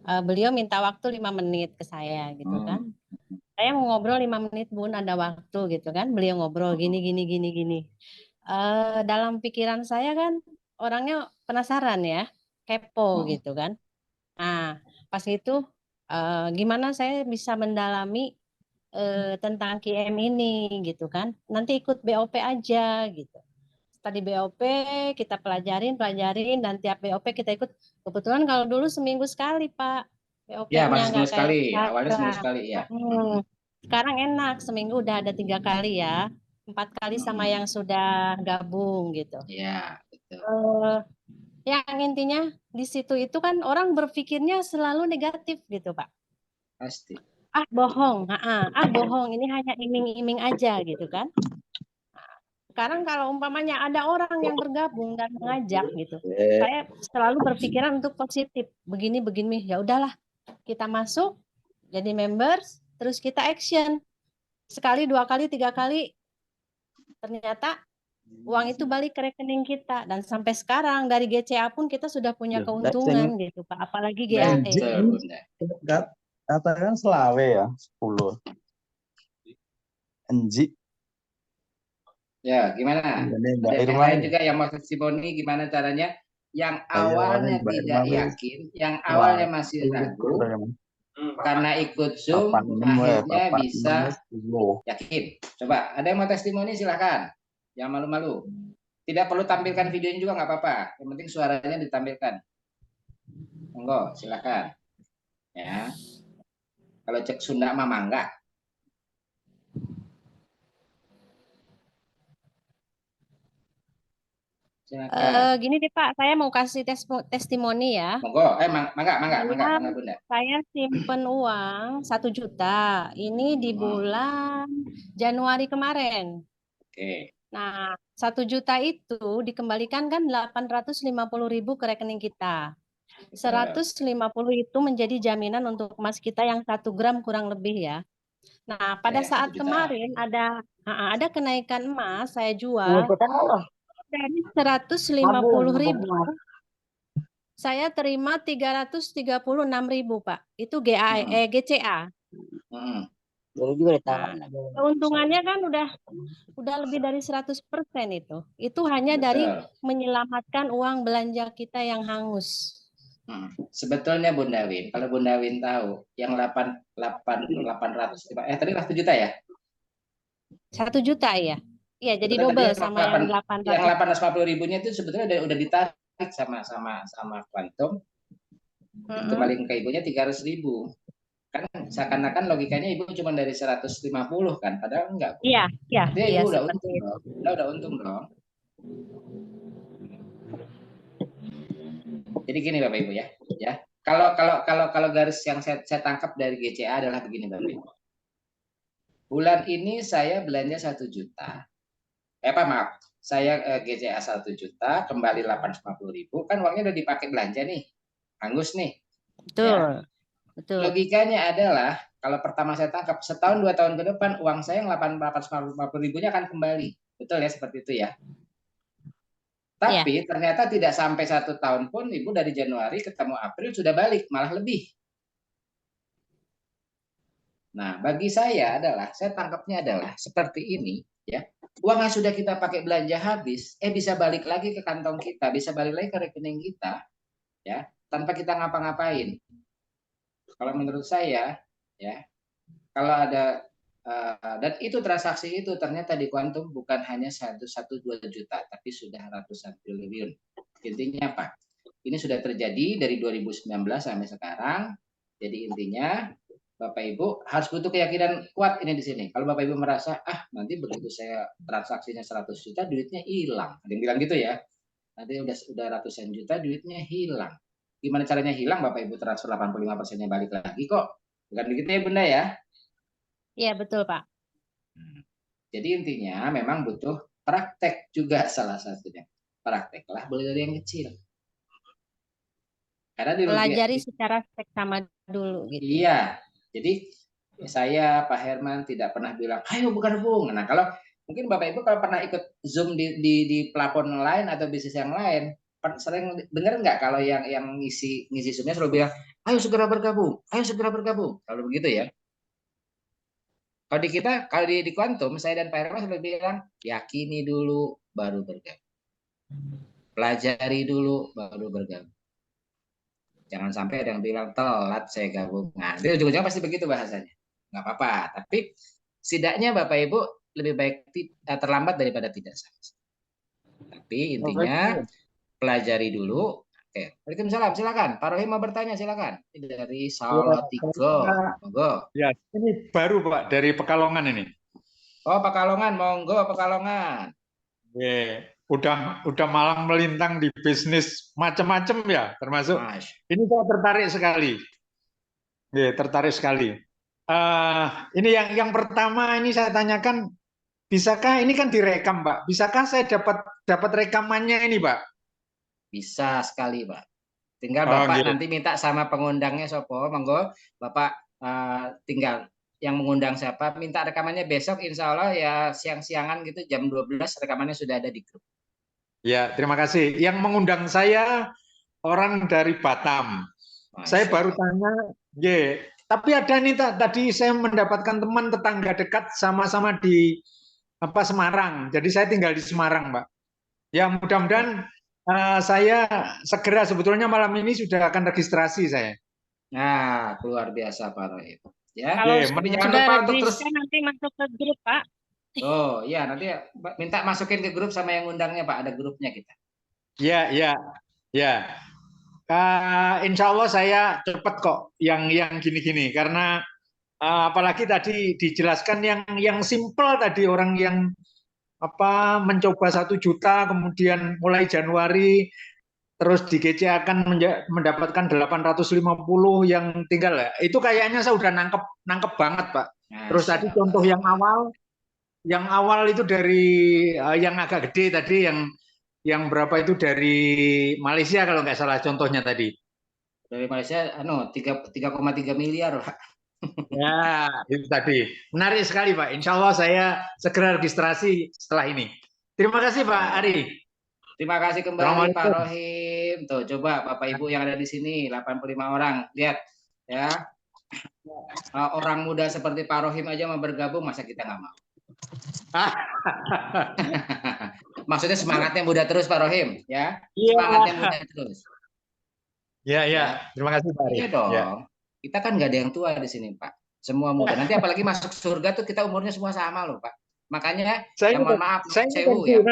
Beliau minta waktu 5 menit ke saya gitu kan. Saya mau ngobrol 5 menit Bun, ada waktu gitu kan. Beliau ngobrol gini. Dalam pikiran saya kan orangnya penasaran ya, kepo gitu kan. Nah, pas itu gimana saya bisa mendalami tentang QM ini gitu kan. Nanti ikut BOP aja gitu. Setelah di BOP kita pelajarin dan tiap BOP kita ikut. Kebetulan kalau dulu seminggu sekali Pak Ya, BOP-nya, masih seminggu nggak kayak sekali. Awalnya seminggu sekarang. sekali ya. Sekarang enak, seminggu udah ada 3 kali ya, 4 kali sama yang sudah gabung gitu. Iya, betul. Yang intinya di situ itu kan orang berpikirnya selalu negatif gitu Pak. Pasti. Bohong, bohong, ini hanya iming-iming aja gitu kan. Sekarang kalau umpamanya ada orang yang bergabung dan mengajak gitu, saya selalu berpikiran untuk positif, begini, ya udahlah, kita masuk jadi members, terus kita action, sekali, 2 kali, 3 kali, ternyata uang itu balik ke rekening kita, dan sampai sekarang dari GCA pun kita sudah punya keuntungan gitu Pak, apalagi GAE. Katakan selawe ya, 10. Enji. Ya, gimana? Ada yang lain juga yang mau testimoni gimana caranya? Yang awalnya tidak yakin, yang awalnya masih ragu, karena ikut Zoom akhirnya bisa yakin. Coba, ada yang mau testimoni silahkan. Jangan malu-malu. Tidak perlu tampilkan videonya juga nggak apa-apa. Yang penting suaranya ditampilkan. Monggo, silahkan. Ya. Kalau cek Sunda mah mangga. Gini deh Pak, saya mau kasih testimoni ya. Monggo, mangga Bunda. Saya simpen uang 1 juta. Ini di bulan Januari kemarin. Oke. Nah, 1 juta itu dikembalikan kan 850.000 ke rekening kita. 150 itu menjadi jaminan untuk emas kita yang 1 gram kurang lebih ya. Nah, pada saat kemarin ada kenaikan emas, saya jual dari 150.000, saya terima 336.000 Pak. Itu GCA. Keuntungannya kan udah lebih dari 100% itu. Itu hanya dari menyelamatkan uang belanja kita yang hangus. Sebetulnya Bunda Win, kalau Bunda Win tahu yang 800 tadi 1 juta ya? 1 juta ya. Iya, jadi double sama yang 800. Yang 850.000-nya itu sebetulnya udah ditarik sama Quantum. Kembali ke ibunya 300.000. Kan seakan-akan logikanya ibu cuma dari 150 kan, padahal enggak. Iya. Ibu udah untung dong. Udah untung dong. Jadi gini Bapak Ibu ya. Kalau garis yang saya tangkap dari GCA adalah begini Bapak Ibu. Bulan ini saya belanja 1 juta. Saya GCA 1 juta, kembali 850.000, kan uangnya udah dipakai belanja nih. Hangus nih. Betul. Betul. Logikanya adalah kalau pertama saya tangkap setahun 2 tahun ke depan uang saya yang 850.000-nya akan kembali. Betul ya, seperti itu ya. Tapi ternyata tidak sampai 1 tahun pun Ibu dari Januari ketemu April sudah balik, malah lebih. Nah, bagi saya tangkapnya adalah seperti ini ya. Uang yang sudah kita pakai belanja habis, bisa balik lagi ke kantong kita, bisa balik lagi ke rekening kita ya, tanpa kita ngapa-ngapain. Kalau menurut saya ya, kalau ada dan itu transaksi itu ternyata di kuantum bukan hanya 1-2 juta, tapi sudah ratusan triliun. Intinya apa? Ini sudah terjadi dari 2019 sampai sekarang. Jadi intinya Bapak Ibu harus butuh keyakinan kuat ini di sini. Kalau Bapak Ibu merasa nanti begitu saya transaksinya 100 juta duitnya hilang. Ada yang bilang gitu ya. Nanti udah ratusan juta duitnya hilang. Gimana caranya hilang? Bapak Ibu transfer 85%-nya balik lagi kok. Bukan begitu ya Bunda ya? Iya, betul, Pak. Jadi intinya memang butuh praktek juga salah satunya. Prakteklah boleh dari yang kecil. Karena Pelajari secara seksama dulu gitu. Iya. Jadi saya Pak Herman tidak pernah bilang, ayo bergabung. Nah kalau mungkin Bapak Ibu kalau pernah ikut Zoom di platform lain atau bisnis yang lain, sering dengar nggak kalau yang ngisi Zoom-nya selalu bilang, ayo segera bergabung, ayo segera bergabung. Kalau begitu ya. Kalau di kita, kalau di Quantum, saya dan Pak Herman selalu bilang, yakini dulu, baru bergabung. Pelajari dulu, baru bergabung. Jangan sampai ada yang bilang, telat saya gabung. Nah, itu ujung-ujungnya pasti begitu bahasanya. Nggak apa-apa. Tapi setidaknya Bapak Ibu lebih baik terlambat daripada tidak sama. Tapi intinya, pelajari dulu. Oke, Waalaikumsalam, silakan. Pak Rohim mau bertanya, silakan. Ini dari Salatiga. Monggo. Ya, ini baru Pak dari Pekalongan ini. Oh, Pekalongan, monggo Pekalongan. Udah malang melintang di bisnis macam-macam ya, termasuk ini saya tertarik sekali. Tertarik sekali. Ini yang pertama ini saya tanyakan, bisakah ini kan direkam Pak? Bisakah saya dapat rekamannya ini Pak? Bisa sekali Pak. Tinggal Bapak nanti minta sama pengundangnya Sopo, monggo Bapak tinggal yang mengundang siapa, minta rekamannya besok insya Allah ya siang-siangan gitu jam 12 rekamannya sudah ada di grup. Ya, terima kasih. Yang mengundang saya orang dari Batam. Saya baru tanya, tapi ada nih tadi saya mendapatkan teman tetangga dekat sama-sama di Semarang. Jadi saya tinggal di Semarang, Pak. Ya, mudah-mudahan saya segera, sebetulnya malam ini sudah akan registrasi saya. Nah, luar biasa Pak Rohim. Ya, kalau tapi jangan sudah lupa untuk terus nanti masuk ke grup Pak. Oh iya, nanti minta masukin ke grup sama yang undangnya Pak, ada grupnya kita. Ya. Insya Allah saya cepat kok yang gini-gini, karena apalagi tadi dijelaskan yang simple tadi, orang yang mencoba 1 juta kemudian mulai Januari terus di GCA akan mendapatkan 850 yang tinggal ya. Itu kayaknya saya udah nangkep banget Pak. Terus tadi contoh yang awal itu dari yang agak gede tadi, yang berapa itu dari Malaysia kalau nggak salah contohnya tadi. Dari Malaysia 3,3 miliar Pak. Ya, itu tadi. Menarik sekali Pak. Insya Allah saya segera registrasi setelah ini. Terima kasih Pak Ari. Terima kasih kembali Pak Rohim. Tuh, coba Bapak Ibu yang ada di sini 85 orang, lihat ya. Orang muda seperti Pak Rohim aja mau bergabung, masa kita nggak mau? Maksudnya semangatnya muda terus Pak Rohim, ya? Semangatnya muda terus. Ya. Terima kasih Pak Ari. Iya dong. Kita kan nggak ada yang tua di sini Pak. Semua muda. Nanti apalagi masuk surga tuh kita umurnya semua sama loh Pak. Makanya mohon maaf, sewu ya.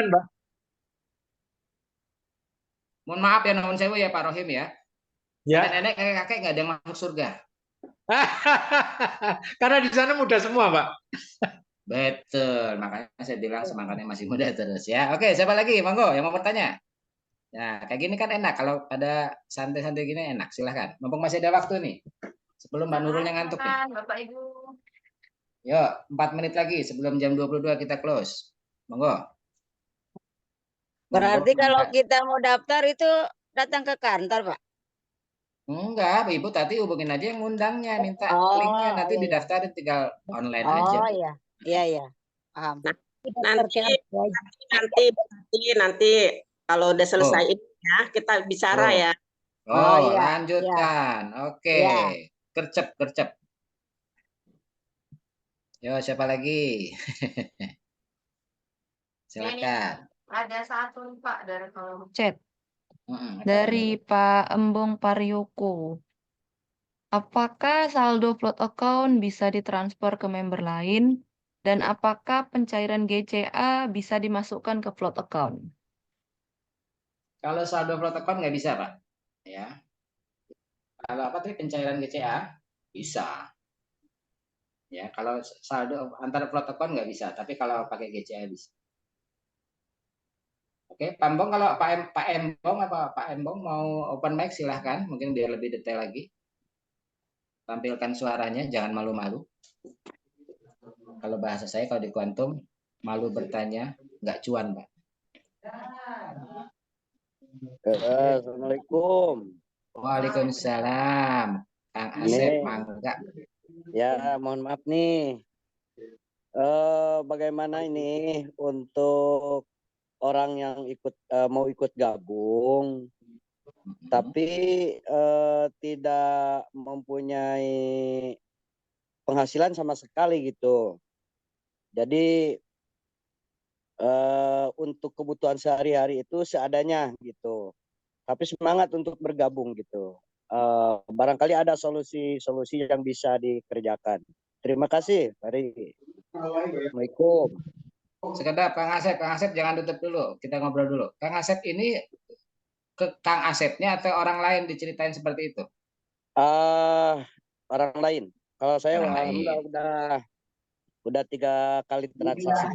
Mohon maaf ya non sewu ya Pak Rohim ya. Nenek kakek nggak ada yang masuk surga. Karena di sana muda semua Pak. Betul, makanya saya bilang semangatnya masih muda terus ya. Oke, siapa lagi? Monggo yang mau bertanya. Nah, kayak gini kan enak, kalau pada santai-santai gini enak, silahkan. Mumpung masih ada waktu nih, sebelum Mbak Nurulnya ngantuk nih. Bapak Ibu. Yuk, 4 menit lagi sebelum jam 22 kita close. Monggo. Berarti kalau kita mau daftar itu datang ke kantor, Pak? Enggak, Ibu tadi hubungin aja yang ngundangnya, minta linknya, nanti didaftarin tinggal online aja. Oh iya, paham. Nanti kalau udah selesai ini ya kita bicara ya. Lanjutkan. Oke. Gercep. Yo, siapa lagi? Silakan. Ada satu Pak dari kolom chat. Dari Pak Embong Parioko. Apakah saldo float account bisa ditransfer ke member lain? Dan apakah pencairan GCA bisa dimasukkan ke float account? Kalau saldo float account nggak bisa, Pak. Ya. Kalau apa tadi pencairan GCA bisa. Ya, kalau saldo antara float account nggak bisa, tapi kalau pakai GCA bisa. Oke, Pak Embong, kalau Pak Embong mau open mic silahkan, mungkin biar lebih detail lagi. Tampilkan suaranya, jangan malu-malu. Kalau bahasa saya kalau di kuantum, malu bertanya, nggak cuan, Pak. Assalamualaikum. Waalaikumsalam. Kang Asep, mangga. Ya, mohon maaf nih. Bagaimana ini untuk orang yang mau ikut gabung, tapi tidak mempunyai penghasilan sama sekali gitu. Jadi untuk kebutuhan sehari-hari itu seadanya gitu. Tapi semangat untuk bergabung gitu. Barangkali ada solusi-solusi yang bisa dikerjakan. Terima kasih, Mari. Assalamualaikum. Sekedar Kang Asep jangan tutup dulu, kita ngobrol dulu. Kang Asep ini ke Kang Asepnya atau orang lain diceritain seperti itu? Orang lain. Kalau saya Orang lain. udah 3 kali transaksi.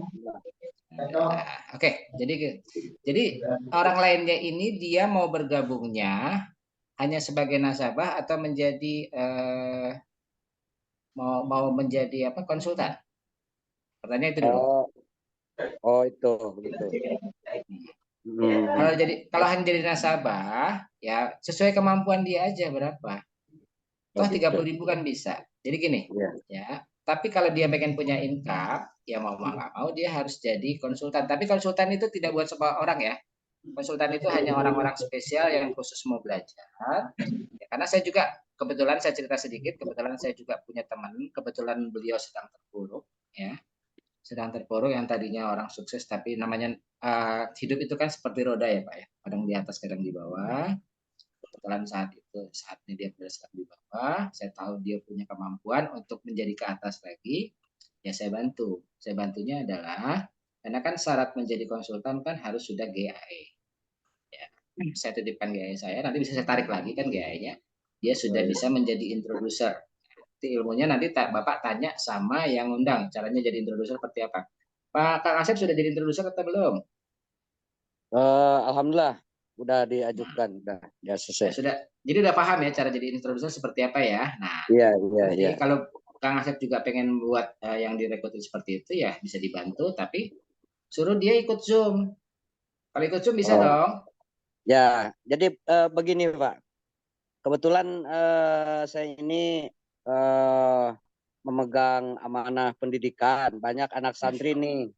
Oke, jadi orang lainnya ini dia mau bergabungnya hanya sebagai nasabah atau menjadi mau menjadi apa konsultan? Pertanyaan itu dulu. Oh itu gitu. Kalau hanya jadi nasabah, ya sesuai kemampuan dia aja berapa. Toh 30.000 kan bisa. Jadi gini, ya. Tapi kalau dia pengen punya income, ya mau nggak mau dia harus jadi konsultan. Tapi konsultan itu tidak buat semua orang ya. Konsultan itu hanya orang-orang spesial yang khusus mau belajar. Ya, karena saya juga kebetulan saya cerita sedikit, kebetulan saya juga punya teman, kebetulan beliau sedang terpuruk, ya. Sedang terpuruk yang tadinya orang sukses, tapi namanya hidup itu kan seperti roda ya Pak ya. Kadang di atas, kadang di bawah. Kebetulan saat ini dia berada di bawah, saya tahu dia punya kemampuan untuk menjadi ke atas lagi, ya saya bantu. Saya bantunya adalah karena kan syarat menjadi konsultan kan harus sudah GAE. Ya, saya titipkan GAE saya, nanti bisa saya tarik lagi kan GAE-nya. Dia sudah bisa menjadi introducer. Nanti ilmunya nanti Bapak tanya sama yang undang, caranya jadi introducer seperti apa. Pak Kang Asep sudah jadi introducer atau belum? Alhamdulillah udah diajukan, udah selesai. Sudah, jadi udah paham ya cara jadi introducer seperti apa ya. Nah, iya. Kalau Kang Asep juga pengen buat yang direkrutin seperti itu ya bisa dibantu, tapi suruh dia ikut Zoom. Kalau ikut Zoom bisa dong. Ya, jadi begini Pak. Kebetulan saya ini memegang amanah pendidikan, banyak anak santri nih.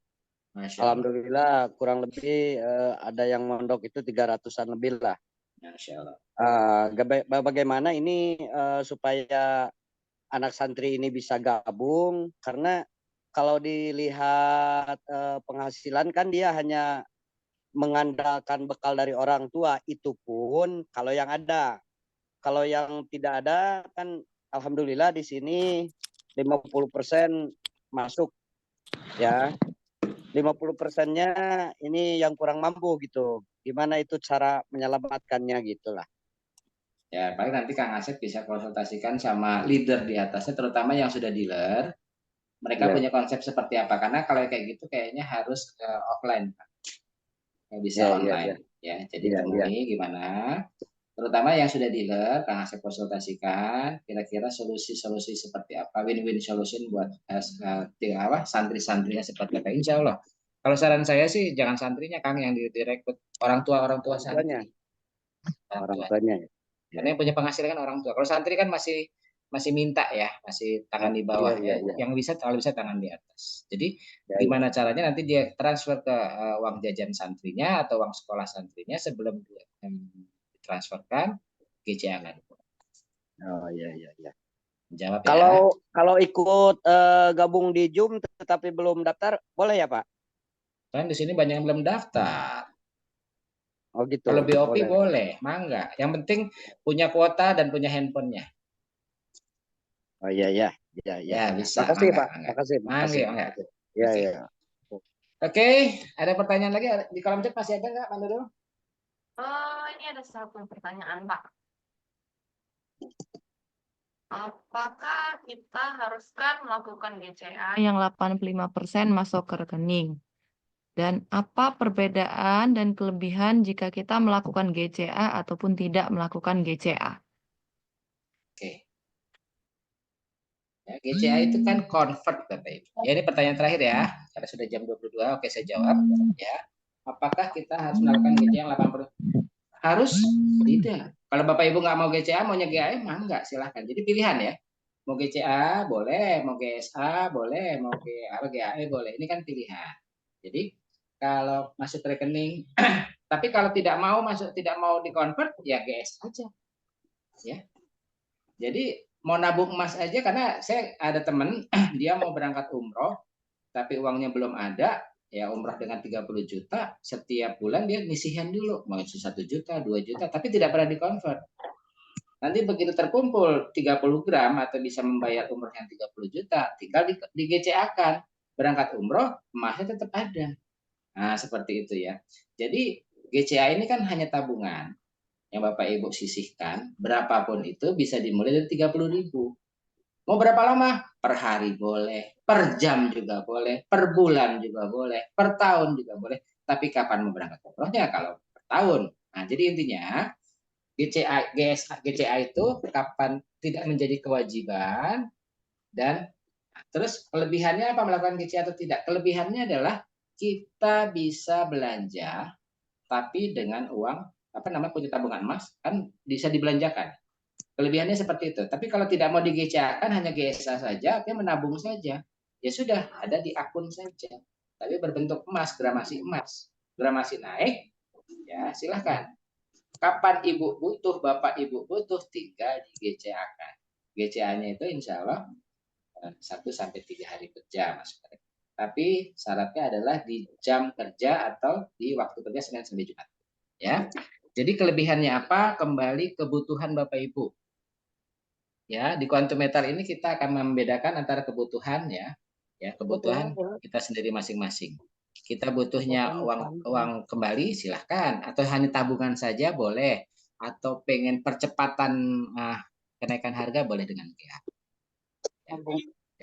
Alhamdulillah kurang lebih ada yang mondok itu 300-an lebih lah. Bagaimana ini supaya anak santri ini bisa gabung, karena kalau dilihat penghasilan kan dia hanya mengandalkan bekal dari orang tua, itu pun kalau yang ada. Kalau yang tidak ada kan alhamdulillah di sini 50% masuk ya. 50%-nya ini yang kurang mampu gitu. Gimana itu cara menyelamatkannya gitulah. Ya, paling nanti Kang Asep bisa konsultasikan sama leader di atasnya, terutama yang sudah dealer. Mereka punya konsep seperti apa? Karena kalau kayak gitu kayaknya harus offline, Pak. Nggak bisa online. Ya, jadi temui gimana? Terutama yang sudah dealer, Kang Asep konsultasikan. Kira-kira solusi-solusi seperti apa? Win-win solution buat santri-santrinya seperti apa? Insya Allah. Kalau saran saya sih jangan santrinya Kang yang direkrut, orang tua santri. Orang tuanya. Karena yang punya penghasilan kan orang tua. Kalau santri kan masih minta ya, masih tangan di bawah ya. Yang bisa kalau bisa tangan di atas. Jadi gimana caranya nanti dia transfer ke uang jajan santrinya atau uang sekolah santrinya sebelum dia ditransferkan GCA kan. Oh iya. Jawab ya. Kalau ikut gabung di Zoom tetapi belum daftar, boleh ya Pak? Kan di sini banyak yang belum daftar. Oh gitu. Kalau BOP boleh, mangga. Yang penting punya kuota dan punya handphonenya. Oh iya ya. Ya, bisa. Makasih Mangga, Pak. mangga. Makasih. Mangga. Ya Oke. ya. Oke, ada pertanyaan lagi di kolom chat masih ada nggak, Pak Nurul? Ini ada satu pertanyaan, Pak. Apakah kita haruskan melakukan GCA yang 85% masuk ke rekening? Dan apa perbedaan dan kelebihan jika kita melakukan GCA ataupun tidak melakukan GCA? Oke. Ya, GCA itu kan convert, Bapak Ibu. Ya, ini pertanyaan terakhir ya, karena sudah jam 22. Oke, saya jawab. Ya, apakah kita harus melakukan GCA yang 80%? Harus? Tidak. Kalau Bapak Ibu nggak mau GCA, maunya GAE, enggak, silahkan. Jadi pilihan ya. Mau GCA boleh, mau GSA boleh, mau GAE boleh. Ini kan pilihan. Jadi kalau masuk rekening, tapi kalau tidak mau masuk, tidak mau dikonvert, ya GS aja. Ya. Jadi mau nabung emas aja, karena saya ada teman dia mau berangkat umroh, tapi uangnya belum ada, ya umroh dengan 30 juta, setiap bulan dia nyisihan dulu, mau 1 juta, 2 juta, tapi tidak pernah dikonvert. Nanti begitu terkumpul 30 gram atau bisa membayar umroh yang 30 juta, tinggal di GCA-kan. Berangkat umroh, emasnya tetap ada. Nah, seperti itu ya. Jadi GCA ini kan hanya tabungan yang Bapak Ibu sisihkan, berapapun itu bisa dimulai dari 30.000. Mau berapa lama? Per hari boleh, per jam juga boleh, per bulan juga boleh, per tahun juga boleh. Tapi kapan mau berangkat umrohnya? Kalau per tahun. Nah, jadi intinya GCA itu kapan tidak menjadi kewajiban, dan terus kelebihannya apa melakukan GCA atau tidak? Kelebihannya adalah kita bisa belanja, tapi dengan uang punya tabungan emas kan bisa dibelanjakan. Kelebihannya seperti itu. Tapi kalau tidak mau di GCA kan hanya GSA saja, artinya menabung saja. Ya sudah, ada di akun saja. Tapi berbentuk emas, gramasi emas. Gramasi naik, ya silahkan. Kapan Ibu butuh, Bapak Ibu butuh, tinggal di GCA-kan. GCA-nya itu insya Allah 1-3 hari kerja masuk. Tapi syaratnya adalah di jam kerja atau di waktu kerja Senin sampai Jumat. Ya. Jadi kelebihannya apa? Kembali kebutuhan Bapak Ibu. Ya, di quantum meter ini kita akan membedakan antara kebutuhan ya kebutuhan kita sendiri masing-masing. Kita butuhnya uang kembali silahkan, atau hanya tabungan saja boleh, atau pengen percepatan kenaikan harga boleh dengan GA. Ya.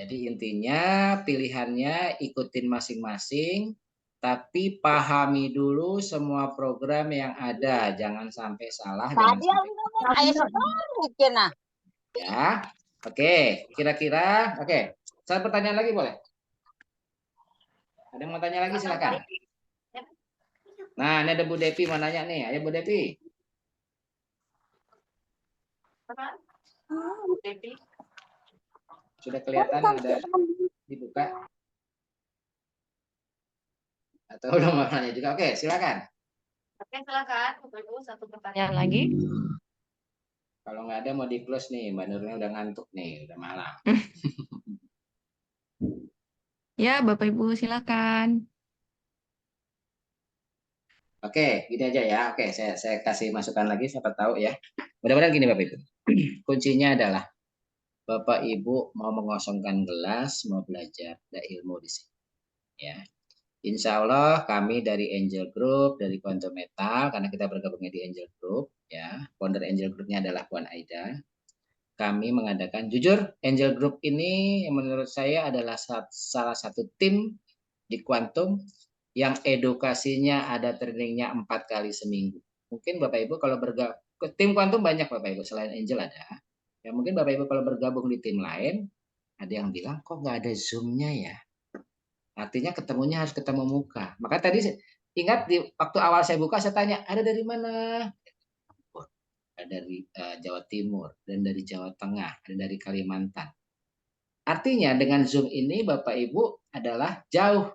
Jadi intinya pilihannya ikutin masing-masing, tapi pahami dulu semua program yang ada, jangan sampai salah. Tadi aku Ya, oke. Kira-kira, oke. Saya pertanyaan lagi boleh? Ada yang mau tanya lagi silakan. Nah, ini ada Bu Depi mau nanya nih. Ayo Bu Depi. Bu Depi. Sudah kelihatan ada dibuka? Atau udah mau nanya juga? Oke, silakan. Oke, silakan. Bapak satu pertanyaan lagi. Kalau nggak ada mau di close nih, Mbak Nurulnya udah ngantuk nih, udah malam. Ya, Bapak Ibu silakan. Oke, gini aja ya. Oke, saya kasih masukan lagi, siapa tahu ya. Mudah-mudahan gini Bapak Ibu. Kuncinya adalah Bapak Ibu mau mengosongkan gelas, mau belajar, ada ilmu di sini. Ya. Insya Allah kami dari Angel Group, dari Quantum Metal, karena kita bergabungnya di Angel Group, ya. Founder Angel Group-nya adalah Puan Aida. Kami mengadakan, jujur Angel Group ini menurut saya adalah salah satu tim di Quantum yang edukasinya ada trainingnya 4 kali seminggu. Mungkin Bapak Ibu kalau bergabung, tim Quantum banyak Bapak Ibu, selain Angel ada. Ya mungkin Bapak Ibu kalau bergabung di tim lain, ada yang bilang kok nggak ada Zoom-nya ya. Artinya ketemunya harus ketemu muka. Maka tadi ingat di waktu awal saya buka saya tanya, ada dari mana? Ada dari Jawa Timur, dan dari Jawa Tengah, dan dari Kalimantan. Artinya dengan Zoom ini Bapak Ibu adalah jauh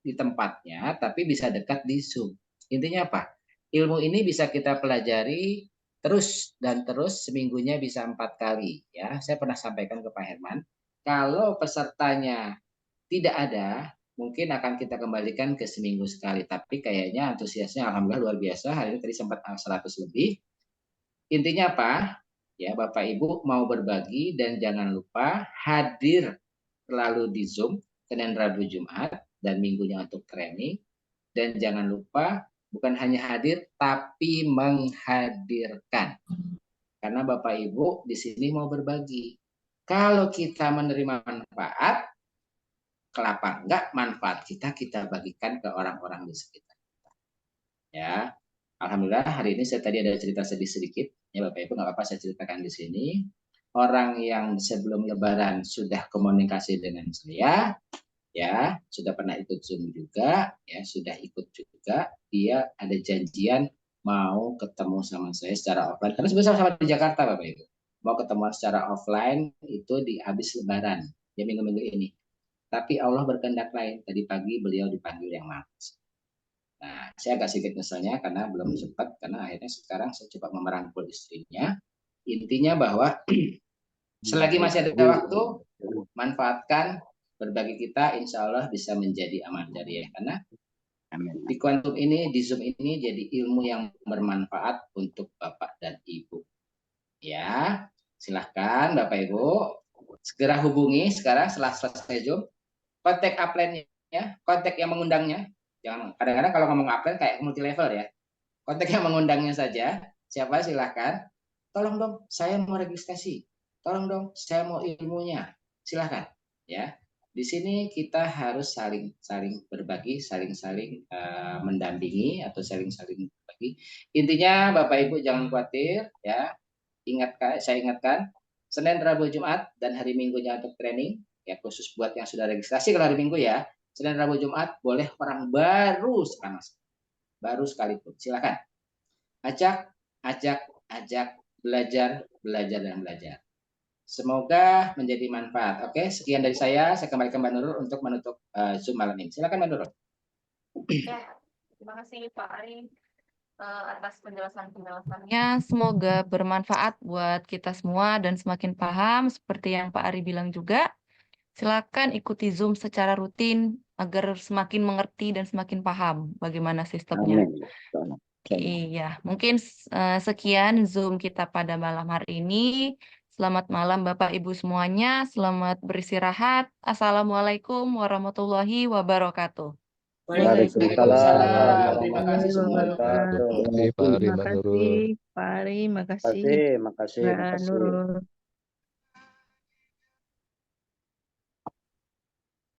di tempatnya, tapi bisa dekat di Zoom. Intinya apa? Ilmu ini bisa kita pelajari terus dan terus, seminggunya bisa 4 kali. Ya, saya pernah sampaikan ke Pak Herman, kalau pesertanya tidak ada, mungkin akan kita kembalikan ke seminggu sekali. Tapi kayaknya antusiasnya alhamdulillah luar biasa. Hari ini tadi sempat 100 lebih. Intinya apa? Ya, Bapak Ibu mau berbagi dan jangan lupa hadir selalu di Zoom Senin, Rabu, Jumat dan minggunya untuk training. Dan jangan lupa bukan hanya hadir tapi menghadirkan. Karena Bapak Ibu di sini mau berbagi. Kalau kita menerima manfaat, kelapa enggak manfaat kita bagikan ke orang-orang di sekitar kita. Ya, alhamdulillah hari ini saya tadi ada cerita sedikit. Ya Bapak Ibu nggak apa-apa saya ceritakan di sini. Orang yang sebelum Lebaran sudah komunikasi dengan saya, ya sudah pernah ikut Zoom juga, ya sudah ikut juga. Dia ada janjian mau ketemu sama saya secara offline. Karena sebenarnya sama di Jakarta Bapak Ibu. Mau ketemu secara offline itu di habis Lebaran, ya minggu-minggu ini. Tapi Allah berkehendak lain. Tadi pagi beliau dipanggil Yang Maha Kuasa. Nah, saya agak sedikit nyeselnya karena belum sempat, karena akhirnya sekarang saya coba merangkul istrinya. Intinya bahwa selagi masih ada waktu, manfaatkan, berbagi kita, insya Allah bisa menjadi amal jariah. Karena di kuantum ini, di Zoom ini jadi ilmu yang bermanfaat untuk Bapak dan Ibu. Ya, silahkan Bapak Ibu segera hubungi sekarang setelah selesai Zoom, kontak upline-nya, kontak yang mengundangnya. Jangan kadang-kadang kalau ngomong upline kayak multi level ya. Kontak yang mengundangnya saja. Siapa silahkan. Tolong dong, saya mau registrasi. Tolong dong, saya mau ilmunya. Silahkan. Ya, di sini kita harus saling berbagi, saling mendampingi atau saling berbagi. Intinya Bapak Ibu jangan khawatir, ya. Saya ingatkan, Senin, Rabu, Jumat dan hari Minggunya untuk training, ya khusus buat yang sudah registrasi kalau hari Minggu ya. Senin, Rabu, Jumat boleh orang baru sekalipun. Silakan. Ajak belajar dan belajar. Semoga menjadi manfaat. Oke, sekian dari saya kembalikan Mbak Nurul untuk menutup Zoom malam ini. Silakan Mbak Nurul. Ya, terima kasih Pak Ari atas penjelasannya. Semoga bermanfaat buat kita semua dan semakin paham seperti yang Pak Ari bilang juga. Silakan ikuti Zoom secara rutin agar semakin mengerti dan semakin paham bagaimana sistemnya. Iya, mungkin sekian Zoom kita pada malam hari ini. Selamat malam Bapak Ibu semuanya. Selamat beristirahat. Assalamualaikum warahmatullahi wabarakatuh. Waalaikumsalam. Terima kasih semua. Terima kasih Pak Ari, makasih. Makasih. Mbak Nurul.